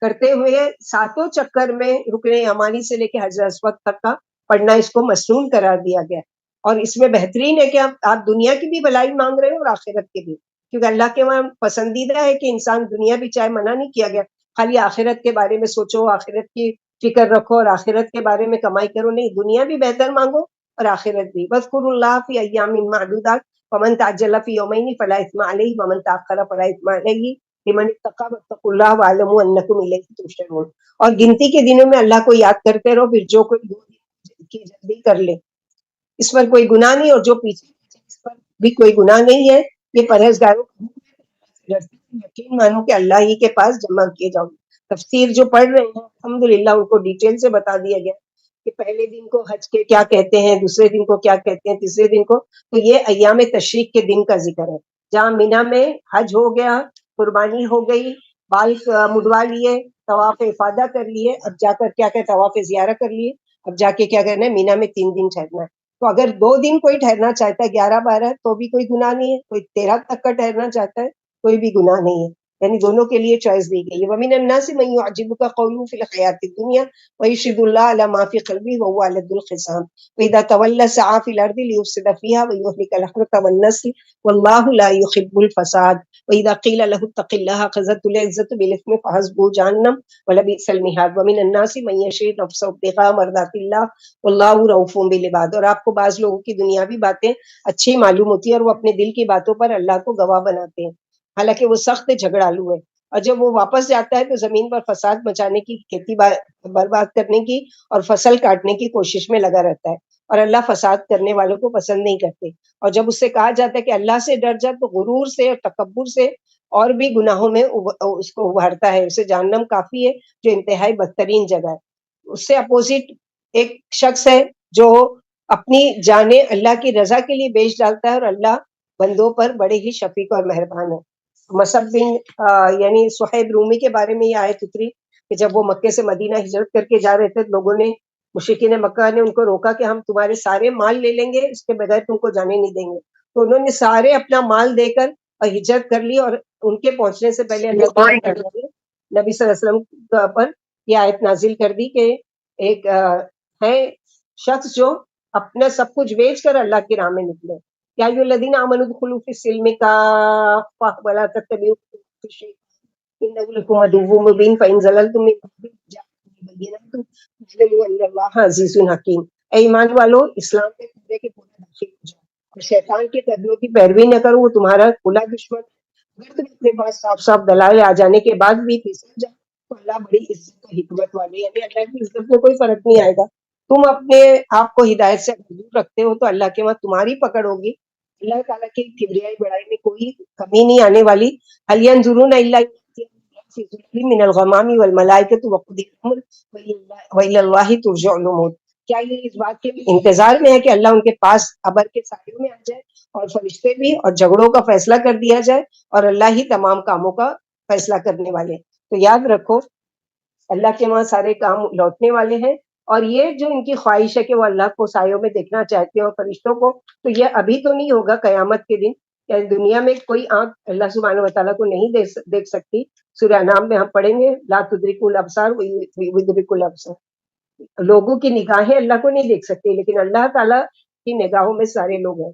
کرتے ہوئے ساتوں چکر میں رکن یمانی سے لے کے حجر اسود تک کا پڑھنا اس کو مسنون قرار دیا گیا. اور اس میں بہترین ہے کہ آپ دنیا کی بھی بھلائی مانگ رہے ہو اور آخرت کی بھی، کیونکہ اللہ کے وہاں پسندیدہ ہے کہ انسان دنیا بھی چاہے، منع نہیں کیا گیا خالی آخرت کے بارے میں سوچو، آخرت کی فکر رکھو اور آخرت کے بارے میں کمائی کرو، نہیں، دنیا بھی بہتر مانگو اور آخرت بھی. وَاذْكُرُوا اللَّهَ فِي أَيَّامٍ مَّعْدُودَاتٍ فَمَن تَعَجَّلَ فِي يَوْمَيْنِ فَلَا إِثْمَ عَلَيْهِ وَمَن تَأَخَّرَ فَلَا إِثْمَ عَلَيْهِ لمن اتقى واتقوا الله واعلموا انكم اليه تحشرون. اور گنتی کے دنوں میں اللہ کو یاد کرتے رہو، پھر جو کوئی 2 دن کی جلدی کر لے اس پر کوئی گناہ نہیں، اور جو پیچھے اس پر بھی کوئی گناہ نہیں ہے. یہ پرہیزگاروں کا یقین مانو کہ اللہ ہی کے پاس جمع کیے جاؤ. تفسیر جو پڑھ رہے ہیں الحمدللہ ان کو ڈیٹیل سے بتا دیا گیا کہ پہلے دن کو حج کے کیا کہتے ہیں، دوسرے دن کو کیا کہتے ہیں، تیسرے دن کو. تو یہ ایام تشریق کے دن کا ذکر ہے جہاں مینا میں حج ہو گیا، قربانی ہو گئی، بال مڈوا لیے، طواف افادہ کر لیے، اب جا کر کیا کہ طواف زیارہ کر لیے، اب جا کے کیا کرنا ہے، مینا میں 3 دن ٹھہرنا ہے. تو اگر 2 دن کوئی ٹھہرنا چاہتا ہے 11-12 تو بھی کوئی گناہ نہیں ہے، کوئی 13 تک کا ٹھہرنا چاہتا ہے کوئی بھی گناہ نہیں ہے. یعنی دونوں کے لیے چوائس دی گئی ہے. وَمِنَ النَّاسِ مَن يُعْجِبُكَ قَوْلُهُ فِي الْحَيَاةِ الدُّنْيَا وَيُشْهِدُ اللَّهَ عَلَى مَا فِي قَلْبِهِ وَهُوَ أَلَدُّ الْخِصَامِ وَإِذَا تَوَلَّىٰ سَعَىٰ فِي الْأَرْضِ لِيُفْسِدَ فِيهَا وَيُهْلِكَ الْحَرْثَ وَالنَّسْلَ وَاللَّهُ لَا يُحِبُّ الْفَسَادَ وَإِذَا قِيلَ لَهُ اتَّقِ اللَّهَ أَخَذَتْهُ الْعِزَّةُ بِالْإِثْمِ فَحَسْبُهُ جَهَنَّمُ وَلَبِئْسَ الْمِهَادُ وَمِنَ النَّاسِ مَن يَشْرِي نَفْسَهُ ابْتِغَاءَ مَرْضَاتِ اللَّهِ وَاللَّهُ رَءُوفٌ بِالْعِبَادِ. اور آپ کو بعض لوگوں کی دنیاوی باتیں اچھی معلوم ہوتی ہے اور وہ اپنے دل کی باتوں پر اللہ کو گواہ بناتے ہیں، حالانکہ وہ سخت جھگڑالو ہے. اور جب وہ واپس جاتا ہے تو زمین پر فساد مچانے کی، کھیتی برباد کرنے کی اور فصل کاٹنے کی کوشش میں لگا رہتا ہے، اور اللہ فساد کرنے والوں کو پسند نہیں کرتے. اور جب اس سے کہا جاتا ہے کہ اللہ سے ڈر جا تو غرور سے اور تکبر سے اور بھی گناہوں میں اس کو ابھارتا ہے. اسے جہنم کافی ہے جو انتہائی بدترین جگہ ہے. اس سے اپوزٹ ایک شخص ہے جو اپنی جانیں اللہ کی رضا کے لیے بیچ ڈالتا ہے اور اللہ بندوں پر بڑے ہی شفیق اور مہربان ہے. مصعب بن یعنی صہیب رومی کے بارے میں یہ آیت اتری کہ جب وہ مکے سے مدینہ ہجرت کر کے جا رہے تھے، لوگوں نے، مشرکین مکہ نے ان کو روکا کہ ہم تمہارے سارے مال لے لیں گے، اس کے بغیر تم کو جانے نہیں دیں گے. تو انہوں نے سارے اپنا مال دے کر اور ہجرت کر لی، اور ان کے پہنچنے سے پہلے اللہ تعالیٰ نے نبی صلی اللہ علیہ وسلم پر یہ آیت نازل کر دی کہ ایک ہے شخص جو اپنا سب کچھ بیچ کر اللہ کی راہ میں نکلے. یا ایھا الذین آمنوا ادخلوا فی السلم کافۃ ولا تتبعوا خطوات الشیطان انہ لکم عدو مبین فإن زللتم من بعد ما جاءکم البینۃ فاعلموا ان اللہ عزیز حکیم. اے ایمان والو، اسلام میں پورے کے پورے داخل ہو جاؤ اور شیطان کے قدموں کی پیروی نہ کرو، وہ تمہارا کھلا دشمن ہے. اگر تم اپنے پاس صاف صاف دلائل آ جانے کے بعد بھی پھسل جاؤ تو اللہ بڑی عزت و حکمت والے، یعنی اللہ کی عزت میں کوئی فرق نہیں آئے گا. تم اپنے آپ کو ہدایت سے دور رکھتے ہو تو اللہ کے وہاں تمہاری پکڑ ہوگی. اللہ تعالیٰ کی کبریائی بڑائی میں کوئی کمی نہیں آنے والی. هل ينظرون الا في ظلال من الغمام والملائکۃ وقضی الامر والى اللہ ترجع الامور. کیا یہ اس بات کے انتظار میں ہے کہ اللہ ان کے پاس ابر کے سایوں میں آ جائے اور فرشتے بھی، اور جھگڑوں کا فیصلہ کر دیا جائے، اور اللہ ہی تمام کاموں کا فیصلہ کرنے والے. تو یاد رکھو اللہ کے وہاں سارے کام لوٹنے والے ہیں، اور یہ جو ان کی خواہش ہے کہ وہ اللہ کو سایوں میں دیکھنا چاہتے ہیں اور فرشتوں کو، تو یہ ابھی تو نہیں ہوگا، قیامت کے دن. یعنی دنیا میں کوئی آنکھ اللہ سبحانہ وتعالیٰ کو نہیں دیکھ سکتی. سورہ انعام میں ہم پڑھیں گے لا تدرک الابصار ویدرک الابصار. لوگوں کی نگاہیں اللہ کو نہیں دیکھ سکتی، لیکن اللہ تعالیٰ کی نگاہوں میں سارے لوگ ہیں.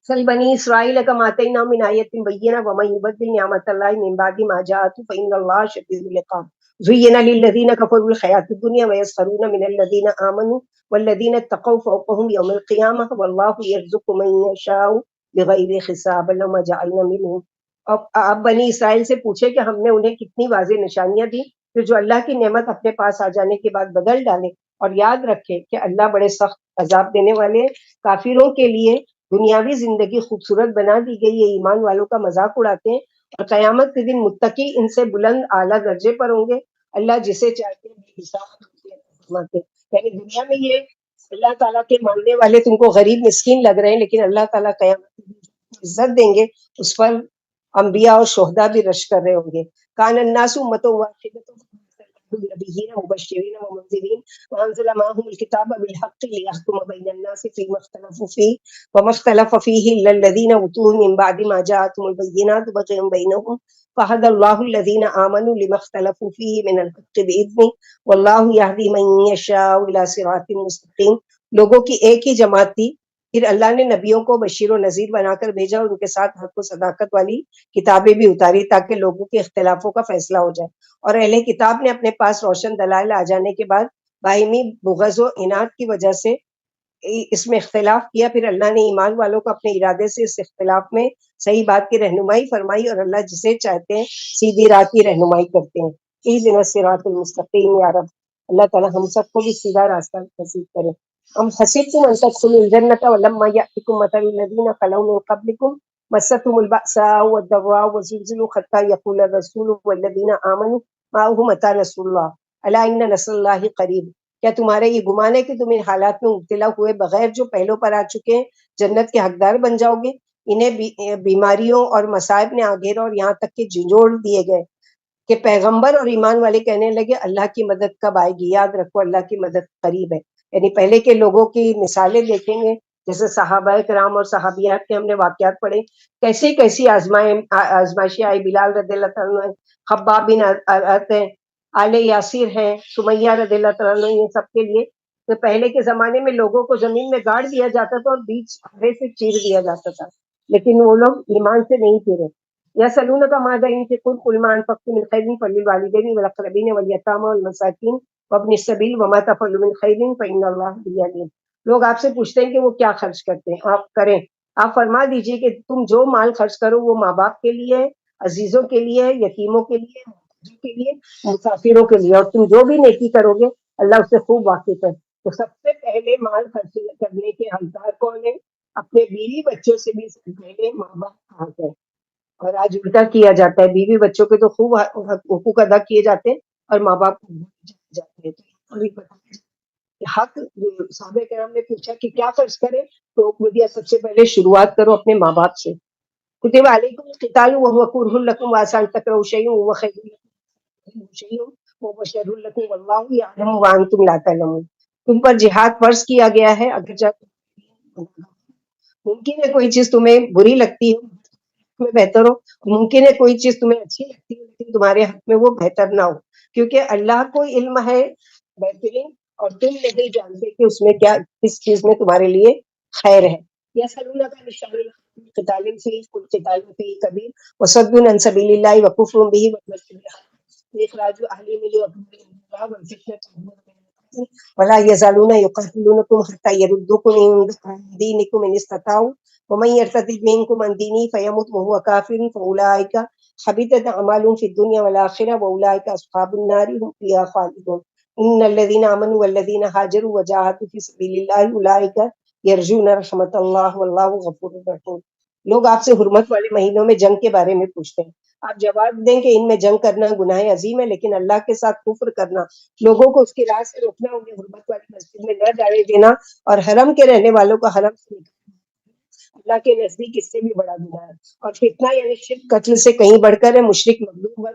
سل بنی اسرائیل کما آتیناہم من آیۃ بینہ ومن یبدل نعمت اللہ من بعد ما جاءتہ فإن اللہ شدید العقاب زین للذین کفروا الحیاۃ الدنیا ویسخرون من الذین آمنوا والذین اتقوا فوقهم یوم القیامہ واللہ یرزق من یشاء بغیر حساب لما جعلنا منهم. اب آپ بنی اسرائیل سے پوچھے کہ ہم نے انہیں کتنی واضح نشانیاں دی کہ جو اللہ کی نعمت اپنے پاس آ جانے کے بعد بدل ڈالے، اور یاد رکھے کہ اللہ بڑے سخت عذاب دینے والے ہیں. کافروں کے لیے دنیاوی زندگی خوبصورت بنا دی گئی ہے، ایمان والوں کا مذاق اڑاتے ہیں، اور قیامت کے دن متقی ان سے بلند اعلیٰ درجے پر ہوں گے. اللہ جسے چاہتے ہیں بے حساب فرماتے ہیں. یعنی دنیا میں یہ اللہ تعالیٰ کے ماننے والے تم کو غریب مسکین لگ رہے ہیں، لیکن اللہ تعالیٰ قیامت کے دن عزت دیں گے، اس پر انبیاء اور شہداء بھی رش کر رہے ہوں گے. کان الناس امۃ واحدۃ نبیین مبشرین ومنذرین وانزل معهم الکتاب بالحق لیحکم بین الناس فیما اختلفوا فیہ وما اختلف فیہ الا الذین اوتوہ من بعد ما جاءتهم البینات بغیا بینہم فہدی اللہ الذین آمنوا لما اختلفوا فیہ من الحق بإذنہ واللہ یہدی من یشاء الی صراط مستقیم. لوگوں کی ایک ہی جماعت تھی، پھر اللہ نے نبیوں کو بشیر و نذیر بنا کر بھیجا، اور ان کے ساتھ حق و صداقت والی کتابیں بھی اتاری تاکہ لوگوں کے اختلافوں کا فیصلہ ہو جائے. اور اہل کتاب نے اپنے پاس روشن دلائل آ جانے کے بعد باہمی بغض و عناد کی وجہ سے اس میں اختلاف کیا. پھر اللہ نے ایمان والوں کو اپنے ارادے سے اس اختلاف میں صحیح بات کی رہنمائی فرمائی، اور اللہ جسے چاہتے ہیں سیدھی راہ کی رہنمائی کرتے ہیں. اہدنا الصراط المستقیم یا رب. اللہ تعالی ہم سب کو بھی سیدھا راستہ نصیب کرے. ام حسبتم ان تدخلوا الجنة ولما يأتكم مثل الذين خلوا من قبلكم مستهم البأساء والضراء وزلزلوا حتى يقول الرسول والذين آمنوا معه متى نصر الله ألا إن نصر الله قريب. کیا تمہارا یہ گمان ہے کہ تم ان حالات میں مبتلا ہوئے بغیر جو پہلوں پر آ چکے ہیں جنت کے حقدار بن جاؤ گے؟ انہیں بیماریوں اور مصائب نے آگھیرا اور یہاں تک کہ جھنجھوڑ دیے گئے کہ پیغمبر اور ایمان والے کہنے لگے اللہ کی مدد کب آئے گی؟ یاد رکھو اللہ کی مدد قریب ہے. یعنی پہلے کے لوگوں کی مثالیں دیکھیں گے، جیسے صحابہ کرام اور صحابیات کے ہم نے واقعات پڑھے، کیسی کیسی آزمائشیں آئی. بلال رضی اللہ تعالیٰ عنہ، خباب بن ارت ہیں، آل یاسر ہیں، سمیہ رضی اللہ تعالیٰ عنہ، یہ سب کے لیے تو پہلے کے زمانے میں لوگوں کو زمین میں گاڑ دیا جاتا تھا اور بیچ آرے سے چیر دیا جاتا تھا، لیکن وہ لوگ ایمان سے نہیں چیرے. یسألونک ماذا ينفقون قل ما انفقتم من خیر فللوالدین والاقربین والیتامى والمساکین وابن السبیل وما تفعلوا من خیر فإن اللہ به علیم. لوگ آپ سے پوچھتے ہیں کہ وہ کیا خرچ کرتے ہیں، آپ کریں. آپ فرما دیجئے کہ تم جو مال خرچ کرو وہ ماں باپ کے لیے، عزیزوں کے لیے، یتیموں کے لیے، محتاجوں کے لیے، مسافروں کے لیے، اور تم جو بھی نیکی کرو گے اللہ اس سے خوب واقف ہے. تو سب سے پہلے مال خرچ کرنے کے حقدار کون ہیں؟ اپنے بیوی بچوں سے بھی پہلے ماں باپ حق ہے. اور آج الٹا کیا جاتا ہے، بیوی بچوں کے تو خوب حقوق ادا کیے جاتے ہیں اور ماں باپ کو جاتے ہیں. تو حق صحابہ کرام نے پوچھا کہ کیا خرچ کرے، تو بولیا سب سے پہلے شروعات کرو اپنے ماں باپ سے. کتب علیکم القتال وهو کرہ لکم وعسى ان تکرہوا شیئا وهو خیر لکم شیئا وهو شر لکم واللہ یعلم وانتم لا تعلمون. تم پر جہاد فرض کیا گیا ہے، اگر ممکن ہے کوئی چیز تمہیں بری لگتی ہے میں بہتر ہو، ممکن ہے کوئی چیز تمہیں اچھی لگتی ہے لیکن تمہارے حق میں وہ بہتر نہ ہو، کیونکہ اللہ کو علم ہے بہترین اور تم نہیں جانتے کہ اس میں کیا، کس چیز میں تمہارے لیے خیر ہے. یا سلونک عن الشہر قتال فیہ قل قتال فیہ کبیر وصد عن سبیل اللہ وکفر بہ واخراج اہلہ منہ اکبر والفتنة ولا یزالون یقاتلونکم حتی یردوکم عن دینکم ان استطاعوا ومن يرتد منكم عن دینه فيمت وهو كافر فاولئک حبطت اعمالهم في الدنيا والآخرة واولئک اصحاب النار هم فيها خالدون. ان الذين آمنوا والذين هاجروا وجاهدوا في سبيل الله اولئک یرجون رحمت اللہ واللہ غفور رحیم. لوگ آپ سے حرمت والے مہینوں میں جنگ کے بارے میں پوچھتے ہیں، آپ جواب دیں کہ ان میں جنگ کرنا گناہ عظیم ہے، لیکن اللہ کے ساتھ کفر کرنا، لوگوں کو اس کی راہ سے روکنا، انہیں حرمت والی مسجد میں نہ جانے دینا اور حرم کے رہنے والوں کو حرم سے نکالنا اللہ کے نزدیک اس سے بھی بڑا گناہ ہے. اور فتنہ یعنی شرک قتل سے کہیں بڑھ کر ہے. مشرک مغلوب ور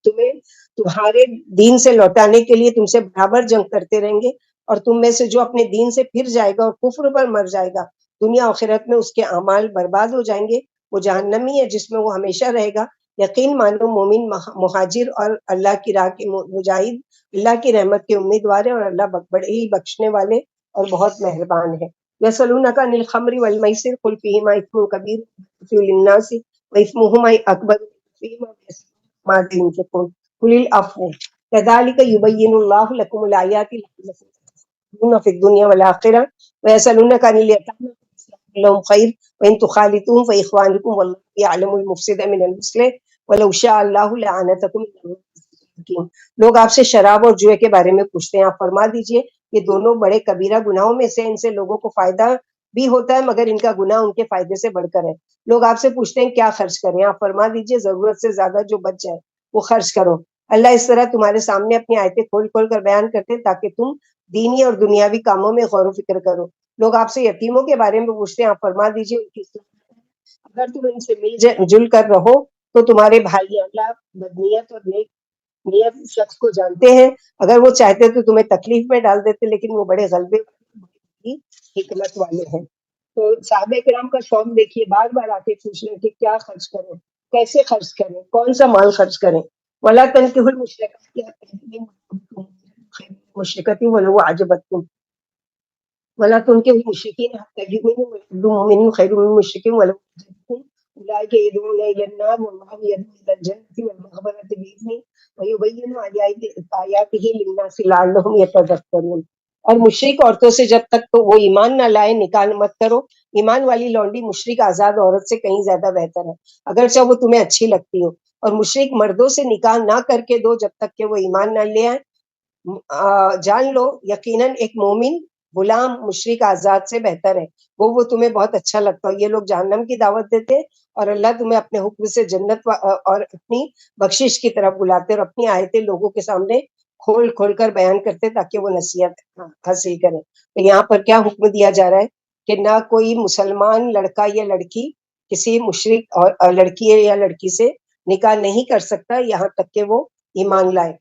تمہیں تمہارے دین سے لوٹانے کے لیے تم سے برابر جنگ کرتے رہیں گے، اور تم میں سے جو اپنے دین سے پھر جائے گا اور کفر پر مر جائے گا دنیا آخرت میں اس کے اعمال برباد ہو جائیں گے، وہ جہنمی ہے جس میں وہ ہمیشہ رہے گا. یقین مانو مومن مہاجر اور اللہ کی راہ کے مجاہد اللہ کی رحمت کے امیدوار ہیں، اور اللہ بڑے ہی بخشنے والے اور بہت مہربان ہے. يسألونك عن الخمر والميسر قل فيهما إثم كبير ومنافع للناس وإثمهما أكبر من نفعهما ويسألونك ماذا ينفقون قل العفو كذلك يبين الله لكم الآيات لعلكم تهتدون في الدنيا والآخرة ويسألونك عن اليتامى لهم خير وإن تخالطوهم فإخوانكم والله يعلم المفسد من المصلح ولو شاء الله لعنتكم. لوگ آپ سے شراب اور جوئے کے بارے میں پوچھتے ہیں، آپ فرما دیجئے یہ دونوں بڑے کبیرہ گناہوں میں سے، ان سے لوگوں کو فائدہ بھی ہوتا ہے مگر ان کا گناہ ان کے فائدے سے بڑھ کر ہے۔ لوگ آپ سے پوچھتے ہیں کیا خرچ کریں، آپ فرما دیجئے ضرورت سے زیادہ جو بچ جائے وہ خرچ کرو۔ اللہ اس طرح تمہارے سامنے اپنی آیتیں کھول کھول کر بیان کرتے تاکہ تم دینی اور دنیاوی کاموں میں غور و فکر کرو۔ لوگ آپ سے یتیموں کے بارے میں پوچھتے ہیں، آپ فرما دیجئے ان کی اصلاح، اگر تم ان سے مل جل کر رہو تو تمہارے بھائی، اللہ بدنیت اور نیک نیت شخص کو جانتے ہیں، اگر وہ چاہتے تو تمہیں تکلیف میں ڈال دیتے لیکن وہ بڑے غلبے کی حکمت والے ہیں۔ تو صحابہ کرام کا شوق دیکھیے، بار بار آ کے پوچھ رہے ہیں کہ کیا خرچ کریں، کیسے خرچ کریں، کون سا مال خرچ کریں۔ ولا تنکحوا المشرکات مشرکتی ولو عجبتکم ولا تنكحوا المشركين حتى يؤمنوا وكل مؤمن خير من مشرك ولو أعجبكم أولئك يدعون إلى النار والله يدعو إلى الجنة والمغفرة بإذنه ويبين آياته للناس لعلهم يتذكرون۔ اور مشرک عورتوں سے جب تک تو وہ ایمان نہ لائے نکاح مت کرو، ایمان والی لونڈی مشرک آزاد عورت سے کہیں زیادہ بہتر ہے اگرچہ وہ تمہیں اچھی لگتی ہو، اور مشرک مردوں سے نکاح نہ کر کے دو جب تک کہ وہ ایمان نہ لے آئے۔ جان لو یقیناً ایک مومن غلام مشرک آزاد سے بہتر ہے، وہ تمہیں بہت اچھا لگتا ہے۔ یہ لوگ جہنم کی دعوت دیتے اور اللہ تمہیں اپنے حکم سے جنت اور اپنی بخشش کی طرف بلاتے اور اپنی آیتیں لوگوں کے سامنے کھول کھول کر بیان کرتے تاکہ وہ نصیحت حاصل کریں۔ تو یہاں پر کیا حکم دیا جا رہا ہے کہ نہ کوئی مسلمان لڑکا یا لڑکی کسی مشرک اور لڑکی یا لڑکی سے نکاح نہیں کر سکتا یہاں تک کہ وہ ایمان لائے۔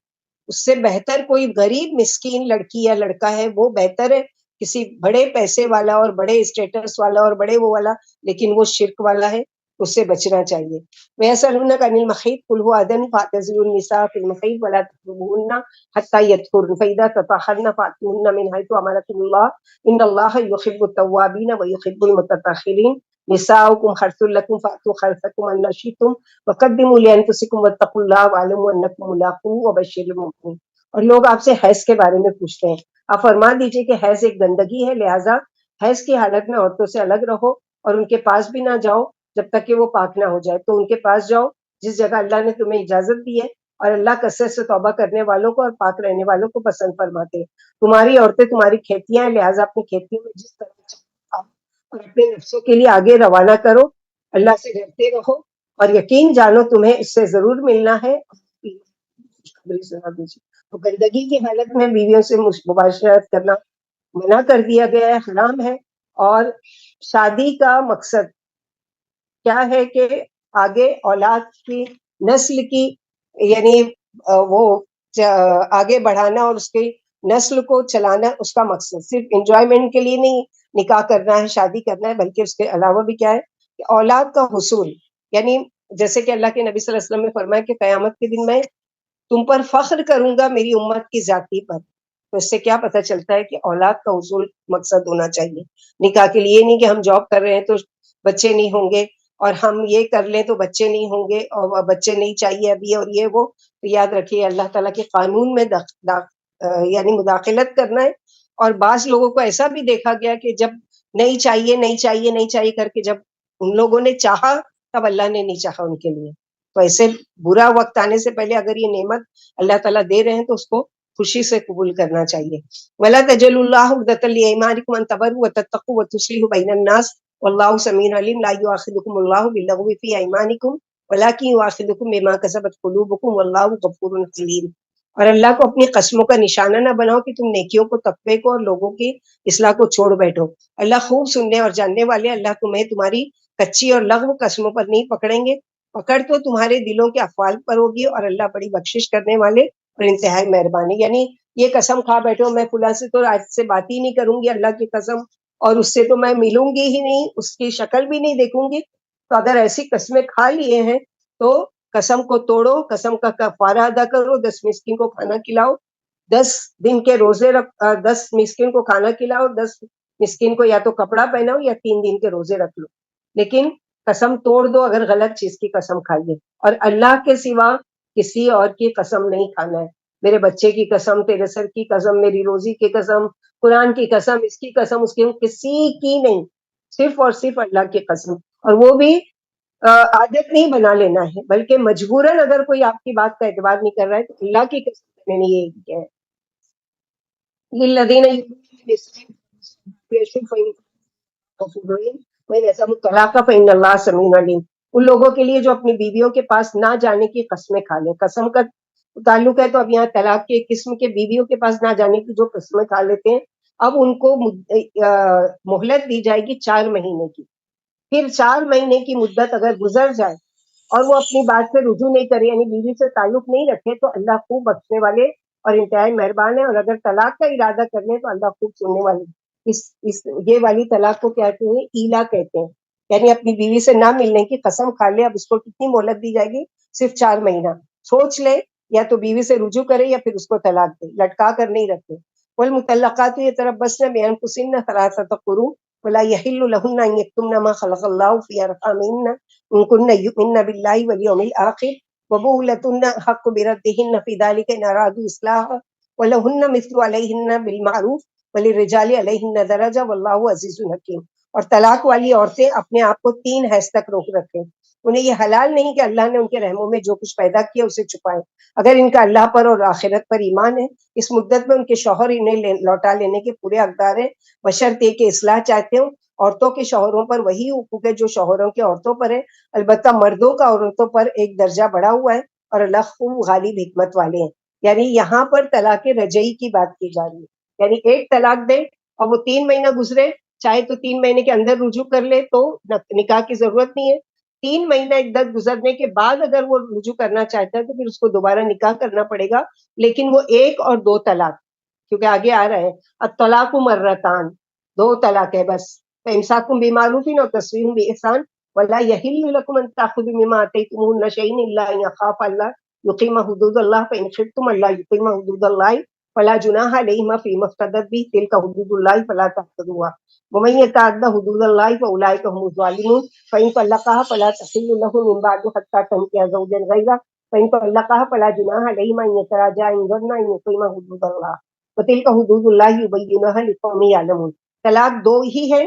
اس سے بہتر کوئی غریب مسکین لڑکی یا لڑکا ہے، وہ بہتر ہے کسی بڑے پیسے والا اور بڑے اسٹیٹس والا اور بڑے وہ والا، لیکن وہ شرک والا ہے، اس سے بچنا چاہیے۔ وَيَسْأَلُونَكَ عَنِ الْمَحِيضِ قُلْ هُوَ أَذًى فَاعْتَزِلُوا النِّسَاءَ فِي الْمَحِيضِ وَلَا تَقْرَبُوهُنَّ حَتَّى يَطْهُرْنَ فَإِذَا تَطَهَّرْنَ فَأْتُوهُنَّ مِنْ حَيْثُ أَمَرَكُمُ اللَّهُ إِنَّ اللَّهَ يُحِبُّ التَّوَّابِينَ وَيُحِبُّ الْمُتَطَهِّرِينَ نِسَاؤُكُمْ حَرْثٌ لَكُمْ فَأْتُوا حَرْثَكُمْ أَنَّ شِئْتُمْ وَقَدِّمُوا لِأَنفُسِكُمْ وَاتَّقُوا اللَّهَ وَاعْلَمُوا أَنَّكُم مُّلَاقُوهُ وَبَشِّرِ الْمُؤْمِنِينَ۔ اور لوگ آپ سے حیض کے بارے میں پوچھتے ہیں، آپ فرما دیجئے کہ حیض ایک گندگی ہے، لہٰذا حیض کی حالت میں عورتوں سے الگ رہو اور ان کے پاس بھی نہ جاؤ جب تک کہ وہ پاک نہ ہو جائے۔ تو ان کے پاس جاؤ جس جگہ اللہ نے تمہیں اجازت دی ہے، اور اللہ کثرت سے توبہ کرنے والوں کو اور پاک رہنے والوں کو پسند فرماتے ہیں۔ تمہاری عورتیں تمہاری کھیتیاں ہیں، لہٰذا اپنی کھیتیوں میں جس طرح چاہو اور اپنے نفسوں کے لیے آگے روانہ کرو، اللہ سے ڈرتے رہو اور یقین جانو تمہیں اس سے ضرور ملنا ہے۔ تو گندگی کی حالت میں بیویوں سے مباشرت کرنا منع کر دیا گیا ہے، حرام ہے۔ اور شادی کا مقصد کیا ہے کہ آگے اولاد کی نسل کی یعنی وہ آگے بڑھانا اور اس کی نسل کو چلانا، اس کا مقصد صرف انجوائمنٹ کے لیے نہیں نکاح کرنا ہے، شادی کرنا ہے، بلکہ اس کے علاوہ بھی کیا ہے کہ اولاد کا حصول، یعنی جیسے کہ اللہ کے نبی صلی اللہ علیہ وسلم نے فرمایا کہ قیامت کے دن میں تم پر فخر کروں گا میری امت کی ذاتی پر۔ تو اس سے کیا پتہ چلتا ہے کہ اولاد کا حصول مقصد ہونا چاہیے نکاح کے لیے، نہیں کہ ہم جاب کر رہے ہیں تو بچے نہیں ہوں گے، اور ہم یہ کر لیں تو بچے نہیں ہوں گے، اور بچے نہیں چاہیے ابھی اور یہ وہ۔ تو یاد رکھیے اللہ تعالیٰ کے قانون میں یعنی مداخلت کرنا ہے۔ اور بعض لوگوں کو ایسا بھی دیکھا گیا کہ جب نہیں چاہیے نہیں چاہیے نہیں چاہیے کر کے جب ان لوگوں نے چاہا تب اللہ نے نہیں چاہا ان کے لیے۔ تو ایسے برا وقت آنے سے پہلے اگر یہ نعمت اللہ تعالیٰ دے رہے ہیں تو اس کو خوشی سے قبول کرنا چاہیے۔ وَلَا تَجْعَلُوا اللَّهَ عُقْدَةً لِأَيْمَانِكُمْ أَن تَبَرُّوا وَتَتَّقُوا وَتُصْلِحُوا بَيْنَ النَّاسِ وَاللَّهُ سَمِيعٌ عَلِيمٌ لَا يُؤَاخِذُكُمُ اللَّهُ بِاللَّغْوِ فِي أَيْمَانِكُمْ وَلَٰكِن يُؤَاخِذُكُم بِمَا كَسَبَتْ قُلُوبُكُمْ وَاللَّهُ غَفُورٌ حَلِيمٌ۔ اور اللہ کو اپنی قسموں کا نشانہ نہ بناؤ کہ تم نیکیوں کو، تقوی کو اور لوگوں کی اصلاح کو چھوڑ بیٹھو۔ اللہ خوب سننے اور جاننے والے، اللہ تمہیں تمہاری کچی اور لغو قسموں پر نہیں پکڑیں گے، پکڑ تو تمہارے دلوں کے افعال پر ہوگی، اور اللہ بڑی بخشش کرنے والے اور انتہائی مہربانی۔ یعنی یہ قسم کھا بیٹھو میں فلاں سے تو آج سے بات ہی نہیں کروں گی، اللہ کی قسم، اور اس سے تو میں ملوں گی ہی نہیں، اس کی شکل بھی نہیں دیکھوں گی۔ تو اگر ایسی قسمیں کھا لیے ہیں تو قسم کو توڑو، قسم کا کفارہ ادا کرو، 10 مسکین کو کھانا کھلاؤ، 10 دن کے روزے 10 مسکین کو کھانا کھلاؤ، 10 مسکین کو یا تو کپڑا پہناؤ یا 3 دن کے روزے رکھ لو، لیکن قسم توڑ دو اگر غلط چیز کی قسم کھائیے، اور اللہ کے سوا کسی اور کی قسم نہیں کھانا ہے. میرے بچے کی قسم، تیرے سر کی قسم، میری روزی کی قسم، قرآن کی قسم، اس کی قسم، اس کی، کسی کی نہیں، صرف اور صرف اللہ کی قسم. اور وہ بھی عادت نہیں بنا لینا ہے، بلکہ مجبوراً اگر کوئی آپ کی بات کا اعتبار نہیں کر رہا ہے تو اللہ کی قسم میں نے یہ کیا ہے. للذین فإن اللہ سمیع علیم. ان لوگوں کے لیے جو اپنی بیویوں کے پاس نہ جانے کی قسمیں کھا لیں. قسم کا تعلق ہے تو اب یہاں طلاق کے قسم کے بیویوں کے پاس نہ جانے کی جو قسمیں کھا لیتے ہیں، اب ان کو مہلت دی جائے گی 4 مہینے کی. پھر 4 مہینے کی مدت اگر گزر جائے اور وہ اپنی بات سے رجوع نہیں کرے، یعنی بیوی سے تعلق نہیں رکھے، تو اللہ خوب بخشنے والے اور انتہائی مہربان ہے. اور اگر طلاق کا ارادہ کر لیں تو اللہ خوب سننے والے. یہ والی طلاق کو کہتے ہیں ایلا کہتے ہیں، یعنی اپنی بیوی سے نہ ملنے کی قسم کھا لے. اب اس کو کتنی مہلت دی جائے گی؟ صرف 4 مہینہ. سوچ لے، یا تو بیوی سے رجوع کرے یا پھر اس کو طلاق دے، لٹکا کر نہیں رکھے. والمطلقات یتربصن بانفسهن 3 قروء ولا يحل لهن ان يكتمن ما خلق الله في ارحامهن ان كن يؤمن بالله واليوم الاخر وبولتهن حق بردهن في ذلك ان ارادوا اصلاحا ولهن مثل عليهن بالمعروف وللرجال عليهن درجه والله عزيز حكيم. اور طلاق والی عورتیں اپنے آپ کو 3 حیض تک روک رکھیں. انہیں یہ حلال نہیں کہ اللہ نے ان کے رحموں میں جو کچھ پیدا کیا اسے چھپائیں. اگر ان کا اللہ پر اور آخرت پر ایمان ہے، اس مدت میں ان کے شوہر انہیں لوٹا لینے کے پورے حقدار ہیں، بشرطے کہ اصلاح چاہتے ہوں. عورتوں کے شوہروں پر وہی حقوق ہے جو شوہروں کے عورتوں پر ہے، البتہ مردوں کا عورتوں پر ایک درجہ بڑھا ہوا ہے، اور اللہ خوب غالب حکمت والے ہیں. یعنی یہاں پر طلاق رجعی کی بات کی جا رہی ہے، یعنی ایک طلاق دے اور وہ 3 مہینہ گزرے، چاہے تو 3 مہینے کے اندر رجوع کر لے تو نکاح کی ضرورت نہیں ہے. 3 مہینہ عدت گزرنے کے بعد اگر وہ رجوع کرنا چاہتا ہے تو پھر اس کو دوبارہ نکاح کرنا پڑے گا، لیکن وہ 1 اور 2 طلاق، کیونکہ آگے آ رہا ہے الطلاق مرتان، 2 طلاق ہے بس. فامساک بمعروف اور تسريح باحسان ولا يحل لكم ان تاخذوا مما اتيتموهن شيئا الا ان يخاف الله يقيم حدود الله فان خفتم الا يقيم حدود الله فلا جناح عليهما فيما افتدت به تلك حدود الله فلا تعتدوها ومن يتعدى حدود الله فاولئك هم الظالمون. فان طلقها فلا تحل له من بعد حتى تنكح زوجا غيره فان طلقها فلا جناح عليهما ان يتراجعا ان ظنا ان يقيم حدود الله وتلك حدود الله يبينها لقوم يعلمون. طلاق 2 ہی ہے،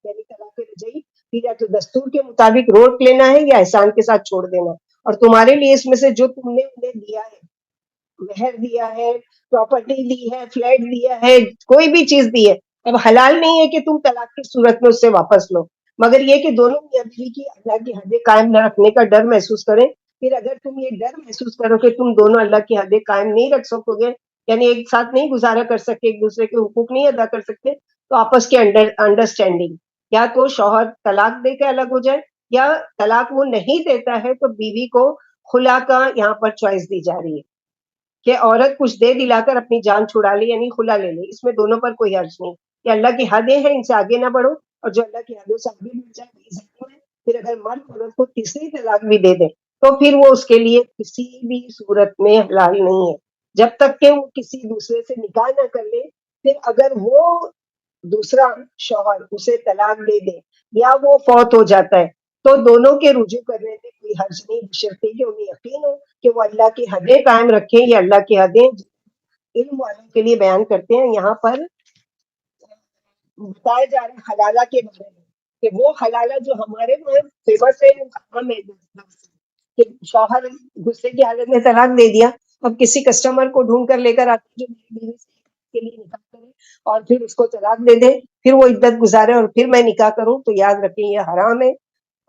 یعنی طلاق رجعی. پھر یا تو دستور کے مطابق روک لینا ہے یا احسان کے ساتھ چھوڑ دینا. اور تمہارے لیے اس میں سے جو تم نے انہیں دیا ہے، مہر دیا ہے، پراپرٹی دی ہے، فلیٹ دیا ہے، کوئی بھی چیز دی ہے، اب حلال نہیں ہے کہ تم طلاق کی صورت میں اس سے واپس لو، مگر یہ کہ دونوں میاں بیوی کی اللہ کی حدیں قائم نہ رکھنے کا ڈر محسوس کریں. پھر اگر تم یہ ڈر محسوس کرو کہ تم دونوں اللہ کی حدیں قائم نہیں رکھ سکو گے، یعنی ایک ساتھ نہیں گزارا کر سکتے، ایک دوسرے کے حقوق نہیں ادا کر سکتے، تو آپس کے انڈرسٹینڈنگ، یا تو شوہر طلاق دے کے الگ ہو جائے، یا طلاق وہ نہیں دیتا ہے تو بیوی کو خلا کا یہاں پر چوائس دی جا رہی ہے کہ عورت کچھ دے دلا کر اپنی جان چھڑا لے، یعنی خلا لے لے. اس میں دونوں پر کوئی حرج نہیں کہ اللہ کی حدیں ہیں، ان سے آگے نہ بڑھو، اور جو اللہ کی حدوں سے آگے بڑھ جائے وہی ظالم ہے. پھر اگر مرد عورت کو تیسری طلاق بھی دے دے تو پھر وہ اس کے لیے کسی بھی صورت میں حلال نہیں ہے جب تک کہ وہ کسی دوسرے سے نکاح نہ کر لے. پھر اگر وہ دوسرا شوہر اسے طلاق دے دے یا وہ فوت ہو جاتا ہے تو دونوں کے رجوع کرنے میں کوئی حرج نہیں، بشرطے کہ انہیں یقین ہو کہ وہ اللہ کی حدیں قائم رکھیں. یا اللہ کی حدیں علم والوں کے لیے بیان کرتے ہیں. یہاں پر بتایا جا رہا ہے حلالہ کے بارے میں کہ وہ حلالہ جو ہمارے وہاں فیمس ہے، ہم ہے کہ شوہر غصے کی حالت میں طلاق دے دیا، اب کسی کسٹمر کو ڈھونڈ کر لے کر آتے جو میری بیوی سے کے لیے نکاح کرے اور پھر اس کو طلاق دے دے، پھر وہ عدت گزارے اور پھر میں نکاح کروں، تو یاد رکھیں یہ حرام ہے.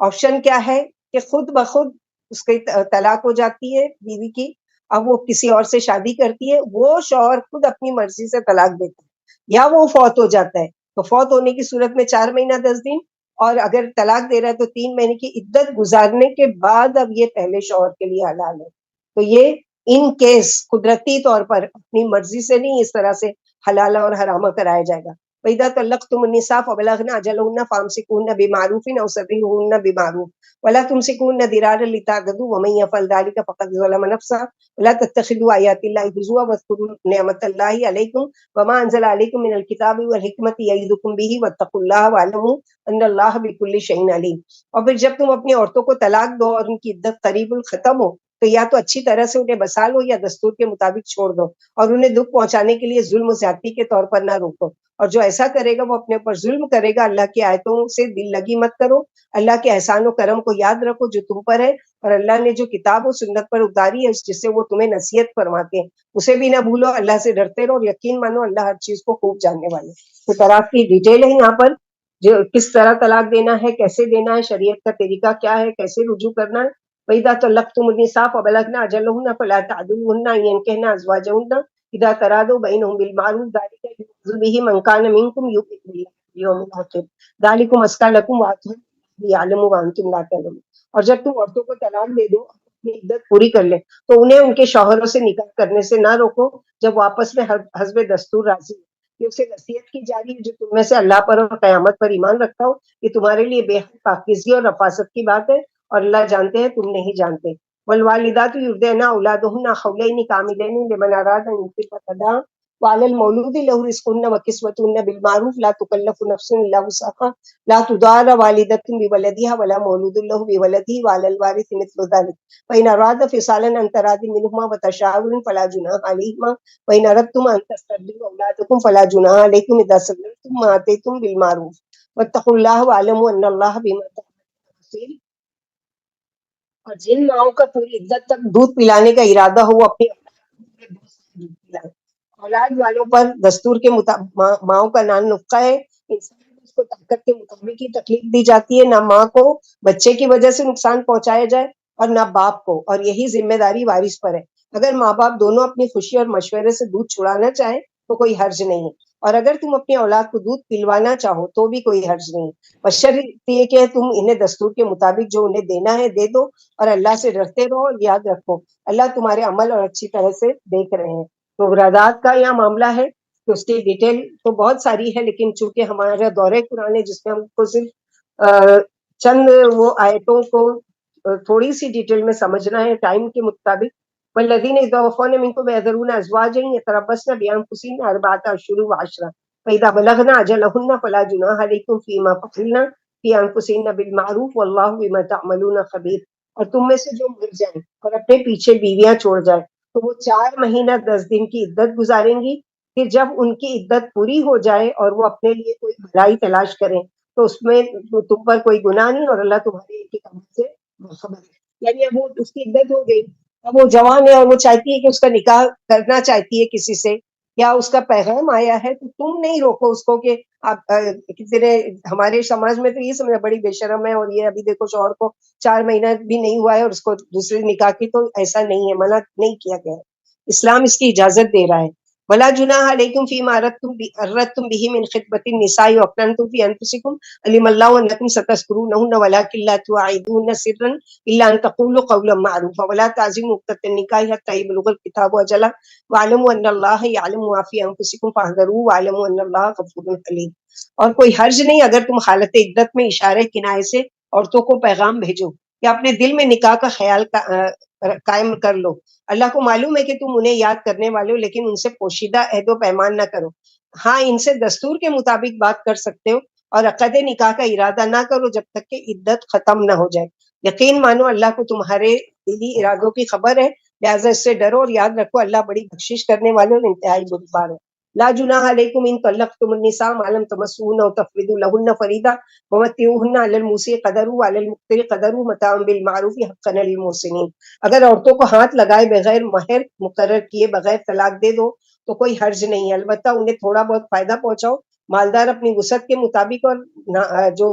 آپشن کیا ہے کہ خود بخود اس کی طلاق ہو جاتی ہے بیوی کی، اب وہ کسی اور سے شادی کرتی ہے، وہ شوہر خود اپنی مرضی سے طلاق دیتا ہے، یا وہ فوت ہو جاتا ہے تو فوت ہونے کی صورت میں 4 مہینہ 10 دن، اور اگر طلاق دے رہا ہے تو 3 مہینے کی عدت گزارنے کے بعد اب یہ پہلے شوہر کے لیے حلال ہے. تو یہ ان کیس قدرتی طور پر اپنی مرضی سے نہیں اس طرح سے حلالہ اور حرامہ کرایا جائے گا، وَإِذَا طَلَّقْتُمُ النِّسَاءَ فَبَلَغْنَ أَجَلَهُنَّ فَأَمْسِكُوهُنَّ بِمَعْرُوفٍ أَوْ سَرِّحُوهُنَّ بِمَعْرُوفٍ وَلَا تُمْسِكُوهُنَّ ضِرَارًا لِتَعْتَدُوا وَمَن يَفْعَلْ ذَلِكَ فَقَدْ ظَلَمَ نَفْسَهُ وَلَا تَتَّخِذُوا آيَاتِ اللَّهِ هُزُوًا وَاذْكُرُوا نِعْمَةَ اللَّهِ عَلَيْكُمْ وَمَا أَنزَلَ عَلَيْكُم مِّنَ الْكِتَابِ وَالْحِكْمَةِ يَعِظُكُم بِهِ وَاتَّقُوا اللَّهَ وَاعْلَمُوا أَنَّ اللَّهَ بِكُلِّ شَيْءٍ عَلِيمٌ۔ اور پھر جب تم اپنی عورتوں کو طلاق دو اور ان کی عدت قریب الختم ہو تو یا تو اچھی طرح سے انہیں بسا لو یا دستور کے مطابق چھوڑ دو، اور انہیں دکھ پہنچانے کے لیے ظلم و زیادتی کے طور پر نہ روکو، اور جو ایسا کرے گا وہ اپنے اوپر ظلم کرے گا۔ اللہ کی آیتوں سے دل لگی مت کرو، اللہ کے احسان و کرم کو یاد رکھو جو تم پر ہے، اور اللہ نے جو کتاب و سنت پر اتاری ہے جس سے وہ تمہیں نصیحت فرماتے ہیں اسے بھی نہ بھولو، اللہ سے ڈرتے رہو اور یقین مانو اللہ ہر چیز کو خوب جاننے والے۔ تو طلاق کی ڈیٹیل ہے یہاں پر، جو کس طرح طلاق دینا ہے، کیسے دینا ہے، شریعت کا طریقہ کیا ہے، کیسے رجوع کرنا ہے۔ وَإِذَا طَلَّقْتُمُ النِّسَاءَ فَبَلَغْنَ أَجَلَهُنَّ فَلَا تَعْضُلُوهُنَّ أَن يَنكِحْنَ أَزْوَاجَهُنَّ إِذَا تَرَاضَوْا بَيْنَهُم بِالْمَعْرُوفِ ذَلِكَ يُوعَظُ بِهِ مَن كَانَ مِنكُمْ يُؤْمِنُ بِاللَّهِ وَالْيَوْمِ الْآخِرِ ذَلِكُمْ أَزْكَىٰ لَكُمْ وَأَطْهَرُ لِتَعْلَمُوا وَأَنتُمْ لَا تَعْلَمُونَ۔ اور جب تم عورتوں کو طلاق دے دو اپنی عدت پوری کر لیں تو انہیں ان کے شوہروں سے نکاح کرنے سے نہ روکو جب وہ آپس میں حسب دستور راضی ہو، یہ اسے نصیحت کی جاری ہے جو تم میں سے اللہ پر اور قیامت پر ایمان رکھتا ہو، یہ تمہارے لیے بے حد پاکیزگی اور رفاست کی بات ہے، اور اللہ جانتے ہیں تم نہیں جانتے۔ والوالدات یرضعن اولادهن حولین کاملین لمن اراد ان یتم الرضاعہ وعلی المولود له رزقهن وکسوتهن بالمعروف لا تکلف نفس الا وسعها لا تضار والدة بولدها ولا مولود له بولده وعلى الوارث مثل ذلك فإن أراد فصالا عن تراض منهما وتشاور فلا جناح عليهما وإن أردتم أن تسترضعوا أولادكم فلا جناح عليكم إذا سلمتم ما آتيتم بالمعروف واتقوا الله واعلموا أن الله بما تعملون بصير۔ اور جن ماؤں کا پوری عدت تک دودھ پلانے کا ارادہ ہو وہ اپنی اولاد کو دودھ پلائیں۔ اولاد والوں پر دستور کے مطابق ماؤں کا نام نفقہ ہے، انسان کو اس کو طاقت کے مطابق ہی تکلیف دی جاتی ہے، نہ ماں کو بچے کی وجہ سے نقصان پہنچایا جائے اور نہ باپ کو، اور یہی ذمہ داری وارث پر ہے۔ اگر ماں باپ دونوں اپنی خوشی اور مشورے سے دودھ چھڑانا چاہیں تو کوئی حرج نہیں، اور اگر تم اپنی اولاد کو دودھ پلوانا چاہو تو بھی کوئی حرج نہیں، بشرط یہ کہ تم انہیں دستور کے مطابق جو انہیں دینا ہے دے دو، اور اللہ سے ڈرتے رہو اور یاد رکھو اللہ تمہارے عمل اور اچھی طرح سے دیکھ رہے ہیں۔ تو رضاعت کا یہاں معاملہ ہے تو اس کی ڈیٹیل تو بہت ساری ہے، لیکن چونکہ ہمارا دورہ قرآن ہے جس میں ہم کو صرف چند وہ آیتوں کو تھوڑی سی ڈیٹیل میں سمجھنا ہے ٹائم کے مطابق۔ والذین اذا وفون منکم یذرون ازواجا یتربصن بانفسهن اربعۃ اشہر وعشرا فاذا بلغن اجلهن فلا جناح علیکم فیما فعلن فی انفسهن بالمعروف واللہ بما تعملون خبیر۔ اور تم میں سے جو مر جائیں اور اپنے پیچھے بیویاں چھوڑ جائیں تو وہ 4 مہینہ 10 دن کی عدت گزاریں گی، پھر جب ان کی عدت پوری ہو جائے اور وہ اپنے لیے کوئی بھلائی تلاش کریں تو اس میں تم پر کوئی گناہ نہیں، اور اللہ تمہارے ایک ایک عمل سے باخبر ہے۔ یعنی اب وہ اس کی عدت ہو گئی، اب وہ جوان ہے اور وہ چاہتی ہے کہ اس کا نکاح کرنا چاہتی ہے کسی سے، یا اس کا پیغام آیا ہے تو تم نہیں روکو اس کو کہ آپ تیرے ہمارے سماج میں تو یہ سمجھا بڑی بے شرم ہے، اور یہ ابھی دیکھو شوہر کو 4 مہینہ بھی نہیں ہوا ہے اور اس کو دوسرے نکاح کی، تو ایسا نہیں ہے، منع نہیں کیا گیا ہے، اسلام اس کی اجازت دے رہا ہے۔ ولا جناح علیکم فیما اردتم به من خطبۃ النساء واکننتم فی انفسکم علم اللہ انکم ستذکرونہن ولکن لا تواعدوهن سرا الا ان تقولوا قولا معروفا ولا تعزموا عقدۃ النکاح حتى يبلغ الکتاب اجلہ واعلموا ان اللہ یعلم ما فی انفسکم فاحذروه واعلموا ان اللہ غفور حلیم۔ اور کوئی حرج نہیں اگر تم حالت عدت میں اشارے کنائے سے عورتوں کو پیغام بھیجو یا اپنے دل میں نکاح کا خیال قائم کر لو، اللہ کو معلوم ہے کہ تم انہیں یاد کرنے والے ہو، لیکن ان سے پوشیدہ عہد و پیمان نہ کرو۔ ہاں ان سے دستور کے مطابق بات کر سکتے ہو، اور عقد نکاح کا ارادہ نہ کرو جب تک کہ عدت ختم نہ ہو جائے۔ یقین مانو اللہ کو تمہارے دلی ارادوں کی خبر ہے، لہٰذا اس سے ڈرو اور یاد رکھو اللہ بڑی بخشش کرنے والے اور انتہائی بردبار ہے۔ لا جناح علیکم ان طلقتم النساء ما لم تمسوهن او تفرضوا لهن فریضہ ومتعوهن على الموسع قدره وعلى المقتر قدره متاعا بالمعروف حقا للمحسنین۔ اگر عورتوں کو ہاتھ لگائے بغیر مہر مقرر کیے بغیر طلاق دے دو تو کوئی حرج نہیں، البتہ انہیں تھوڑا بہت فائدہ پہنچاؤ، مالدار اپنی وسعت کے مطابق اور جو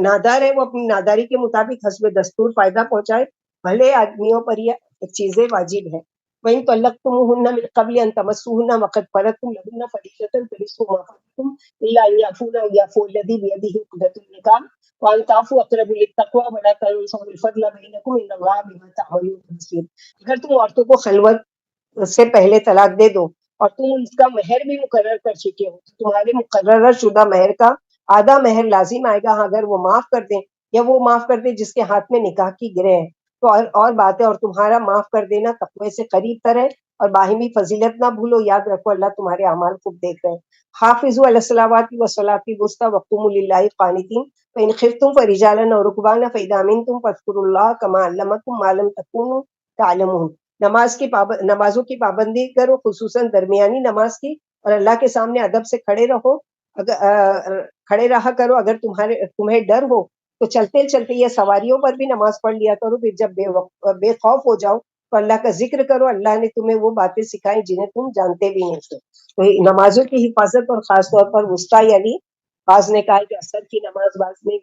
نادار ہے وہ اپنی ناداری کے مطابق حسب دستور فائدہ پہنچائے، بھلے آدمیوں پر یہ چیزیں واجب ہیں۔ وَإِن طَلَّقْتُمُوهُنَّ مِن قَبْلِ أَن تَمَسُّوهُنَّ وَقَدْ فَرَضْتُمْ لَهُنَّ فَرِيضَةً فَنِصْفُ مَا فَرَضْتُمْ إِلَّا أَن يَعْفُونَ أَوْ يَعْفُوَ الَّذِي بِيَدِهِ عُقْدَةُ النِّكَاحِ وَأَن تَعْفُوا أَقْرَبُ لِلتَّقْوَىٰ وَلَا تَنسَوُا الْفَضْلَ بَيْنَكُمْ إِنَّ اللَّهَ بِمَا تَعْمَلُونَ بَصِيرٌ۔ اگر تم عورتوں کو خلوت سے پہلے طلاق دے دو اور تم اس کا مہر بھی مقرر کر چکے ہو، تمہارے مقررہ شدہ مہر کا آدھا مہر لازم آئے گا اگر وہ معاف کر دیں، یا وہ معاف کر دیں جس کے ہاتھ میں نکاح کی گرہ ہے تو اور بات ہے، اور تمہارا معاف کر دینا تقوی سے قریب تر ہے، اور باہمی فضیلت نہ بھولو، یاد رکھو اللہ تمہارے اعمال خوب دیکھ رہے ہیں۔ حافظوا علی الصلوات والصلاۃ الوسطی وقوموا للہ قانتین فإن خفتم فرجالا أو ركبانا فإذا أمنتم فاذكروا الله كما علمكم ما لم تكونوا تعلمون۔ نمازوں کی پابندی کرو، خصوصاً درمیانی نماز کی، اور اللہ کے سامنے ادب سے کھڑے رہو، کھڑے رہا کرو، اگر تمہیں ڈر ہو تو چلتے چلتے یا سواریوں پر بھی نماز پڑھ لیا کرو، پھر جب بے خوف ہو جاؤ تو اللہ کا ذکر کرو، اللہ نے تمہیں وہ باتیں سکھائیں جنہیں تم جانتے بھی نہیں تھے۔ تو نمازوں کی حفاظت، اور خاص طور پر وسطی یعنی بعض نے کہا کہ اثر کی نماز، بعض نے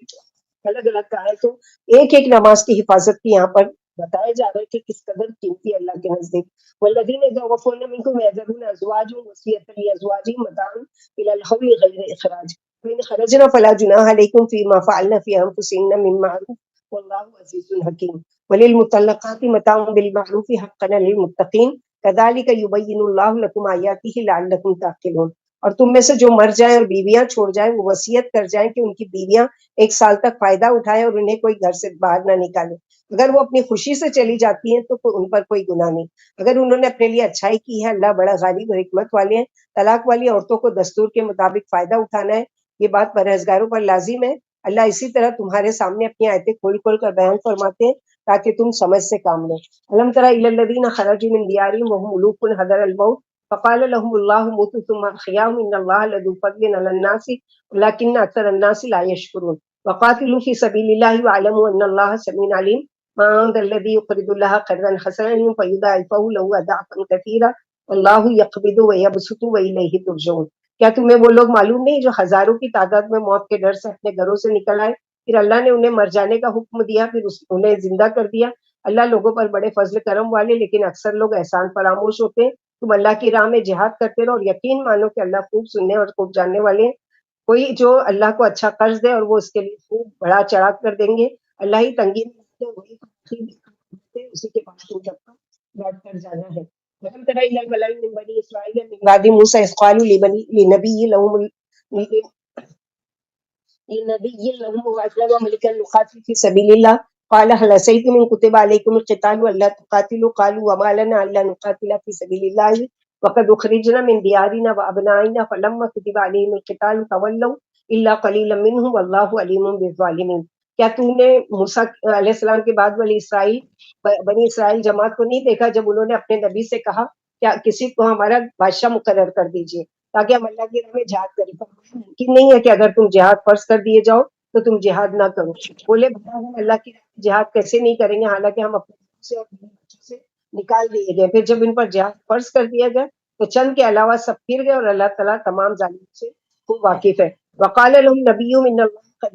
الگ الگ کہا ہے، تو ایک ایک نماز کی حفاظت کی یہاں پر بتایا جا رہا ہے کہ کس قدر قیمتی ہے اللہ کے نزدیک۔ والذین یتوفون منکم ویذرون ازواجا وصیۃ لازواجہم متاعا الی الحول غیر اخراج فإن خرجنا فلا جناح علیکم فیما فعلن فی انفسہن من معروف واللہ عزیز حکیم وللمطلقات متاع بالمعروف حقا علی المتقین کذالک یبین اللہ لکم آیاتہ لعلکم تعقلون۔ اور تم میں سے جو مر جائیں اور بیویاں چھوڑ جائیں وہ وصیت کر جائیں کہ ان کی بیویاں 1 سال تک فائدہ اٹھائیں اور انہیں کوئی گھر سے باہر نہ نکالے، اگر وہ اپنی خوشی سے چلی جاتی ہیں تو ان پر کوئی گناہ نہیں، اگر انہوں نے اپنے لیے اچھائی کی ہے، اللہ بڑا غالب اور حکمت والے ہیں۔ طلاق والی عورتوں کو دستور کے مطابق فائدہ اٹھانا ہے، یہ بات پرہیزگاروں پر لازم ہے۔ اللہ اسی طرح تمہارے سامنے اپنی آیتیں کھول کھول کر بیان فرماتے ہیں تاکہ تم سمجھ سے کام لو۔ الم تر الی الذین خرجوا من دیارہم وهم ملوک حذر الموت فقال لهم الله موتوا ثم احیاهم ان اللہ لذو فضل علی الناس ولکن اکثر الناس لا یشکرون۔ وقاتلوا فی سبیل اللہ واعلموا ان اللہ سمیع علیم ما ذا الذی یقرض اللہ قرضا حسنا فیضاعفہ له اضعافا کثیرا واللہ یقبض ویبسط والیہ ترجعون۔ کیا تمہیں وہ لوگ معلوم نہیں جو ہزاروں کی تعداد میں موت کے ڈر سے اپنے گھروں سے نکل آئے، پھر اللہ نے انہیں مر جانے کا حکم دیا، پھر انہیں زندہ کر دیا۔ اللہ لوگوں پر بڑے فضل کرم والے، لیکن اکثر لوگ احسان فراموش ہوتے ہیں۔ تم اللہ کی راہ میں جہاد کرتے رہو اور یقین مانو کہ اللہ خوب سننے اور خوب جاننے والے ہیں۔ کوئی جو اللہ کو اچھا قرض دے اور وہ اس کے لیے خوب بڑا چڑھا کر دیں گے، اللہ ہی تنگی میں وہی اسی کے پاس تم سب کا لوٹ کر جانا ہے۔ وَلَمْ تَرَ إِلَى الْمَلَإِ مِنْ بَنِي إِسْرَائِيلَ مِنْ بَعْدِ مُوسَىٰ إِذْ قَالُوا لِنَبِيٍّ لَهُمْ ابْعَثْ لَنَا مَلِكًا نُقَاتِلْ فِي سَبِيلِ اللَّهِ قال هل عسيتم إن كتب عليكم القتال ألا تقاتلوا قالوا وما لنا ألا نقاتل في سبيل الله وقد أخرجنا من ديارنا وأبنائنا فلما كتب عليهم القتال تولوا إلا قليلا منهم والله عليم بالظالمين۔ کیا تو نے موسیٰ علیہ السلام کے بعد بنی اسرائیل جماعت کو نہیں دیکھا جب انہوں نے اپنے نبی سے کہا کیا کسی کو ہمارا بادشاہ مقرر کر دیجئے تاکہ ہم اللہ کی راہ میں جہاد کریں؟ ممکن نہیں ہے کہ اگر تم جہاد فرض کر دیے جاؤ تو تم جہاد نہ کرو۔ بولے بھلا ہم اللہ کی جہاد کیسے نہیں کریں گے حالانکہ ہم اپنے سے اور اپنے بچوں سے نکال دیے گئے۔ پھر جب ان پر جہاد فرض کر دیا گیا تو چند کے علاوہ سب پھر گئے، اور اللہ تعالیٰ تمام ظالموں سے خوب واقف ہے۔ وقال لهم نبيهم ان الله قد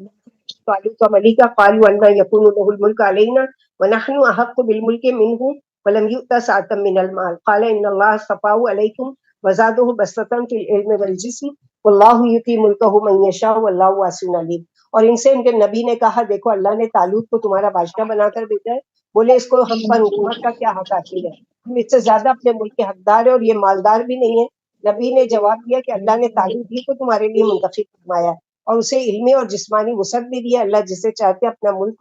طالوت ملكا قالوا ان يكون له الملك علينا ونحن احق بالملك منه ولم يؤت سعة من المال قال ان الله اصطفاه عليكم وزاده بسطة في العلم والجسم والله يؤتي ملكه من يشاء والله واسع عليم۔ اور ان سے ان کے نبی نے کہا دیکھو اللہ نے طالوت کو تمہارا بادشاہ بنا کر بھیجا ہے، بولے اس کو ہم پر حکومت کا کیا حق حاصل ہے، ہم اس سے زیادہ اپنے ملک کے حقدار ہیں اور یہ مالدار بھی نہیں ہے۔ نبی نے جواب دیا کہ اللہ نے طالوت ہی کو تمہارے لیے منتخب فرمایا اور اسے علمی اور جسمانی وسعت بھی دیا، اللہ جسے چاہتے اپنا ملک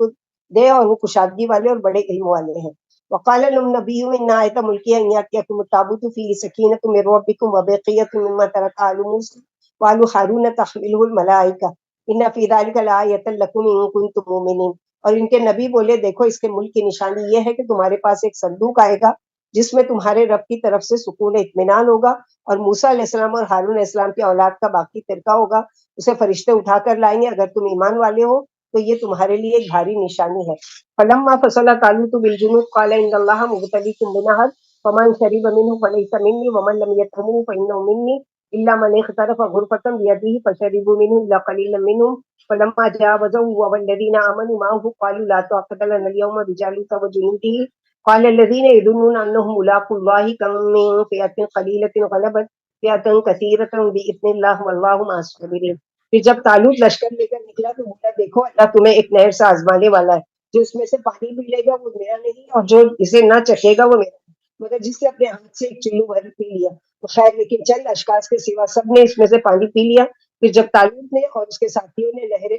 دے اور وہ کشادگی والے اور بڑے علم والے ہیں۔ وقال لهم نبيهم ان آية ملكه ان يأتيكم التابوت فيه سكينة من ربكم وبقية مما ترك آل موسى وآل هارون تحمله الملائكة ان فی ذلک لآیۃ لکم ان کنتم مؤمنین۔ اور ان کے نبی بولے دیکھو اس کے ملک کی نشانی یہ ہے کہ تمہارے پاس ایک صندوق آئے گا جس میں تمہارے رب کی طرف سے سکون اطمینان ہوگا، اور موسیٰ علیہ السلام اور ہارون علیہ السلام کی اولاد کا باقی فرقہ ہوگا، اسے فرشتے اٹھا کر لائیں گے، اگر تم ایمان والے ہو تو یہ تمہارے لیے ایک بھاری نشانی ہے۔ فلما فصل طالوت بالجنود قال ان اللہ مبتلیکم بنہر فمن شرب منه فلیس منی ومن لم یطعمه فانه منی الا من اغترف غرفة بيده فشربوا منه الا قليلا منهم فلما جاوزه هو والذين آمنوا معه قالوا لا طاقة لنا اليوم بجالوت وجنوده قال الذين يظنون انهم ملاقو الله كم من فئة قليلة غلبت فئة كثيرة بإذن الله والله مع الصابرين۔ پھر جب طالوت لشکر لے کر نکلا تو بولا دیکھو اللہ تمہیں ایک نہر سے آزمانے والا ہے، جو اس میں سے پانی پی لے گا وہ میرا نہیں اور جو اسے نہ چکھے گا وہ میرا۔ مگر جس نے اپنے ہاتھ سے ایک چلو بھر پی لیا تو خیر، لیکن چند اشخاص کے سوا سب نے اس میں سے پانی پی لیا۔ پھر جب طالوت نے اور اس کے ساتھیوں نے نہر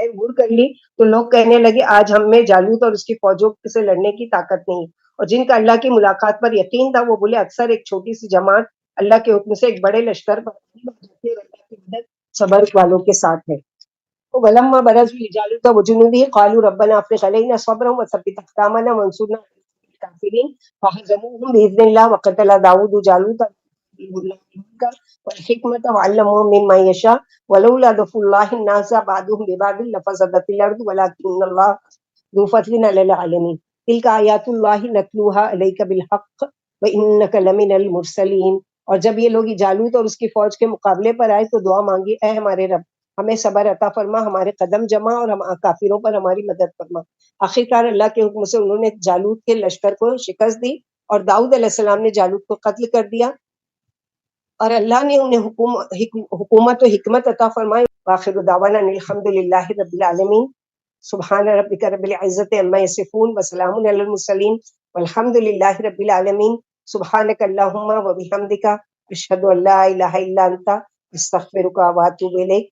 عبور کر لی تو لوگ کہنے لگے آج ہم میں جالوت اور اس کی فوجوں سے لڑنے کی طاقت نہیں، اور جن کا اللہ کی ملاقات پر یقین تھا وہ بولے اکثر ایک چھوٹی سی جماعت اللہ کے حکم سے ایک بڑے لشکر پر جاتی ہے اور اللہ کی مدد صبر والوں کے ساتھ ہے۔ ولما برزوا لجالوت وجنوده قالوا ربنا افرغ علينا صبرا وثبت اقدامنا وانصرنا على القوم الكافرين فهزموهم باذن الله وقتل داود جالوت الملك والحكمة وعلمه مما يشاء ولولا دفع الله الناس بعضهم ببعض لفسدت الارض ولكن الله ذو فضل على العالمين تلك آیات اللہ نتلوها علیک بالحق وانک لمن المرسلین۔ اور جب یہ لوگ جالوت اور اس کی فوج کے مقابلے پر آئے تو دعا مانگی، اے ہمارے رب ہمیں صبر عطا فرما، ہمارے قدم جما اور ہم کافروں پر ہماری مدد فرما۔ آخرکار اللہ کے حکم سے انہوں نے جالوت کے لشکر کو شکست دی اور داؤد علیہ السلام نے جالوت کو قتل کر دیا اور اللہ نے انہیں حکومت و حکمت عطا فرمائی۔ آخر دعوانا الحمد للہ رب العالمین۔ سبحان ربک رب العزت عما یصفون وسلام علی المرسلین والحمد للہ رب العالمین۔ سبحانک اللہم و بحمدک اشہد ان لا الہ الا انت استغفرک و اتوب الیک۔